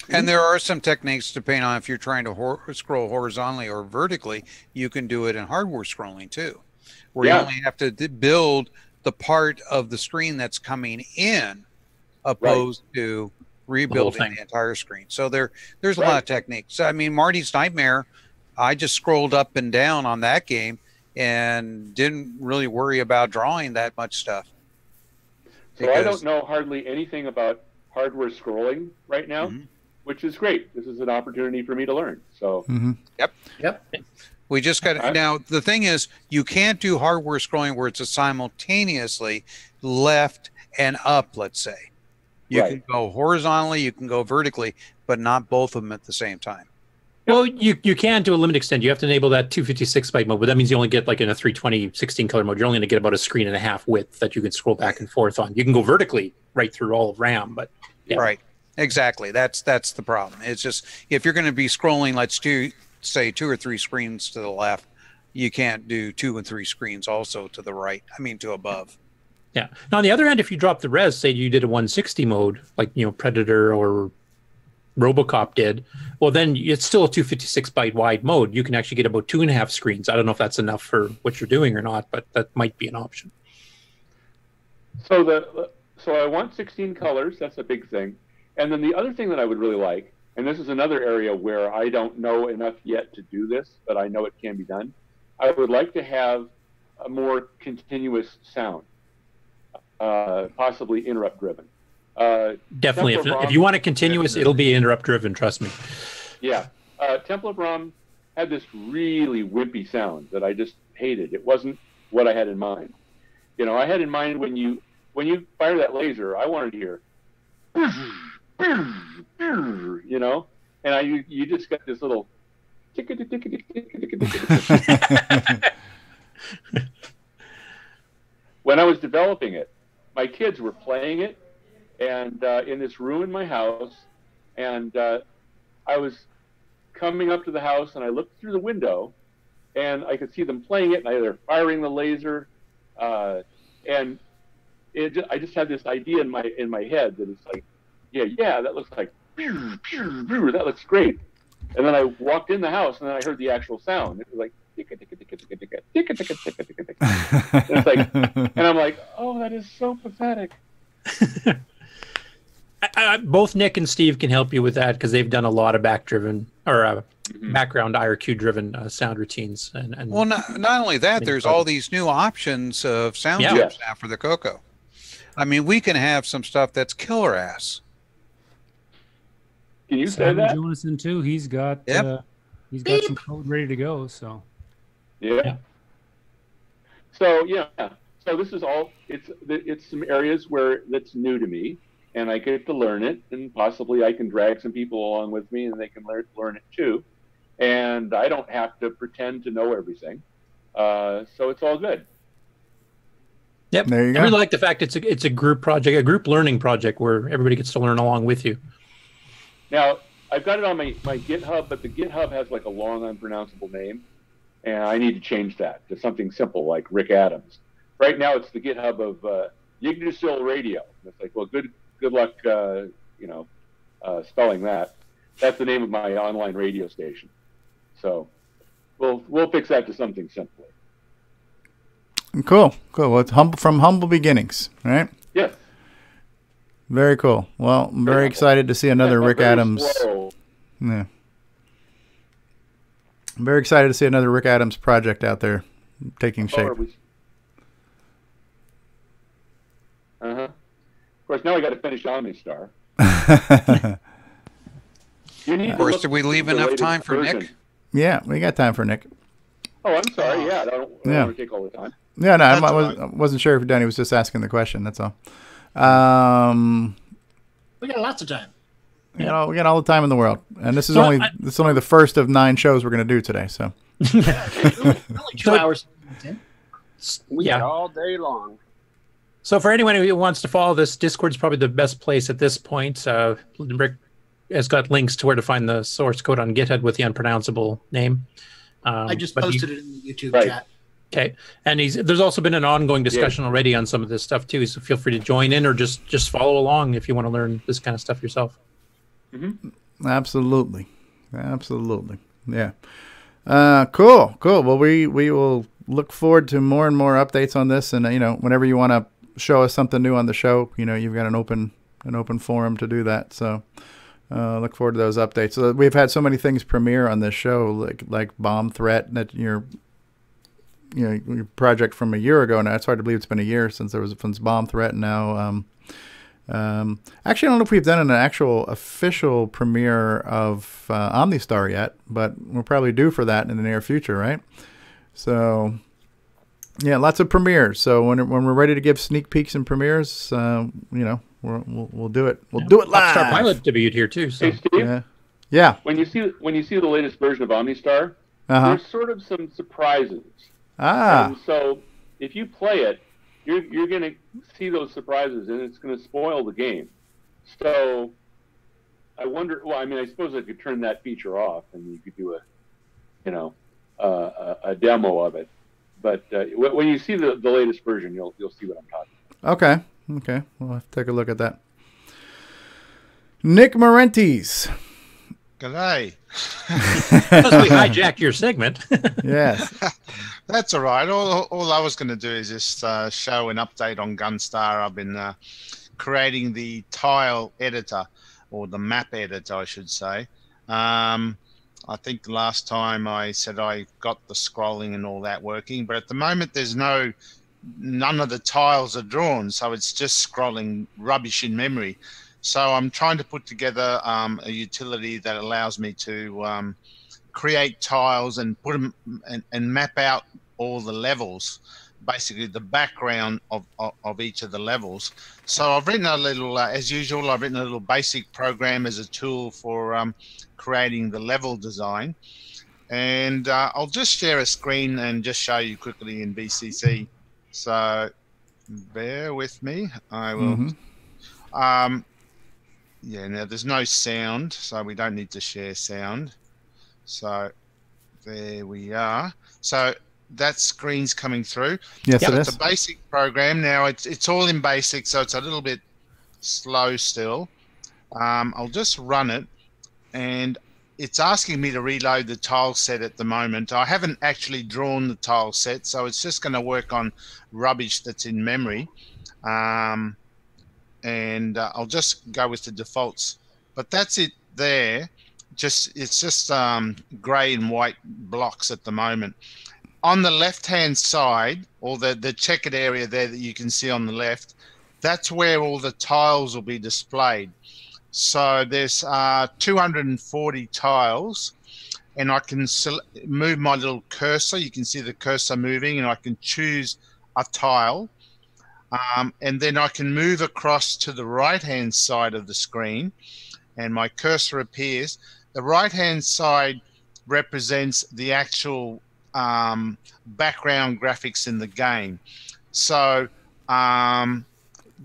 And there are some techniques depending on if you're trying to scroll horizontally or vertically, you can do it in hardware scrolling too, where you only have to build the part of the screen that's coming in opposed to rebuilding the entire screen. So there's a lot of techniques. I mean, Marty's Nightmare, I just scrolled up and down on that game and didn't really worry about drawing that much stuff. So I don't know hardly anything about hardware scrolling right now, which is great. This is an opportunity for me to learn. So Yep. We just got now the thing is you can't do hardware scrolling where it's a simultaneously left and up, let's say. You can go horizontally, you can go vertically, but not both of them at the same time. Well, you can do a limit extend. You have to enable that 256 byte mode, but that means you only get, like in a 320 16 color mode, you're only going to get about a screen and a half width that you can scroll back and forth on. You can go vertically right through all of RAM, but Right. Exactly. That's the problem. It's just if you're going to be scrolling, let's say 2 or 3 screens to the left, you can't do 2 and 3 screens also to the right. I mean, to above. Yeah. Now, on the other hand, if you drop the res, say you did a 160 mode, like, Predator or RoboCop did, well, then it's still a 256 byte wide mode. You can actually get about 2.5 screens. I don't know if that's enough for what you're doing or not, but that might be an option. So I want 16 colors. That's a big thing. And then the other thing that I would really like, and this is another area where I don't know enough yet to do this, but I know it can be done. I would like to have a more continuous sound. possibly interrupt driven. Definitely. If you want it continuous, it'll be interrupt driven. Trust me. Yeah. Template ROM had this really wimpy sound that I just hated. It wasn't what I had in mind. You know, I had in mind when you fire that laser, I wanted to hear, you know, and you just got this little when I was developing it, my kids were playing it, and in this room in my house, and I was coming up to the house, and I looked through the window, and I could see them playing it, and they're firing the laser, and I just had this idea in my head that it's like, yeah, that looks like, that looks great. And then I walked in the house, and then I heard the actual sound. It was like, and it's like, and I'm like, oh, that is so pathetic. Both Nick and Steve can help you with that because they've done a lot of background IRQ-driven sound routines. And well, not only that, there's all these new options of sound chips now for the CoCo. I mean, we can have some stuff that's killer ass. Can you say that? Jonathan too. He's got some code ready to go. So yeah. So so this is all. It's some areas where that's new to me, and I get to learn it, and possibly I can drag some people along with me, and they can learn it too. And I don't have to pretend to know everything. So it's all good. Yep. There you go. I really like the fact it's a group project, a group learning project where everybody gets to learn along with you. Now, I've got it on my GitHub, but the GitHub has like a long, unpronounceable name, and I need to change that to something simple like Rick Adams. Right now, it's the GitHub of Yggdrasil Radio. And it's like, well, good luck, spelling that. That's the name of my online radio station. So we'll fix that to something simpler. Cool. Well, it's from humble beginnings, right? Yes. Very cool. Well, I'm very excited to see another Rick Adams. Yeah. I'm very excited to see another Rick Adams project out there taking shape. Of course, now I got to finish OmniStar. Of course, did we leave enough time for Nick? Yeah, we got time for Nick. Oh, I'm sorry. Yeah, I don't want to take all the time. Yeah, no, I wasn't sure if Danny was just asking the question. That's all. We got lots of time. We got all the time in the world, and this is only the first of 9 shows we're going to do today. So, only 2 hours. We got all day long. So, for anyone who wants to follow this, Discord's probably the best place at this point. Rick has got links to where to find the source code on GitHub with the unpronounceable name. I just posted it in the YouTube chat. Okay, and there's also been an ongoing discussion already on some of this stuff too. So feel free to join in or just follow along if you want to learn this kind of stuff yourself. Mm-hmm. Absolutely. Yeah. Cool. Well, we will look forward to more and more updates on this, and whenever you want to show us something new on the show, you've got an open forum to do that. So look forward to those updates. So we've had so many things premiere on this show, like Bomb Threat, that your project from a year ago now. It's hard to believe it's been a year since Bomb Threat. And now, actually, I don't know if we've done an actual official premiere of OmniStar yet, but we'll probably do for that in the near future, right? So, yeah, lots of premieres. So when we're ready to give sneak peeks and premieres, we'll do it. We'll do it live. Star Pilot debuted here too. So. Hey, Steve. Yeah. When you see the latest version of OmniStar, there's sort of some surprises. And so if you play it, you're going to see those surprises, and it's going to spoil the game. So I wonder. Well, I mean, I suppose I could turn that feature off, and you could do a demo of it. But when you see the latest version, you'll see what I'm talking about. Okay. We'll have to take a look at that. Nick Marentes. G'day. Because we hijacked your segment. Yes. That's all right. All I was going to do is just show an update on Gunstar. I've been creating the tile editor, or the map editor, I should say. I think the last time I said I got the scrolling and all that working, but at the moment there's no none of the tiles are drawn, so it's just scrolling rubbish in memory. So I'm trying to put together a utility that allows me to create tiles and put them and map out all the levels, basically the background of each of the levels. So I've written a little, as usual, I've written a little basic program as a tool for creating the level design. And I'll just share a screen and just show you quickly in BCC. So bear with me. I will. Yeah, now there's no sound, so we don't need to share sound. So there we are. So that screen's coming through. Yes, it is. It's a basic program. Now it's all in basic, so it's a little bit slow still. I'll just run it, and it's asking me to reload the tile set at the moment. I haven't actually drawn the tile set, so it's just going to work on rubbish that's in memory. And I'll just go with the defaults. But that's it there. It's just grey and white blocks at the moment. On the left-hand side, or the checkered area there that you can see on the left, that's where all the tiles will be displayed. So there's 240 tiles, and I can move my little cursor. You can see the cursor moving, and I can choose a tile. And then I can move across to the right-hand side of the screen, and my cursor appears. The right-hand side represents the actual background graphics in the game. So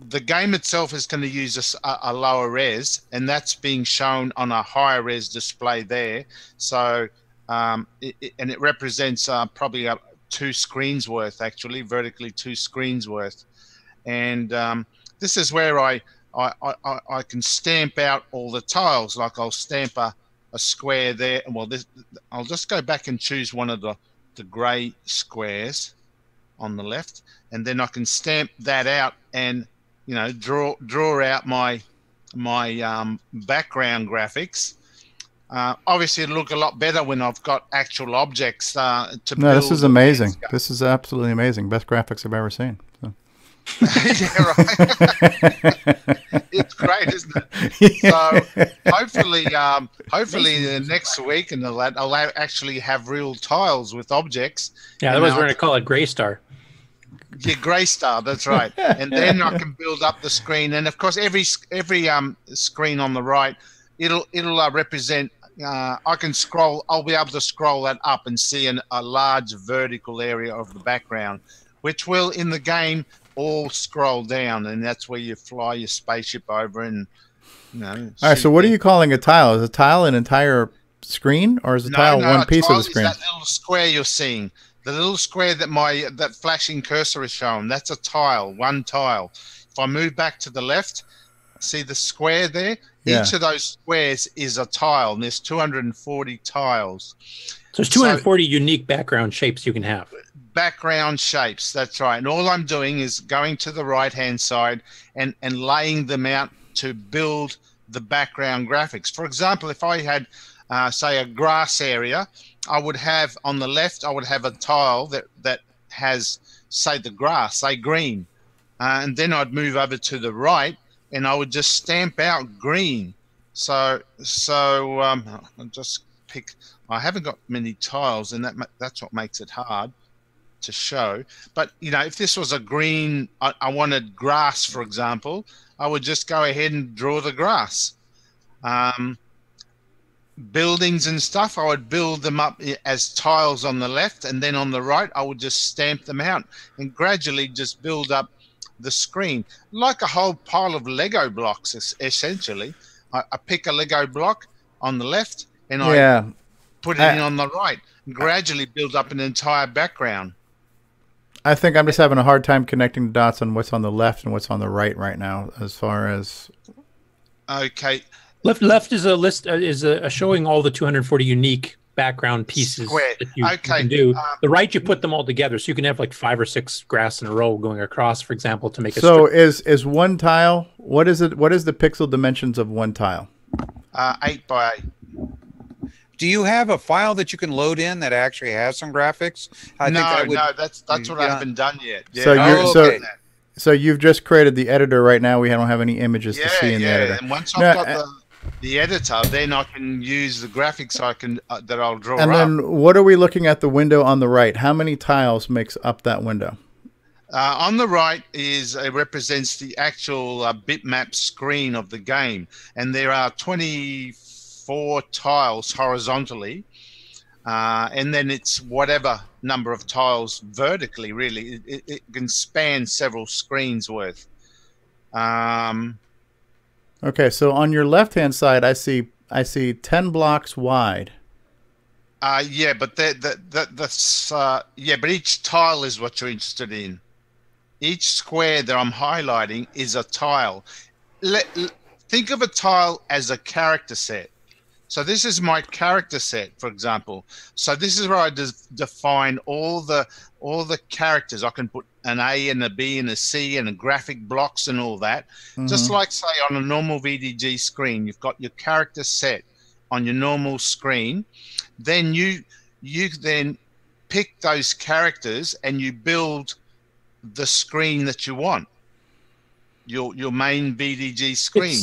the game itself is going to use a lower res, and that's being shown on a higher res display there. So and it represents probably 2 screens worth, actually, vertically 2 screens worth. And this is where I can stamp out all the tiles. Like I'll stamp a square there. Well, I'll just go back and choose one of the grey squares on the left, and then I can stamp that out and draw out my background graphics. Obviously, it'll look a lot better when I've got actual objects to build. No, this is amazing. This is absolutely amazing. Best graphics I've ever seen. So. Yeah, right. It's great, isn't it? So hopefully next week and I'll actually have real tiles with objects. Yeah, otherwise we're going to call it Gray Star. Yeah, Gray Star, that's right. And then I can build up the screen, and of course every screen on the right, it'll represent. I can scroll. I'll be able to scroll that up and see a large vertical area of the background, which will in the game all scroll down, and that's where you fly your spaceship over and All right. So what are you calling a tile? Is a tile an entire screen, or is a tile one piece of the screen? That little square you're seeing. The little square that that flashing cursor is showing, that's a tile, one tile. If I move back to the left, see the square there? Yeah. Each of those squares is a tile, and there's 240 tiles. So there's 240 unique background shapes you can have. Background shapes, that's right. And all I'm doing is going to the right-hand side and laying them out to build the background graphics. For example, if I had, say, a grass area, I would have on the left, I would have a tile that has, say, the grass, say green. And then I'd move over to the right and I would just stamp out green. So I'll just pick, I haven't got many tiles, and that's what makes it hard to show. But, if this was a green, I wanted grass, for example, I would just go ahead and draw the grass. Buildings and stuff, I would build them up as tiles on the left, and then on the right I would just stamp them out and gradually just build up the screen like a whole pile of Lego blocks. Essentially, I pick a Lego block on the left and I put it in on the right and gradually build up an entire background. I think I'm just having a hard time connecting the dots on what's on the left and what's on the right now as far as okay. Left is a list showing all the 240 unique background pieces that you can do. The right, you put them all together, so you can have like 5 or 6 grass in a row going across, for example, to make a So is one tile, what is it? What is the pixel dimensions of one tile? 8 by 8. Do you have a file that you can load in that actually has some graphics? No, that's what I haven't done yet. Yeah. So okay. So you've just created the editor right now. We don't have any images to see in the editor. And once I've got the editor, then I can use the graphics that I'll draw And then what are we looking at the window on the right? How many tiles makes up that window? On the right represents the actual bitmap screen of the game, and there are 24 tiles horizontally, and then it's whatever number of tiles vertically. Really, it can span several screens worth. Okay, so on your left-hand side, I see 10 blocks wide. Yeah, but but each tile is what you're interested in. Each square that I'm highlighting is a tile. Think of a tile as a character set. So this is my character set, for example. So this is where I define all the characters. I can put an A and a B and a C and a graphic blocks and all that. Just like, say, on a normal VDG screen, you've got your character set on your normal screen. Then you then pick those characters and you build the screen that you want, your main VDG screen.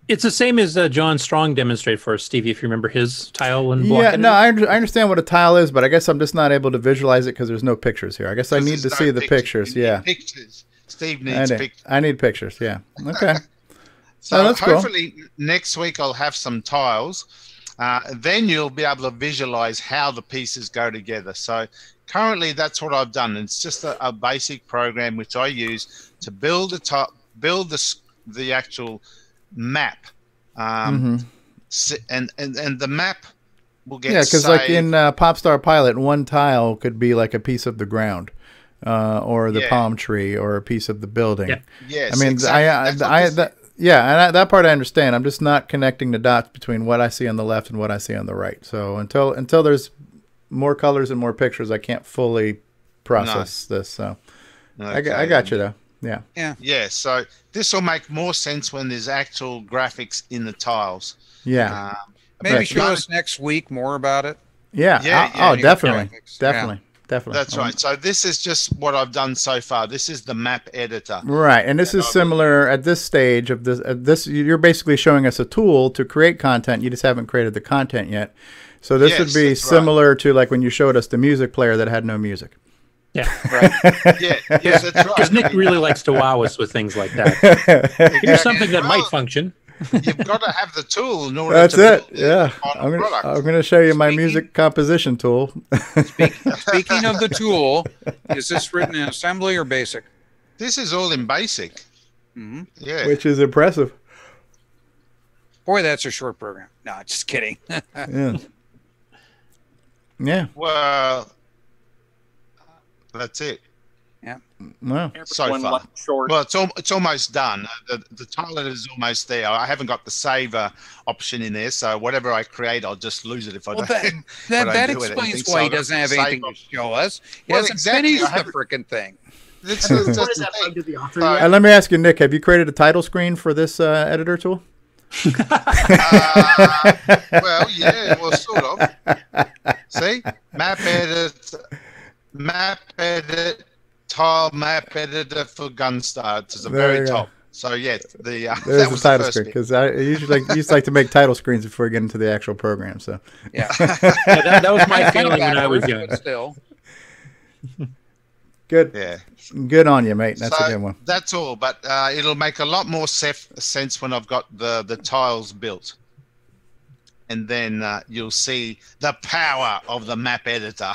It's the same as John Strong demonstrated for us, Stevie, if you remember his tile and block. Yeah, no, I understand what a tile is, but I guess I'm just not able to visualize it because there's no pictures here. I guess I need to see the pictures. Yeah, pictures. Steve needs pictures. I need pictures. Yeah. Okay. So that's hopefully next week I'll have some tiles. Then you'll be able to visualize how the pieces go together. So currently that's what I've done. It's just a basic program which I use to build the actual map, and the map will get because like in Popstar Pilot, one tile could be like a piece of the ground, or the palm tree, or a piece of the building. Yeah. Yes, I mean, exactly. and that part I understand. I'm just not connecting the dots between what I see on the left and what I see on the right. So until there's more colors and more pictures, I can't fully process this. So I got you though. Yeah. So this will make more sense when there's actual graphics in the tiles. Yeah. Maybe show us next week more about it. Yeah. Definitely. That's right. So this is just what I've done so far. This is the map editor. Right, and this is similar at this stage of this. You're basically showing us a tool to create content. You just haven't created the content yet. So this would be similar to like when you showed us the music player that had no music. Yeah, right. Yes, that's right. Because Nick really likes to wow us with things like that. Here's something that might function. You've got to have the tool in order That's to it. Yeah, I'm going to show you my music composition tool. Speaking of the tool, is this written in assembly or basic? This is all in basic. Yeah, which is impressive. Boy, that's a short program. No, just kidding. Yeah. Well, that's it. Yeah. Wow. So far. Well, it's almost done. The tile is almost there. I haven't got the save option in there, so whatever I create, I'll just lose it if I don't. That explains why he doesn't have anything to show us. He hasn't finished the freaking thing. Let me ask you, Nick, have you created a title screen for this editor tool? Well, yeah, well, sort of. See, map edit, tile map editor for Gunstar. It's the very top. So yeah, there's the title screen because I usually used to like to make title screens before I get into the actual program. So yeah, that was my feeling when I was young. Still, good. Yeah, good on you, mate. That's a good one. That's all, but it'll make a lot more sense when I've got the tiles built, and then you'll see the power of the map editor.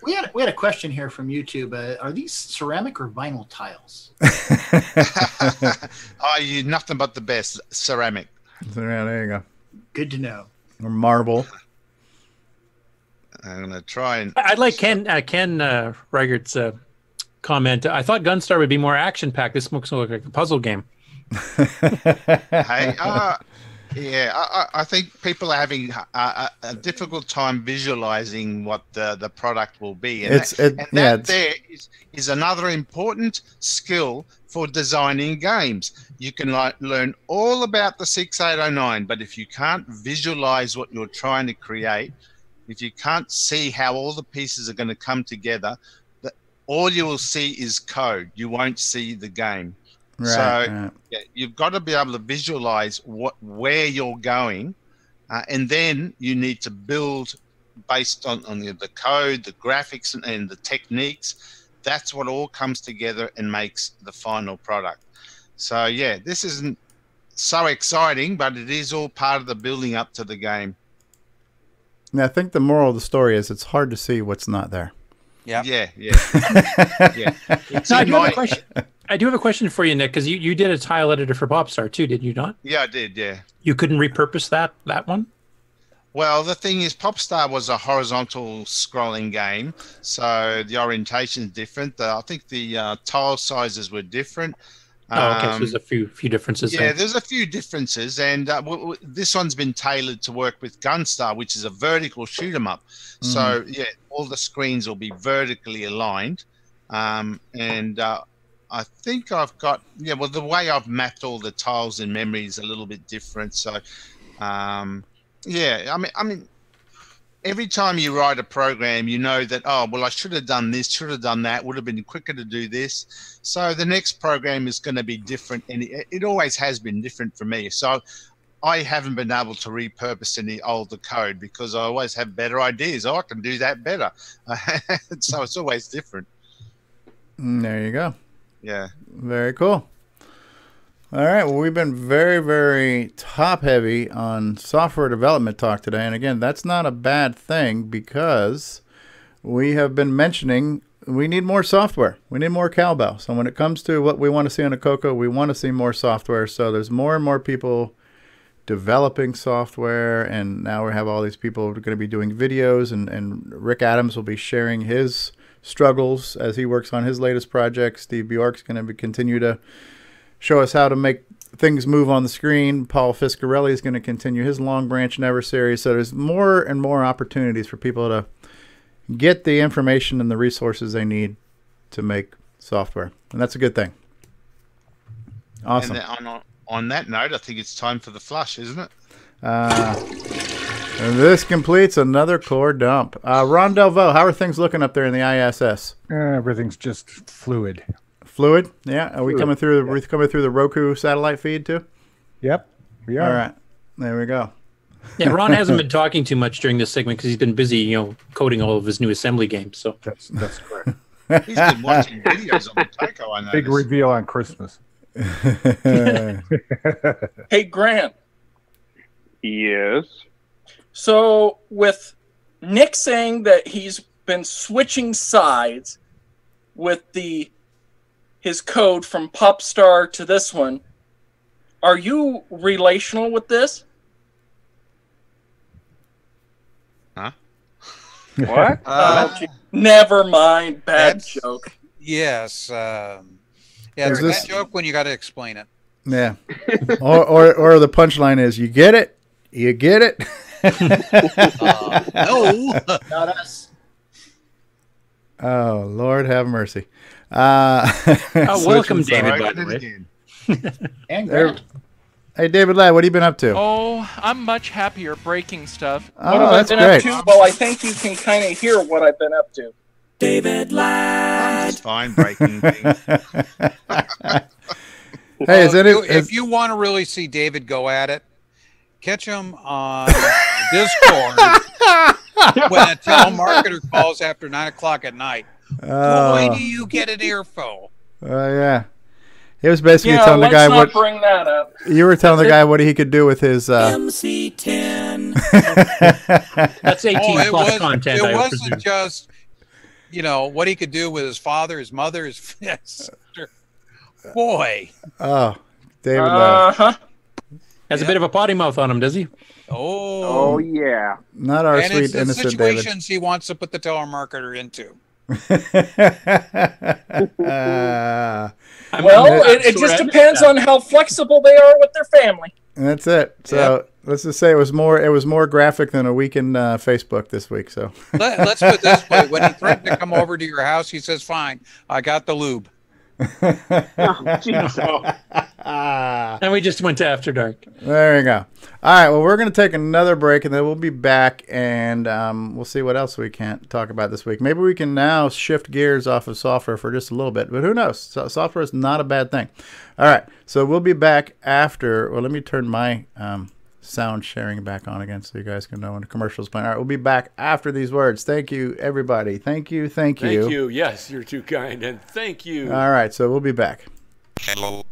We had a question here from YouTube. Are these ceramic or vinyl tiles? You nothing but the best ceramic. So, yeah, there you go. Good to know. Or marble. I'm gonna try and. I like Ken Reigert's comment. I thought Gunstar would be more action packed. This looks like a puzzle game. Hey, Yeah, I think people are having a difficult time visualizing what the product will be. And that is another important skill for designing games. You can learn all about the 6809, but if you can't visualize what you're trying to create, if you can't see how all the pieces are going to come together, all you will see is code. You won't see the game. Yeah, you've got to be able to visualize where you're going, and then you need to build based on the code, the graphics, and the techniques. That's what all comes together and makes the final product. So yeah, this isn't so exciting, but it is all part of the building up to the game. And I think the moral of the story is it's hard to see what's not there. Yeah. So I do have a question for you, Nick, because you did a tile editor for Popstar too, did you not? Yeah, I did. Yeah. You couldn't repurpose that one? Well, the thing is, Popstar was a horizontal scrolling game, so the orientation is different. I think the tile sizes were different. Oh, okay. So there's a few differences. Yeah, there's a few differences, and this one's been tailored to work with Gunstar, which is a vertical shoot 'em up. So yeah, all the screens will be vertically aligned, and I think I've got well, the way I've mapped all the tiles in memory is a little bit different. So yeah, I mean. Every time you write a program, you know that, oh, well, I should have done this, should have done that, would have been quicker to do this. So the next program is going to be different, and it always has been different for me. So I haven't been able to repurpose any older code because I always have better ideas. Oh, I can do that better. So it's always different. There you go. Yeah. Very cool. All right, well, we've been very, very top-heavy on software development talk today. And again, that's not a bad thing because we have been mentioning we need more software. We need more cowbell. So when it comes to what we want to see on a CoCo, we want to see more software. So there's more and more people developing software. And now we have all these people who are going to be doing videos. And Rick Adams will be sharing his struggles as he works on his latest project. Steve Bjork's going to continue to show us how to make things move on the screen. Paul Fiscarelli is going to continue his Long Branch Never series. So there's more and more opportunities for people to get the information and the resources they need to make software. And that's a good thing. Awesome. And on that note, I think it's time for the flush, isn't it? And this completes another core dump. Ron Delvaux, how are things looking up there in the ISS? Everything's just fluid. Fluid? Yeah. Are we coming through? We're coming through the Roku satellite feed too? Yep, we are. All right, there we go. Yeah, Ron hasn't been talking too much during this segment because he's been busy, coding all of his new assembly games. So that's correct. He's been watching videos on the CoCo, I know. Big reveal on Christmas. Hey, Grant. Yes. So with Nick saying that he's been switching sides with his code from Popstar to this one, are you relational with this? Huh? What? Never mind. Bad joke. Yes. Yeah, it's a bad joke when you got to explain it. Yeah. or the punchline is, you get it? You get it? No. Not us. Oh, Lord have mercy. Welcome, David, by the way. And Grant. Hey, David Ladd, what have you been up to? Oh, I'm much happier breaking stuff. Oh, What have that's I been great. up to? Well, I think you can kind of hear what I've been up to. David Ladd. It's fine breaking things. Hey, If you want to really see David go at it, catch him on Discord when a telemarketer calls after 9 o'clock at night. Boy, do you get an earful. Yeah. It was basically telling the let's guy not bring that up. You were telling the guy what he could do with his MC10. That's 18 plus content. It wasn't just, what he could do with his father, his mother, his sister. Boy. Oh, David Ladd. Has a bit of a potty mouth on him, does he? Oh yeah. Not our and sweet it's the innocent David. situations he wants to put the telemarketer into. Well, it just depends on how flexible they are with their family. That's it. So let's just say it was more graphic than a week in Facebook this week. So let's put it this way: when he threatened to come over to your house, he says, "Fine, I got the lube." And we just went to After Dark. There you go. All right. Well, we're going to take another break, and then we'll be back, and we'll see what else we can't talk about this week. Maybe we can now shift gears off of software for just a little bit, but who knows? Software is not a bad thing. All right. So we'll be back after. Well, let me turn my sound sharing back on again so you guys can know when the commercial's playing. All right. We'll be back after these words. Thank you, everybody. Thank you. Thank you. Thank you. Yes, you're too kind, and thank you. All right. So we'll be back. Hello.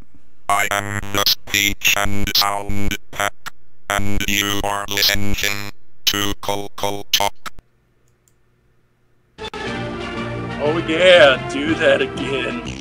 I am the speech and sound pack, and you are listening to CoCoTALK. Oh yeah, do that again.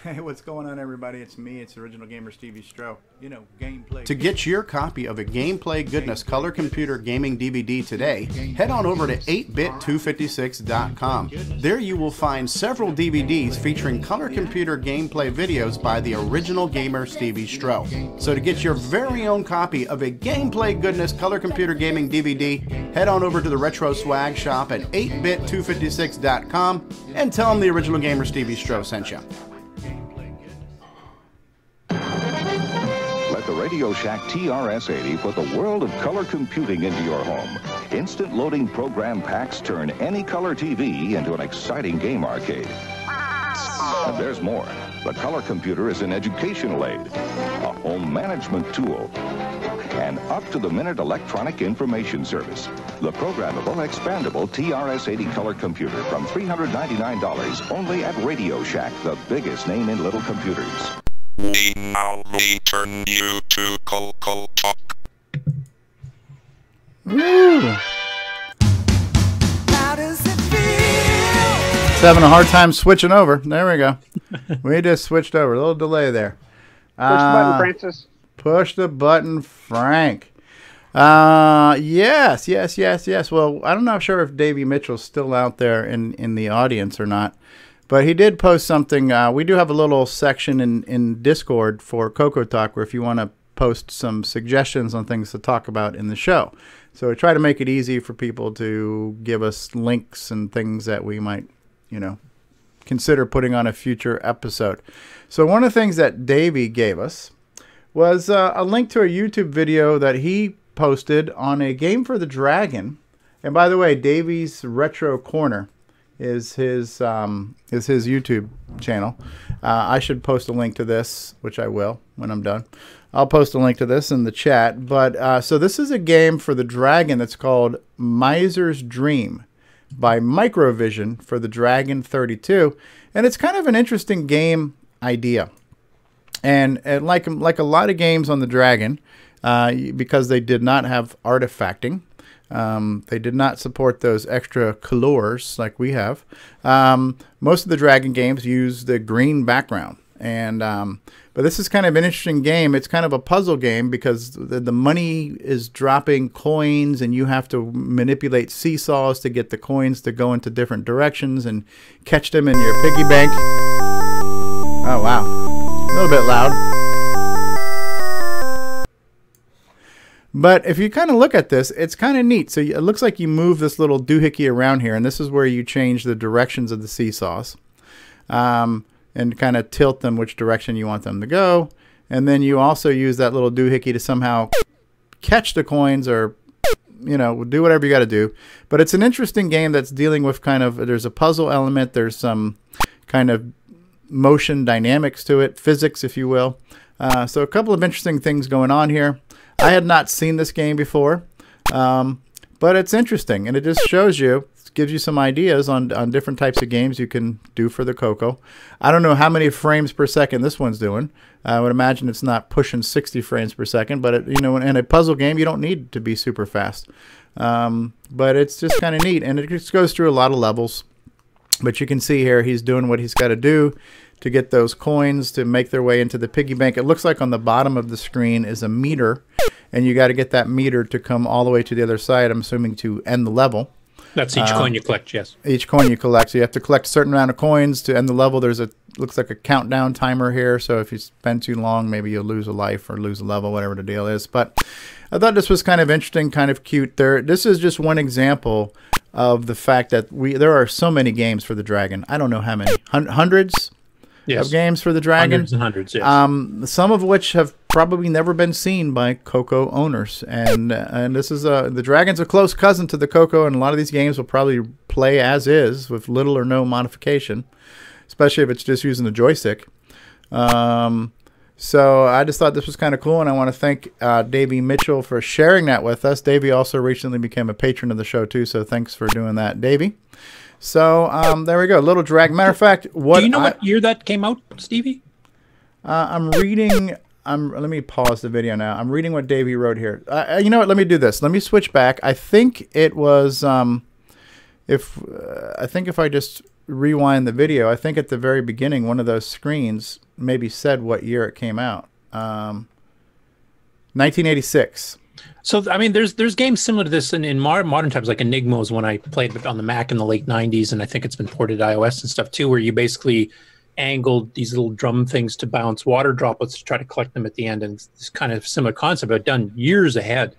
Hey, what's going on, everybody? It's me. It's Original Gamer Stevie Stroh. You know, gameplay. To get your copy of a Gameplay Goodness Color Computer Gaming DVD today, head on over to 8bit256.com. There you will find several DVDs featuring color computer gameplay videos by the Original Gamer Stevie Stroh. So to get your very own copy of a Gameplay Goodness Color Computer Gaming DVD, head on over to the Retro Swag Shop at 8bit256.com and tell them the Original Gamer Stevie Stroh sent you. Let the Radio Shack TRS-80 put the world of color computing into your home. Instant loading program packs turn any color TV into an exciting game arcade. And there's more. The color computer is an educational aid, a home management tool, an up-to-the-minute electronic information service. The programmable, expandable TRS-80 color computer from $399 only at Radio Shack, the biggest name in little computers. We now return you to CoCoTALK. Woo! How does it feel? It's having a hard time switching over. There we go. We just switched over. A little delay there. Push the button, Francis. Push the button, Frank. Yes. Well, I'm not sure if Davey Mitchell's still out there in the audience or not. But he did post something. We do have a little section in Discord for CoCoTALK where if you want to post some suggestions on things to talk about in the show. So we try to make it easy for people to give us links and things that we might, consider putting on a future episode. So one of the things that Davey gave us was a link to a YouTube video that he posted on a Game for the Dragon. And by the way, Davey's Retro Corner is his YouTube channel. I should post a link to this, which I will when I'm done. I'll post a link to this in the chat. But so this is a game for the Dragon that's called Miser's Dream by Microvision for the Dragon 32, and it's kind of an interesting game idea. And like a lot of games on the Dragon, because they did not have artifacting. They did not support those extra colors like we have. Most of the Dragon games use the green background. But this is kind of an interesting game. It's kind of a puzzle game because the money is dropping coins and you have to manipulate seesaws to get the coins to go into different directions and catch them in your piggy bank. Oh, wow. A little bit loud. But if you kind of look at this, it's kind of neat. So it looks like you move this little doohickey around here, and this is where you change the directions of the seesaws, and kind of tilt them which direction you want them to go. And then you also use that little doohickey to somehow catch the coins, or do whatever you got to do. But it's an interesting game that's dealing with there's a puzzle element, there's some kind of motion dynamics to it, physics, if you will. So a couple of interesting things going on here. I had not seen this game before, but it's interesting, and it just shows you, gives you some ideas on different types of games you can do for the CoCo. I don't know how many frames per second this one's doing. I would imagine it's not pushing 60 frames per second, but in a puzzle game, you don't need to be super fast. But it's just kind of neat, and it just goes through a lot of levels. But you can see here he's doing what he's got to do to get those coins to make their way into the piggy bank. It looks like on the bottom of the screen is a meter, and you got to get that meter to come all the way to the other side, I'm assuming, to end the level. That's each coin you collect, yes. Each coin you collect. So you have to collect a certain amount of coins to end the level. There's looks like a countdown timer here. So if you spend too long, maybe you'll lose a life or lose a level, whatever the deal is. But I thought this was kind of interesting, kind of cute. This is just one example of the fact that there are so many games for the Dragon. I don't know how many. Hundreds of games for the Dragon. Hundreds and hundreds, yes. Some of which have probably never been seen by CoCo owners, and this is the Dragon's a close cousin to the CoCo, and a lot of these games will probably play as is with little or no modification, especially if it's just using the joystick. So I just thought this was kind of cool, and I want to thank Davey Mitchell for sharing that with us. Davey also recently became a patron of the show too, so thanks for doing that, Davey. So there we go, little drag. Matter of fact, do you know what year that came out, Stevie? I'm reading. Let me pause the video now. I'm reading what Davey wrote here. You know what? Let me do this. Let me switch back. I think it was if I just rewind the video, I think at the very beginning one of those screens maybe said what year it came out. 1986. So I mean, there's games similar to this in modern times, like Enigma was when I played it on the Mac in the late 90s, and I think it's been ported to iOS and stuff too, where you basically angled these little drum things to bounce water droplets to try to collect them at the end, and it's kind of similar concept, but done years ahead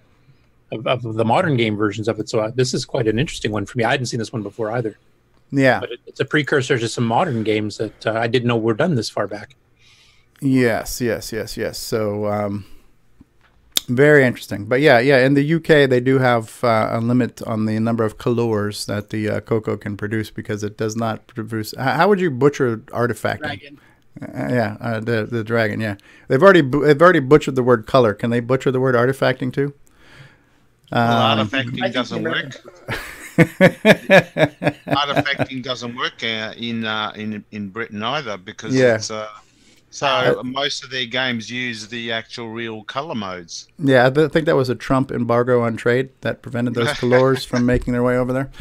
of the modern game versions of it. So this is quite an interesting one for me. I hadn't seen this one before either. Yeah, but it's a precursor to some modern games that I didn't know were done this far back. Yes. So very interesting. But yeah, in the UK they do have a limit on the number of colors that the CoCo can produce, because it does not produce. How would you butcher artifacting? Dragon. The Dragon. Yeah, they've already butchered the word color. Can they butcher the word artifacting too? Well, artifacting doesn't work. Artifacting doesn't work in Britain either, because it's so most of their games use the actual real color modes. Yeah, I think that was a Trump embargo on trade that prevented those colors from making their way over there.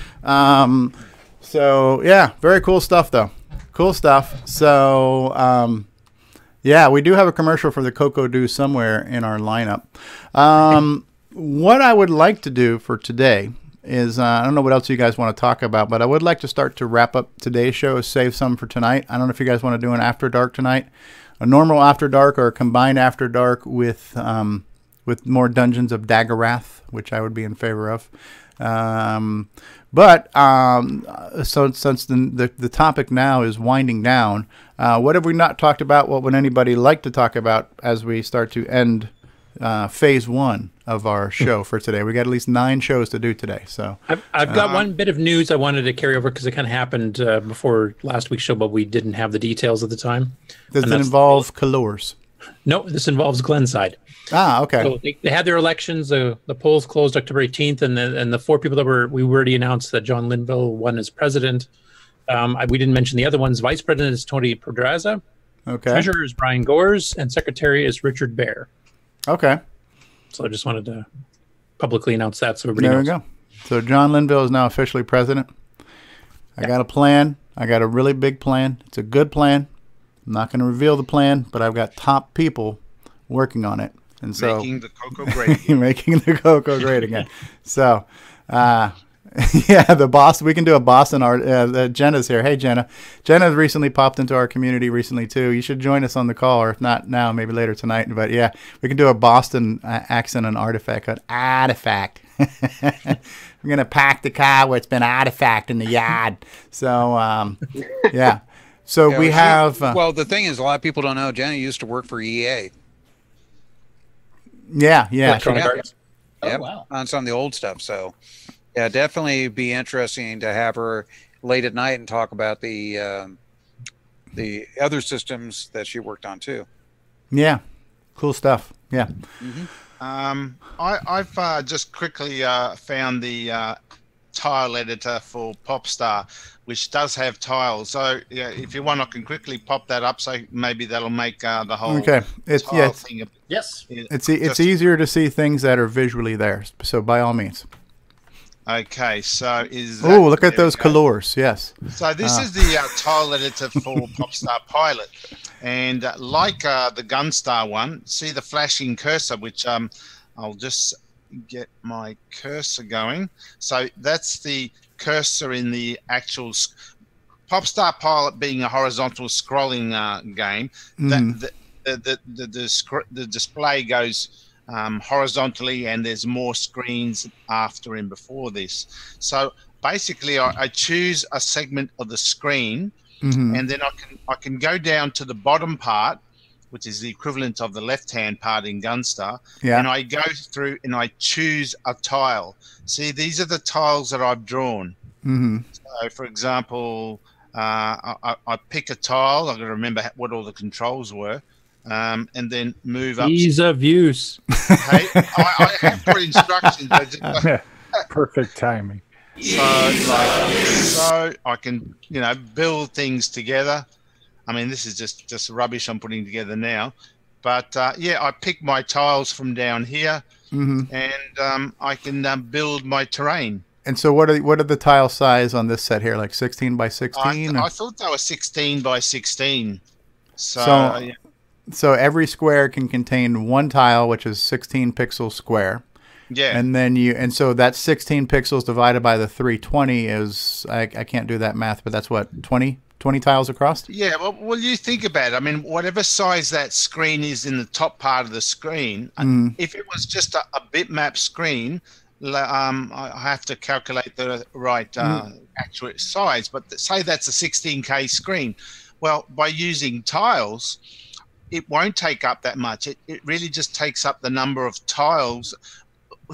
So yeah, very cool stuff though. Cool stuff. So yeah, we do have a commercial for the CoCo somewhere in our lineup. What I would like to do for today is, I don't know what else you guys want to talk about, but I would like to start to wrap up today's show, save some for tonight. I don't know if you guys want to do an After Dark tonight, a normal After Dark or a combined After Dark with more Dungeons of Daggerath, which I would be in favor of. So since the topic now is winding down, what have we not talked about? What would anybody like to talk about as we start to end phase one of our show for today? We got at least 9 shows to do today. So I've got one bit of news I wanted to carry over, because it kind of happened before last week's show, but we didn't have the details at the time. Does it involve colors? No, this involves Glenside. Ah, okay. So they had their elections. The polls closed October 18th, and the 4 people that we already announced that John Linville won as president. We didn't mention the other ones. Vice president is Tony Pedraza. Okay. Treasurer is Brian Gores, and secretary is Richard Baer. Okay. So I just wanted to publicly announce that so everybody knows. There we go. So John Linville is now officially president. I got a plan. I got a really big plan. It's a good plan. I'm not going to reveal the plan, but I've got top people working on it. And so making the CoCo great again. Making the CoCo great again. So Yeah, the Boston. We can do a Boston art. Jenna's here. Hey, Jenna. Jenna's recently popped into our community recently too. You should join us on the call, or if not now, maybe later tonight. But yeah, we can do a Boston accent and artifact. An artifact. I'm gonna pack the car where it's been artifact in the yard. So yeah. So Yeah, we have. well, the thing is, a lot of people don't know Jenna used to work for EA. Yeah, yeah. Electronic Arts. Yep, wow. on some of the old stuff. So, yeah, definitely be interesting to have her late at night and talk about the other systems that she worked on too. Yeah, cool stuff. Yeah. I've just quickly found the tile editor for Popstar, which does have tiles. So yeah, if you want, I can quickly pop that up. So maybe that'll make the whole tile thing. Yes. It's easier to see things that are visually there. So by all means. Okay, so oh, look at those colors. Yes. So this is the tile editor for Popstar Pilot, and like the Gunstar one, see the flashing cursor, which I'll just get my cursor going. So that's the cursor in the actual Popstar Pilot, being a horizontal scrolling game. The display goes horizontally, and there's more screens after and before this. So basically, I choose a segment of the screen, and then I can go down to the bottom part, which is the equivalent of the left-hand part in Gunstar, and I go through and I choose a tile. See, these are the tiles that I've drawn. So, for example, I pick a tile. I've got to remember what all the controls were. And then move up. Ease of use. Hey, I have put instructions. Perfect timing. So I can, build things together. I mean, this is just rubbish I'm putting together now. But yeah, I pick my tiles from down here, and I can build my terrain. And so what are the tile size on this set here? Like 16 by 16? I thought they were 16 by 16. So yeah. So every square can contain one tile, which is 16 pixels square. Yeah. And then so that 16 pixels divided by the 320 is, I can't do that math, but that's what, 20 tiles across? Yeah, well, you think about it. I mean, whatever size that screen is in the top part of the screen, if it was just a bitmap screen, I have to calculate the right accurate size. But say that's a 16K screen. Well, by using tiles, it won't take up that much. It really just takes up the number of tiles.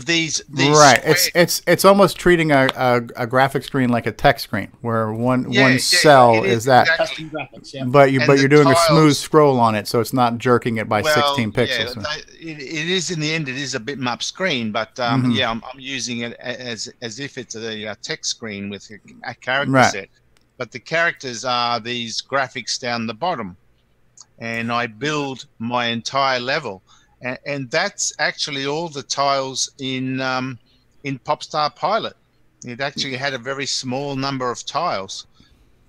These right. It's almost treating a graphic screen like a text screen, where one cell is that. Exactly. Graphics, But you're doing a smooth scroll on it, so it's not jerking it by 16 pixels. Yeah, it is, in the end, it is a bitmap screen, but yeah, I'm using it as if it's a text screen with a character set. But the characters are these graphics down the bottom. And I build my entire level, and that's actually all the tiles in Popstar Pilot. It actually had a very small number of tiles,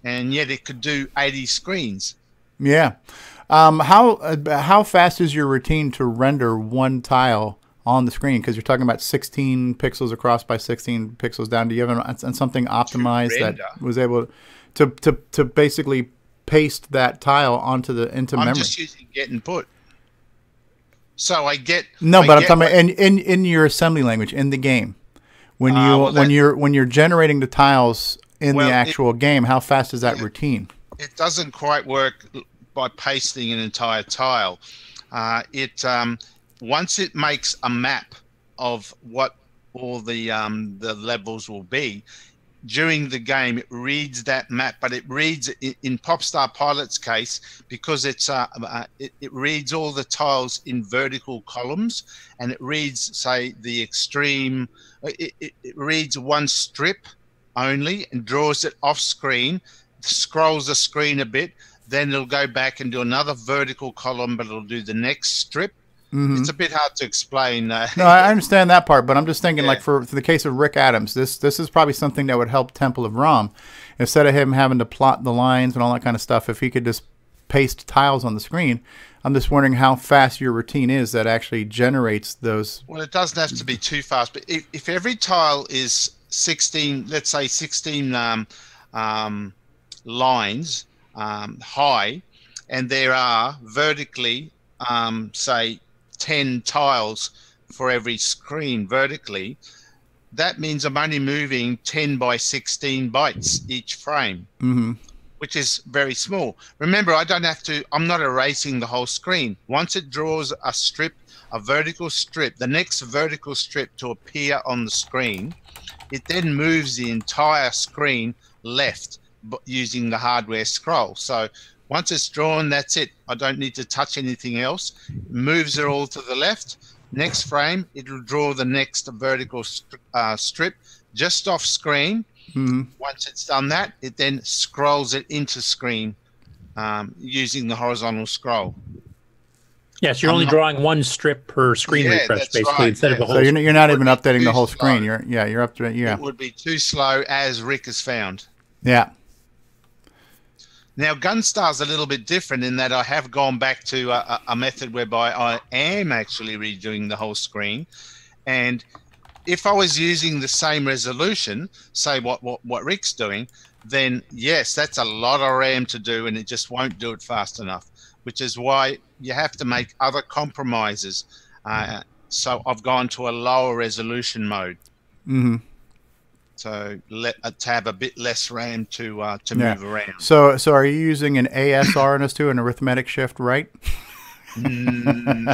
and yet it could do 80 screens. Yeah. How fast is your routine to render one tile on the screen? Because you're talking about 16 pixels across by 16 pixels down. Do you have something optimized that was able to basically paste that tile into memory? I'm just using get and put. So I get I'm talking about in your assembly language in the game. When you're generating the tiles in the actual game, how fast is that routine? It doesn't quite work by pasting an entire tile. Once it makes a map of what all the levels will be, during the game, it reads that map, but it reads in Popstar Pilot's case, because it reads all the tiles in vertical columns, and it reads, say, the extreme. It reads one strip only and draws it off screen, scrolls the screen a bit, then it'll go back and do another vertical column, but it'll do the next strip. It's a bit hard to explain. No, I understand that part, but I'm just thinking, like for the case of Rick Adams, this is probably something that would help Temple of Rom. Instead of him having to plot the lines and all that kind of stuff, if he could just paste tiles on the screen, I'm just wondering how fast your routine is that actually generates those. Well, it doesn't have to be too fast, but if every tile is 16, let's say 16 lines high, and there are vertically, say 10 tiles for every screen vertically, that means I'm only moving 10 by 16 bytes each frame, which is very small. Remember, I'm not erasing the whole screen. Once it draws a strip, a vertical strip, the next vertical strip to appear on the screen, it then moves the entire screen left using the hardware scroll. So once it's drawn, that's it. I don't need to touch anything else. It moves it all to the left. Next frame, it'll draw the next vertical strip just off screen. Once it's done that, it then scrolls it into screen using the horizontal scroll. Yes, you're only drawing one strip per screen refresh, basically, instead of the whole. So you're not even updating the whole screen. You're up to It would be too slow, as Rick has found. Yeah. Now, Gunstar's a little bit different in that I have gone back to a method whereby I am actually redoing the whole screen. And if I was using the same resolution, say what Rick's doing, then yes, that's a lot of RAM to do, and it just won't do it fast enough, which is why you have to make other compromises. So I've gone to a lower resolution mode. So to have a bit less RAM to move around. So are you using an ASR in this too, an arithmetic shift right? In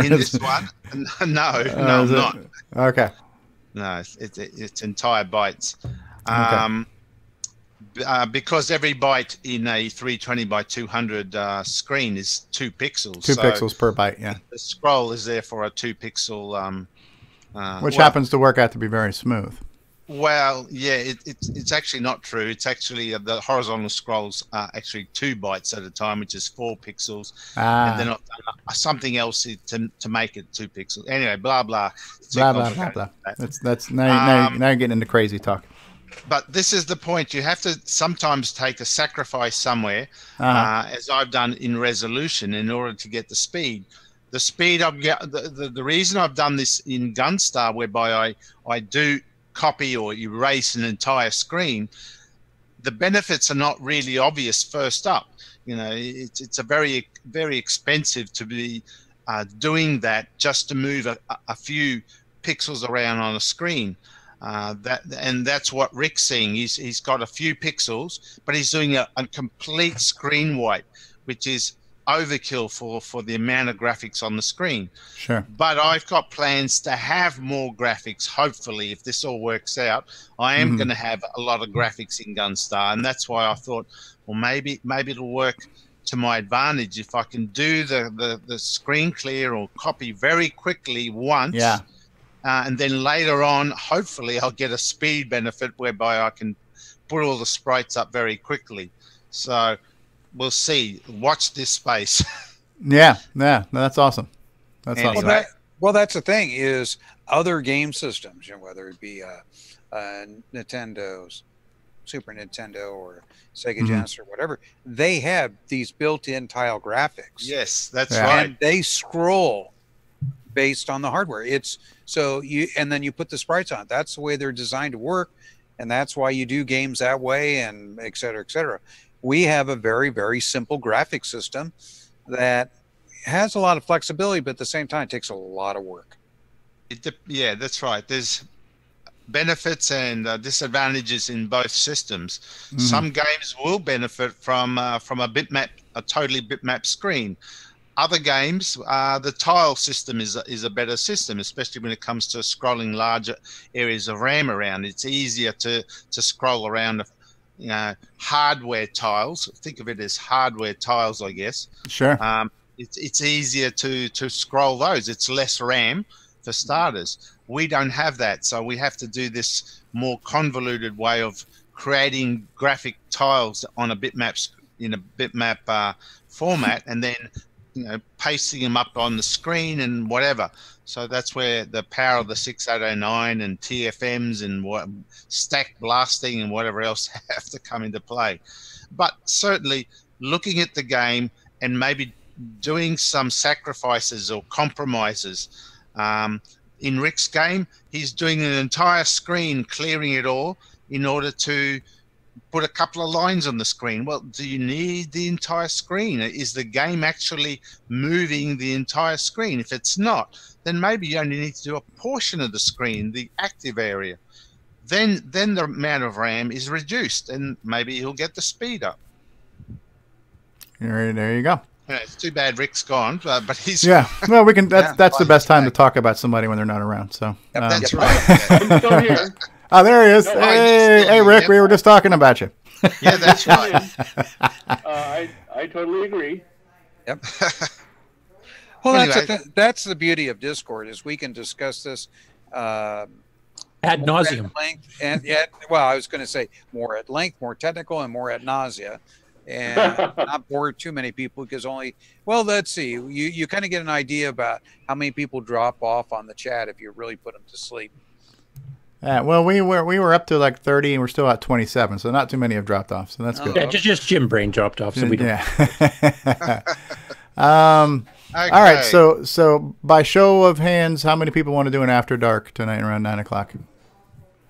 this one, no, I'm not. Okay. No, it's entire bytes. Because every byte in a 320 by 200 screen is 2 pixels. 2 pixels per byte, yeah. The scroll is therefore a 2 pixel. Which happens to work out to be very smooth. Well, yeah, it's actually not true. It's actually the horizontal scrolls are actually 2 bytes at a time, which is 4 pixels. And then I've done something else to make it 2 pixels. Anyway, blah blah. Blah blah blah blah. That's now you're getting into crazy talk. But this is the point. You have to sometimes take a sacrifice somewhere, as I've done in resolution, in order to get the speed. The speed the reason I've done this in Gunstar, whereby I do copy or erase an entire screen, the benefits are not really obvious first up. You know, it's a very, very expensive to be doing that just to move a few pixels around on a screen. And that's what Rick's seeing. He's got a few pixels, but he's doing a complete screen wipe, which is overkill for the amount of graphics on the screen. Sure. But I've got plans to have more graphics. Hopefully, if this all works out, I am going to have a lot of graphics in Gunstar, and that's why I thought, well, maybe it'll work to my advantage if I can do the screen clear or copy very quickly once. Yeah. And then later on, hopefully, I'll get a speed benefit whereby I can put all the sprites up very quickly. So we'll see. Watch this space. Yeah, no, that's awesome. That's awesome. Well, that's the thing is other game systems, whether it be Nintendo's, Super Nintendo, or Sega Genesis or whatever, they have these built-in tile graphics. Yes, that's right. And they scroll based on the hardware. And then you put the sprites on. That's the way they're designed to work, and that's why you do games that way, and et cetera, et cetera. We have a very, very simple graphic system that has a lot of flexibility, but at the same time, it takes a lot of work. Yeah, that's right. There's benefits and disadvantages in both systems. Some games will benefit from a bitmap, a totally bitmap screen. Other games, the tile system is a better system, especially when it comes to scrolling larger areas of RAM around. It's easier to scroll around, hardware tiles. Think of it as hardware tiles, I guess. Sure. It's easier to scroll those. It's less RAM for starters. We don't have that, so we have to do this more convoluted way of creating graphic tiles on a bitmap format, and then pasting them up on the screen and whatever. So that's where the power of the 6809 and TFMs and stack blasting and whatever else have to come into play. But certainly looking at the game and maybe doing some sacrifices or compromises, in Rick's game, he's doing an entire screen, clearing it all in order to put a couple of lines on the screen. Well, do you need the entire screen? Is the game actually moving the entire screen? If it's not, then maybe you only need to do a portion of the screen, the active area. Then the amount of RAM is reduced, and maybe he'll get the speed up. There you go. Yeah, it's too bad Rick's gone, but he's Well, we can. That's the best time to talk about somebody when they're not around. So that's right. I'm still here. Oh, there he is. No, hey, Rick, we were just talking about you. Yeah, that's right. I totally agree. Yep. Well, Anyway. that's the beauty of Discord is we can discuss this Ad nauseum. length and well, I was going to say more at length, more technical, and more at nausea, and not bore too many people because let's see, you kind of get an idea about how many people drop off on the chat if you really put them to sleep. Well, we were up to like 30, and we're still at 27, so not too many have dropped off. So that's good. Yeah, just Jim Brain dropped off. So we didn't. Yeah. All right. So by show of hands, how many people want to do an after dark tonight around 9 o'clock?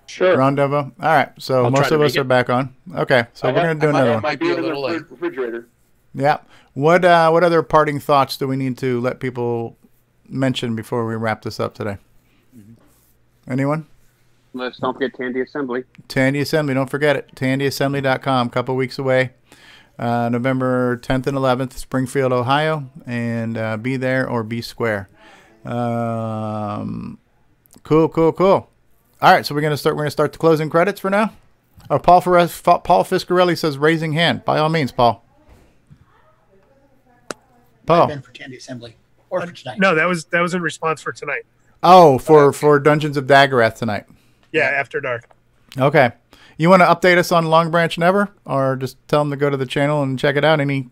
Sure. Rendezvous. All right. So I'll most try of to us make are it. back on. Okay. So we're gonna do another one. Might be a little late. Refrigerator. Yeah. What other parting thoughts do we need to let people mention before we wrap this up today? Anyone? Let's don't forget Tandy Assembly. Tandy Assembly. Don't forget it. TandyAssembly.com. Couple weeks away. November 10th and 11th, Springfield, Ohio, and be there or be square. Cool. All right, so we're gonna start the closing credits for now. Oh, Paul Fiscarelli says raising hand. By all means, Paul. Paul. Been for Tandy Assembly or for tonight. No, that was in response for tonight. Oh, for Dungeons of Daggerath tonight. Yeah, after dark. Okay. You want to update us on Long Branch Never, or just tell them to go to the channel and check it out? Any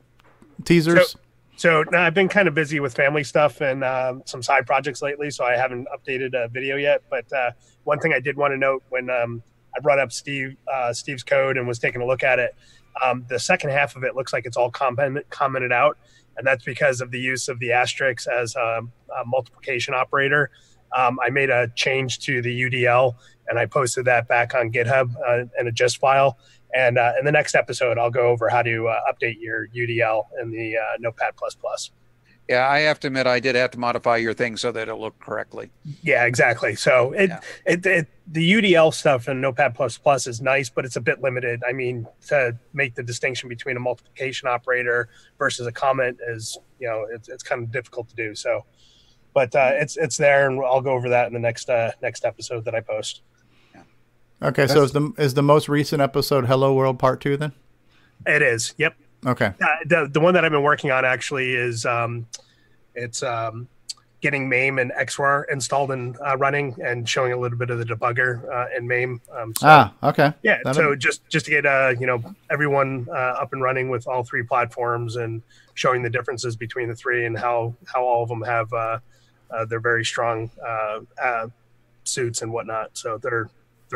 teasers? So no, I've been kind of busy with family stuff and some side projects lately, so I haven't updated a video yet. But one thing I did want to note when I brought up Steve's code and was taking a look at it, the second half of it looks like it's all commented out, and that's because of the use of the asterisk as a multiplication operator. I made a change to the UDL, and I posted that back on GitHub in a gist file. And in the next episode, I'll go over how to update your UDL in the Notepad++. Yeah, I have to admit, I did have to modify your thing so that it looked correctly. Yeah, exactly. So the UDL stuff in Notepad++ is nice, but it's a bit limited. I mean, to make the distinction between a multiplication operator versus a comment is, it's kind of difficult to do. So, but it's there, and I'll go over that in the next episode that I post. Okay, so is the most recent episode Hello World Part 2 then? It is. Yep. Okay. The one that I've been working on actually is it's getting MAME and XWAR installed and running, and showing a little bit of the debugger in MAME. Okay. Yeah. So just to get everyone up and running with all three platforms, and showing the differences between the three, and how all of them have their very strong suits and whatnot. So they're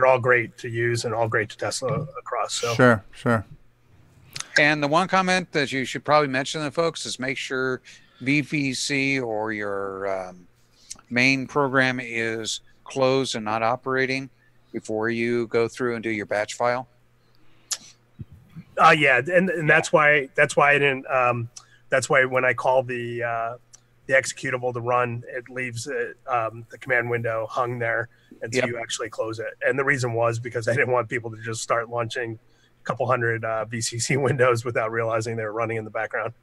all great to use and all great to test across. So Sure. And the one comment that you should probably mention to folks is make sure VPC or your main program is closed and not operating before you go through and do your batch file. Yeah, and that's why I didn't. That's why when I call the executable to run, it leaves the command window hung there until you actually close it. And the reason was because I didn't want people to just start launching a couple hundred VCC windows without realizing they were running in the background.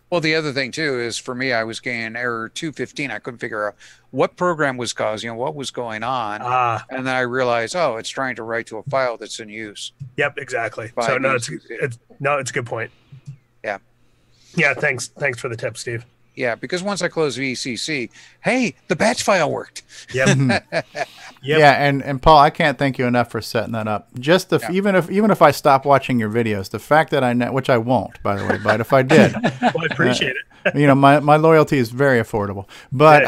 Well, the other thing too is for me, I was getting error 215. I couldn't figure out what program was causing, what was going on, and then I realized, oh, it's trying to write to a file that's in use. Yep, exactly. So no, it's a good point. Yeah. Yeah. Thanks for the tip, Steve. Yeah, because once I close VCC, hey, the batch file worked. Yep. Yeah, and Paul, I can't thank you enough for setting that up. Just even if I stop watching your videos, the fact that which I won't, by the way, but if I did, well, I appreciate it. My loyalty is very affordable. But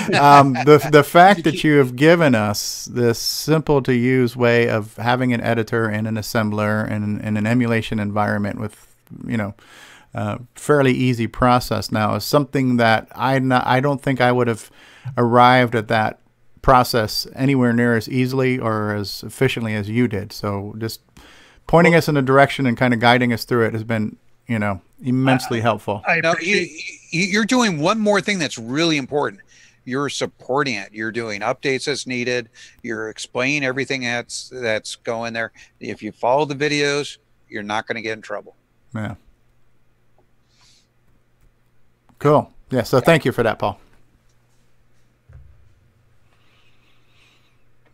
the fact that you have given us this simple to use way of having an editor and an assembler and an emulation environment with fairly easy process now. It's something that I don't think I would have arrived at that process anywhere near as easily or as efficiently as you did. So just pointing us in a direction and kind of guiding us through it has been, immensely helpful. You're doing one more thing that's really important. You're supporting it. You're doing updates as needed. You're explaining everything that's going there. If you follow the videos, you're not going to get in trouble. Yeah. Cool. Yeah. So thank you for that, Paul.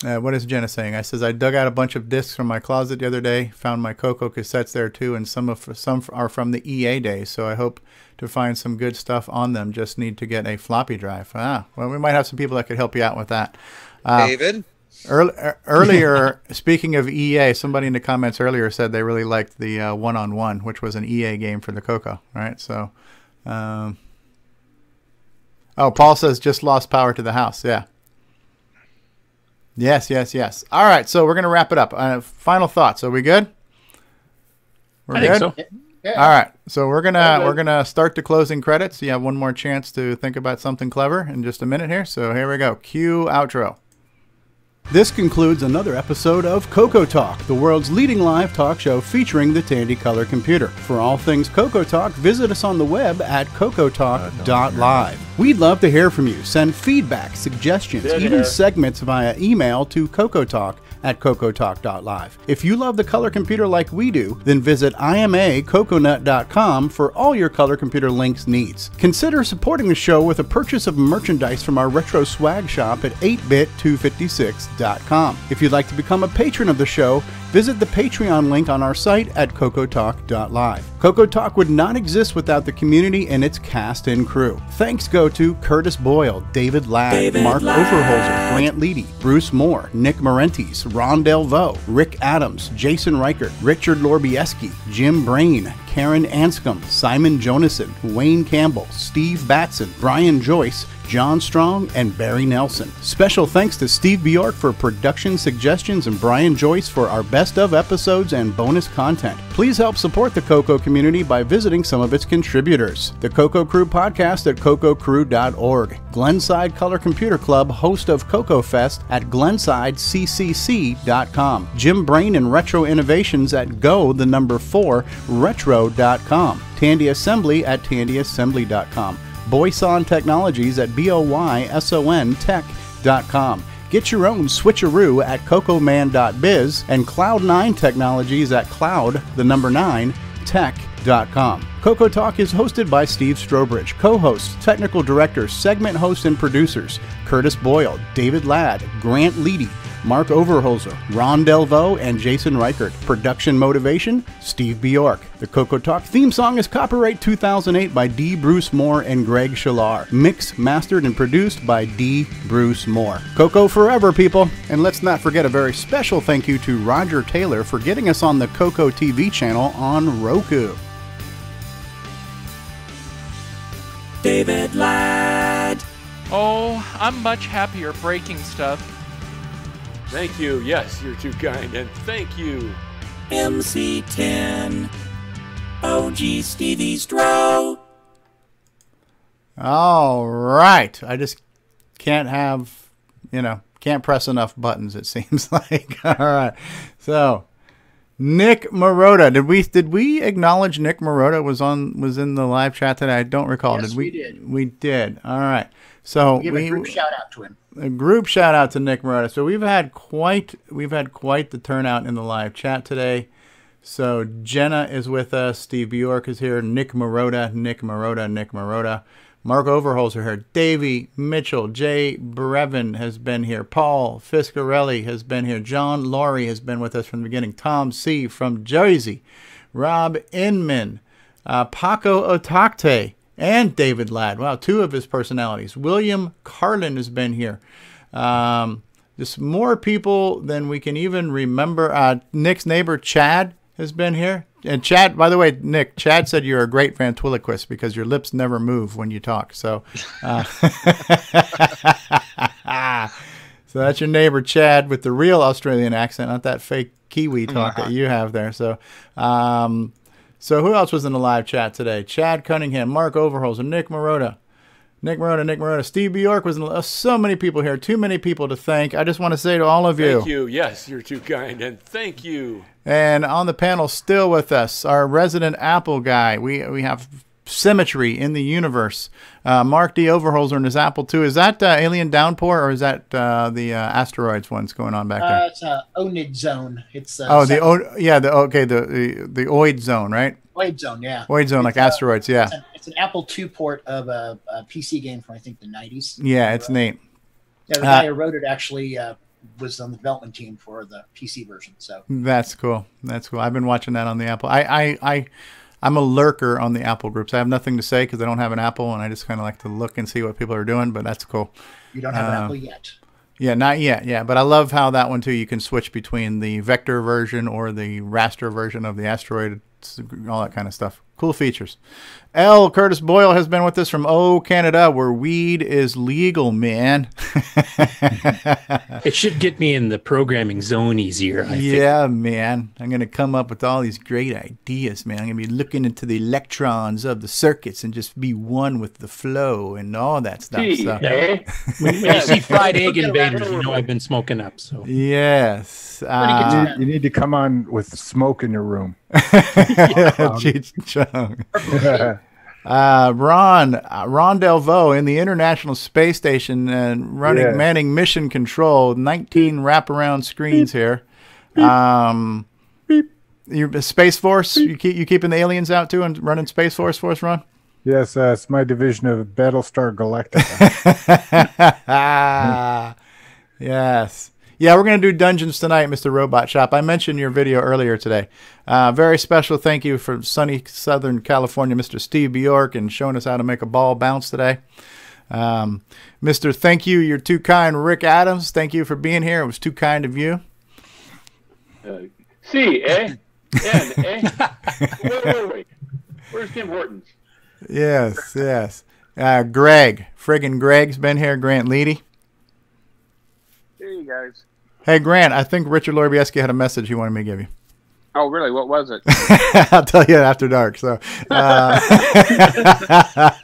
What is Jenna saying? I says I dug out a bunch of discs from my closet the other day. Found my CoCo cassettes there too, and some are from the EA days. So I hope to find some good stuff on them. Just need to get a floppy drive. Well, we might have some people that could help you out with that. David. Earlier, speaking of EA, somebody in the comments earlier said they really liked the one-on-one, which was an EA game for the CoCo. Right? So, Paul says just lost power to the house. Yeah. Yes. All right, so we're going to wrap it up. Final thoughts. Are we good? I think so. Yeah. All right, so we're gonna start the closing credits. You have one more chance to think about something clever in just a minute here. So here we go. Cue outro. This concludes another episode of CoCoTALK, the world's leading live talk show featuring the Tandy Color computer. For all things CoCoTALK, visit us on the web at CoCoTalk.live. We'd love to hear from you. Send feedback, suggestions, even segments via email to CoCoTalk@CoCoTalk.live. If you love the color computer like we do, then visit IMACoconut.com for all your color computer links needs. Consider supporting the show with a purchase of merchandise from our retro swag shop at 8bit256.com. If you'd like to become a patron of the show, visit the Patreon link on our site at CoCoTalk.live. CoCoTalk would not exist without the community and its cast and crew. Thanks go to Curtis Boyle, David Ladd, Mark Overholzer, Grant Leighty, Bruce Moore, Nick Marentes, Ron Delvaux, Rick Adams, Jason Reichert, Richard Lorbieski, Jim Brain, Karen Anscombe, Simon Jonason, Wayne Campbell, Steve Batson, Brian Joyce, John Strong, and Barry Nelson. Special thanks to Steve Bjork for production suggestions and Brian Joyce for our best of episodes and bonus content. Please help support the CoCo community by visiting some of its contributors. The CoCo Crew podcast at CoCoCrew.org. Glenside Color Computer Club, host of CoCo Fest at GlensideCCC.com. Jim Brain and Retro Innovations at go4retro.com. Tandy Assembly at TandyAssembly.com. Boyson Technologies at BOYSONTech.com. Get your own switcheroo at cocoman.biz and Cloud9 Technologies at cloud9tech.com. CoCoTalk is hosted by Steve Strobridge, co-hosts, technical directors, segment hosts, and producers Curtis Boyle, David Ladd, Grant Leighty, Mark Overholzer, Ron Delvaux, and Jason Reichert. Production motivation, Steve Bjork. The CoCoTalk theme song is copyright 2008 by D. Bruce Moore and Greg Schalar. Mixed, mastered, and produced by D. Bruce Moore. CoCo forever, people. And let's not forget a very special thank you to Roger Taylor for getting us on the CoCo TV channel on Roku. David Ladd. Oh, I'm much happier breaking stuff. Thank you. Yes, you're too kind. And thank you. MC10. OG Stevie Stroh. All right. I just can't can't press enough buttons, it seems like. All right. So, Nick Marotta. Did we acknowledge Nick Marotta was in the live chat today? I don't recall. Yes, we did. We did. All right. So give a group shout out to him. A group shout out to Nick Marotta. So we've had quite the turnout in the live chat today. So Jenna is with us. Steve Bjork is here. Nick Marotta. Mark Overholzer here. Davey Mitchell. Jay Brevin has been here. Paul Fiscarelli has been here. John Laurie has been with us from the beginning. Tom C. from Jersey. Rob Inman. Paco Otakte. And David Ladd. Wow, two of his personalities. William Carlin has been here. Just more people than we can even remember. Nick's neighbor, Chad, has been here. And Chad, by the way, Nick, Chad said you're a great ventriloquist because your lips never move when you talk. So, so that's your neighbor, Chad, with the real Australian accent, not that fake Kiwi talk that you have there. So, So who else was in the live chat today? Chad Cunningham, Mark Overholzer, Nick Marotta. Steve Bjork was in. So many people here. Too many people to thank. I just want to say to all of you. Thank you. Yes, you're too kind, and thank you. And on the panel, still with us, our resident Apple guy. We have symmetry in the universe. Mark D. Overholzer and his Apple II. Is that Alien Downpour, or is that the asteroids ones going on back there? It's a ONID zone. It's the OID zone, right? OID zone, yeah. OID zone, like asteroids, yeah. It's an Apple II port of a PC game from I think the 90s. Yeah, it's neat. Yeah, the guy who wrote it actually was on the development team for the PC version. So that's cool. That's cool. I've been watching that on the Apple. I'm a lurker on the Apple groups. I have nothing to say because I don't have an Apple, and I just kind of like to look and see what people are doing. But that's cool. You don't have an Apple yet. Yeah, not yet. Yeah, but I love how that one too. You can switch between the vector version or the raster version of the asteroid, all that kind of stuff. Cool features. L. Curtis Boyle has been with us from Canada, where weed is legal, man. It should get me in the programming zone easier, I think. Man. I'm going to come up with all these great ideas, man. I'm going to be looking into the electrons of the circuits and just be one with the flow and all that stuff. When you see fried egg invaders, you know I've been smoking up. So yes. You need to come on with smoke in your room. Cheech Chung. Ron Delvaux in the International Space Station and manning mission control. 19 wraparound screens here. Your Space Force. You keeping the aliens out too and running Space Force for us, Ron? Yes, it's my division of Battlestar Galactica. Yes. Yeah, we're going to do dungeons tonight, Mr. Robot Shop. I mentioned your video earlier today. Very special thank you from sunny Southern California, Mr. Steve Bjork, and showing us how to make a ball bounce today. Mr. Thank You, You're Too Kind, Rick Adams. Thank you for being here. It was too kind of you. N, wait. Where's Tim Hortons? Yes. Greg. Friggin' Greg's been here. Grant Leighty. Hey, you guys. Hey, Grant, I think Richard Lorbieski had a message he wanted me to give you. Oh, really? What was it? I'll tell you after dark. So, and just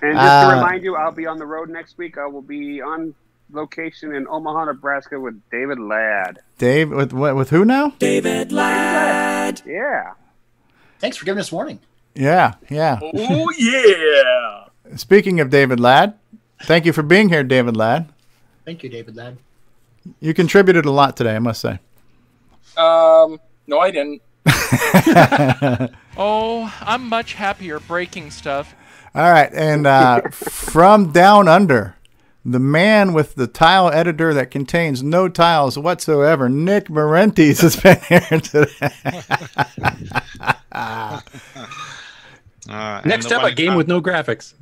to remind you, I'll be on the road next week. I will be on location in Omaha, Nebraska with David Ladd. Dave, with who now? David Ladd. Yeah. Thanks for giving us warning. Yeah. Oh, yeah. Speaking of David Ladd, thank you for being here, David Ladd. Thank you, David Ladd. You contributed a lot today, I must say. No, I didn't. Oh, I'm much happier breaking stuff. All right, and from down under, the man with the tile editor that contains no tiles whatsoever, Nick Marentes, has been here today. Next up, a game with no graphics.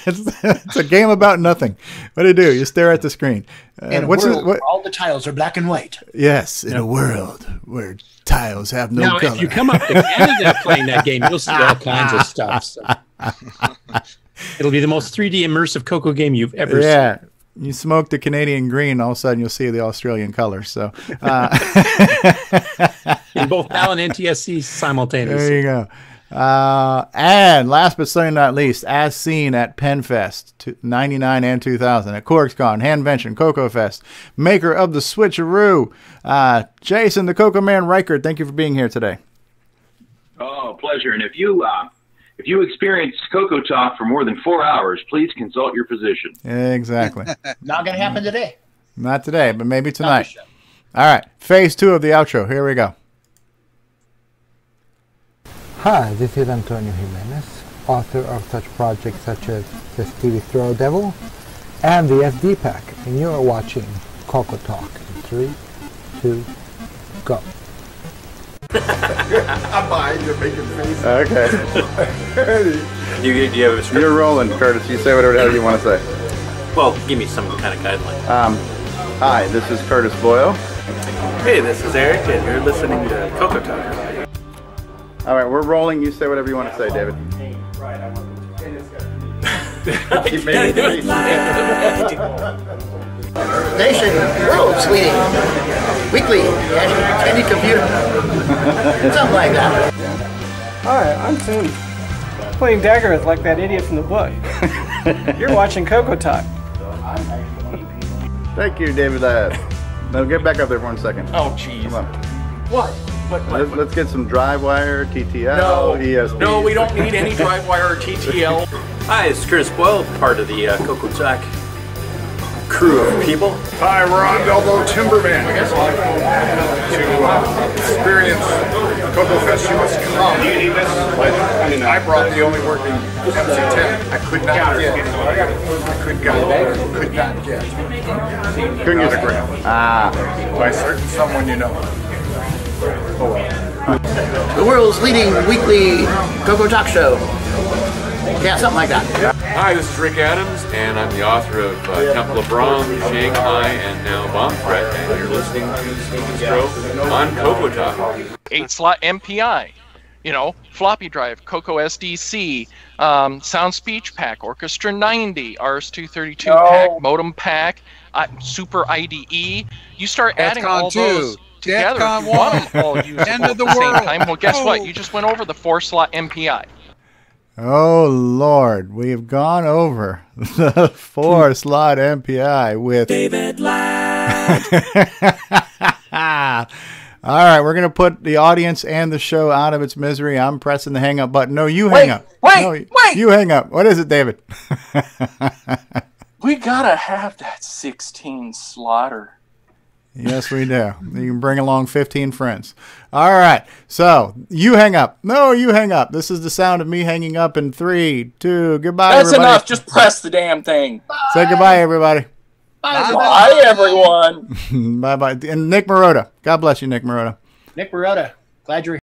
It's a game about nothing. What do? You stare at the screen. In a world where all the tiles are black and white. Yes, in a world where tiles have no color. Now, if you come up to Canada playing that game, you'll see all kinds of stuff. So. It'll be the most 3D immersive CoCo game you've ever seen. Yeah. You smoke the Canadian green, all of a sudden you'll see the Australian colors. So, in both PAL and NTSC simultaneously. There you go. And last but certainly not least, as seen at PenFest 99 and 2000, at CorksCon, Handvention, CoCo Fest, maker of the Switcheroo, Jason the Coco Man Reichert, thank you for being here today. Oh, pleasure. And if you experience CoCoTALK for more than 4 hours, please consult your physician. Exactly. Not going to happen today. Not today, but maybe tonight. All right, phase 2 of the outro. Here we go. Hi, this is Antonio Jimenez, author of such projects such as the Stevie Throw Devil and the SD Pack, and you are watching CoCoTALK in 3, 2, go. I'm behind you making faces. Okay. Do you have a script? You're rolling, Curtis. You say whatever the hell you want to say. Well, give me some kind of guideline. Hi, this is Curtis Boyle. Hey, this is Eric, and you're listening to CoCoTALK. All right, we're rolling. You say whatever you want to say, David. Keep making faces. Nation, world's leading weekly handy computer. Something like that. Hi, I'm Tim. Playing Daggerith like that idiot from the book. You're watching CoCoTALK. Thank you, David Ladd. Now get back up there for 1 second. Oh, jeez. Come on. What? Let's get some drive wire, TTL, No, ESP. no, we don't need any drive wire or TTL. Hi, it's Chris Boyle, part of the CoCoTALK crew of people. Hi, we're on Elbow Timberman. To experience Coco Fest, you must come. I brought the only working MC-10. I could not get. Couldn't get autograph. By certain someone you know. Oh well. The world's leading weekly CoCoTALK show. Yeah, something like that. Hi, this is Rick Adams, and I'm the author of Temple of Brahm, Shanghai, and now Bomb Threat, and you're listening to Steve Bjork on CoCoTALK. 8-slot MPI, you know, floppy drive, CoCo SDC, sound speech pack, Orchestra 90, RS-232 pack, modem pack, Super IDE. You start adding all those together. If you want them all used at the same time, well, guess what? You just went over the 4-slot MPI. Oh, Lord. We have gone over the 4-slot MPI with David Ladd. All right, we're going to put the audience and the show out of its misery. I'm pressing the hang up button. No, you hang up. Wait. You hang up. What is it, David? We gotta have that 16 slaughter. Yes, we do. You can bring along 15 friends. All right. So you hang up. No, you hang up. This is the sound of me hanging up in 3, 2. Goodbye, That's everybody. enough. Just press the damn thing. Say goodbye, everybody. Bye, everyone. Bye-bye. And Nick Marotta. God bless you, Nick Marotta. Nick Marotta, glad you're here.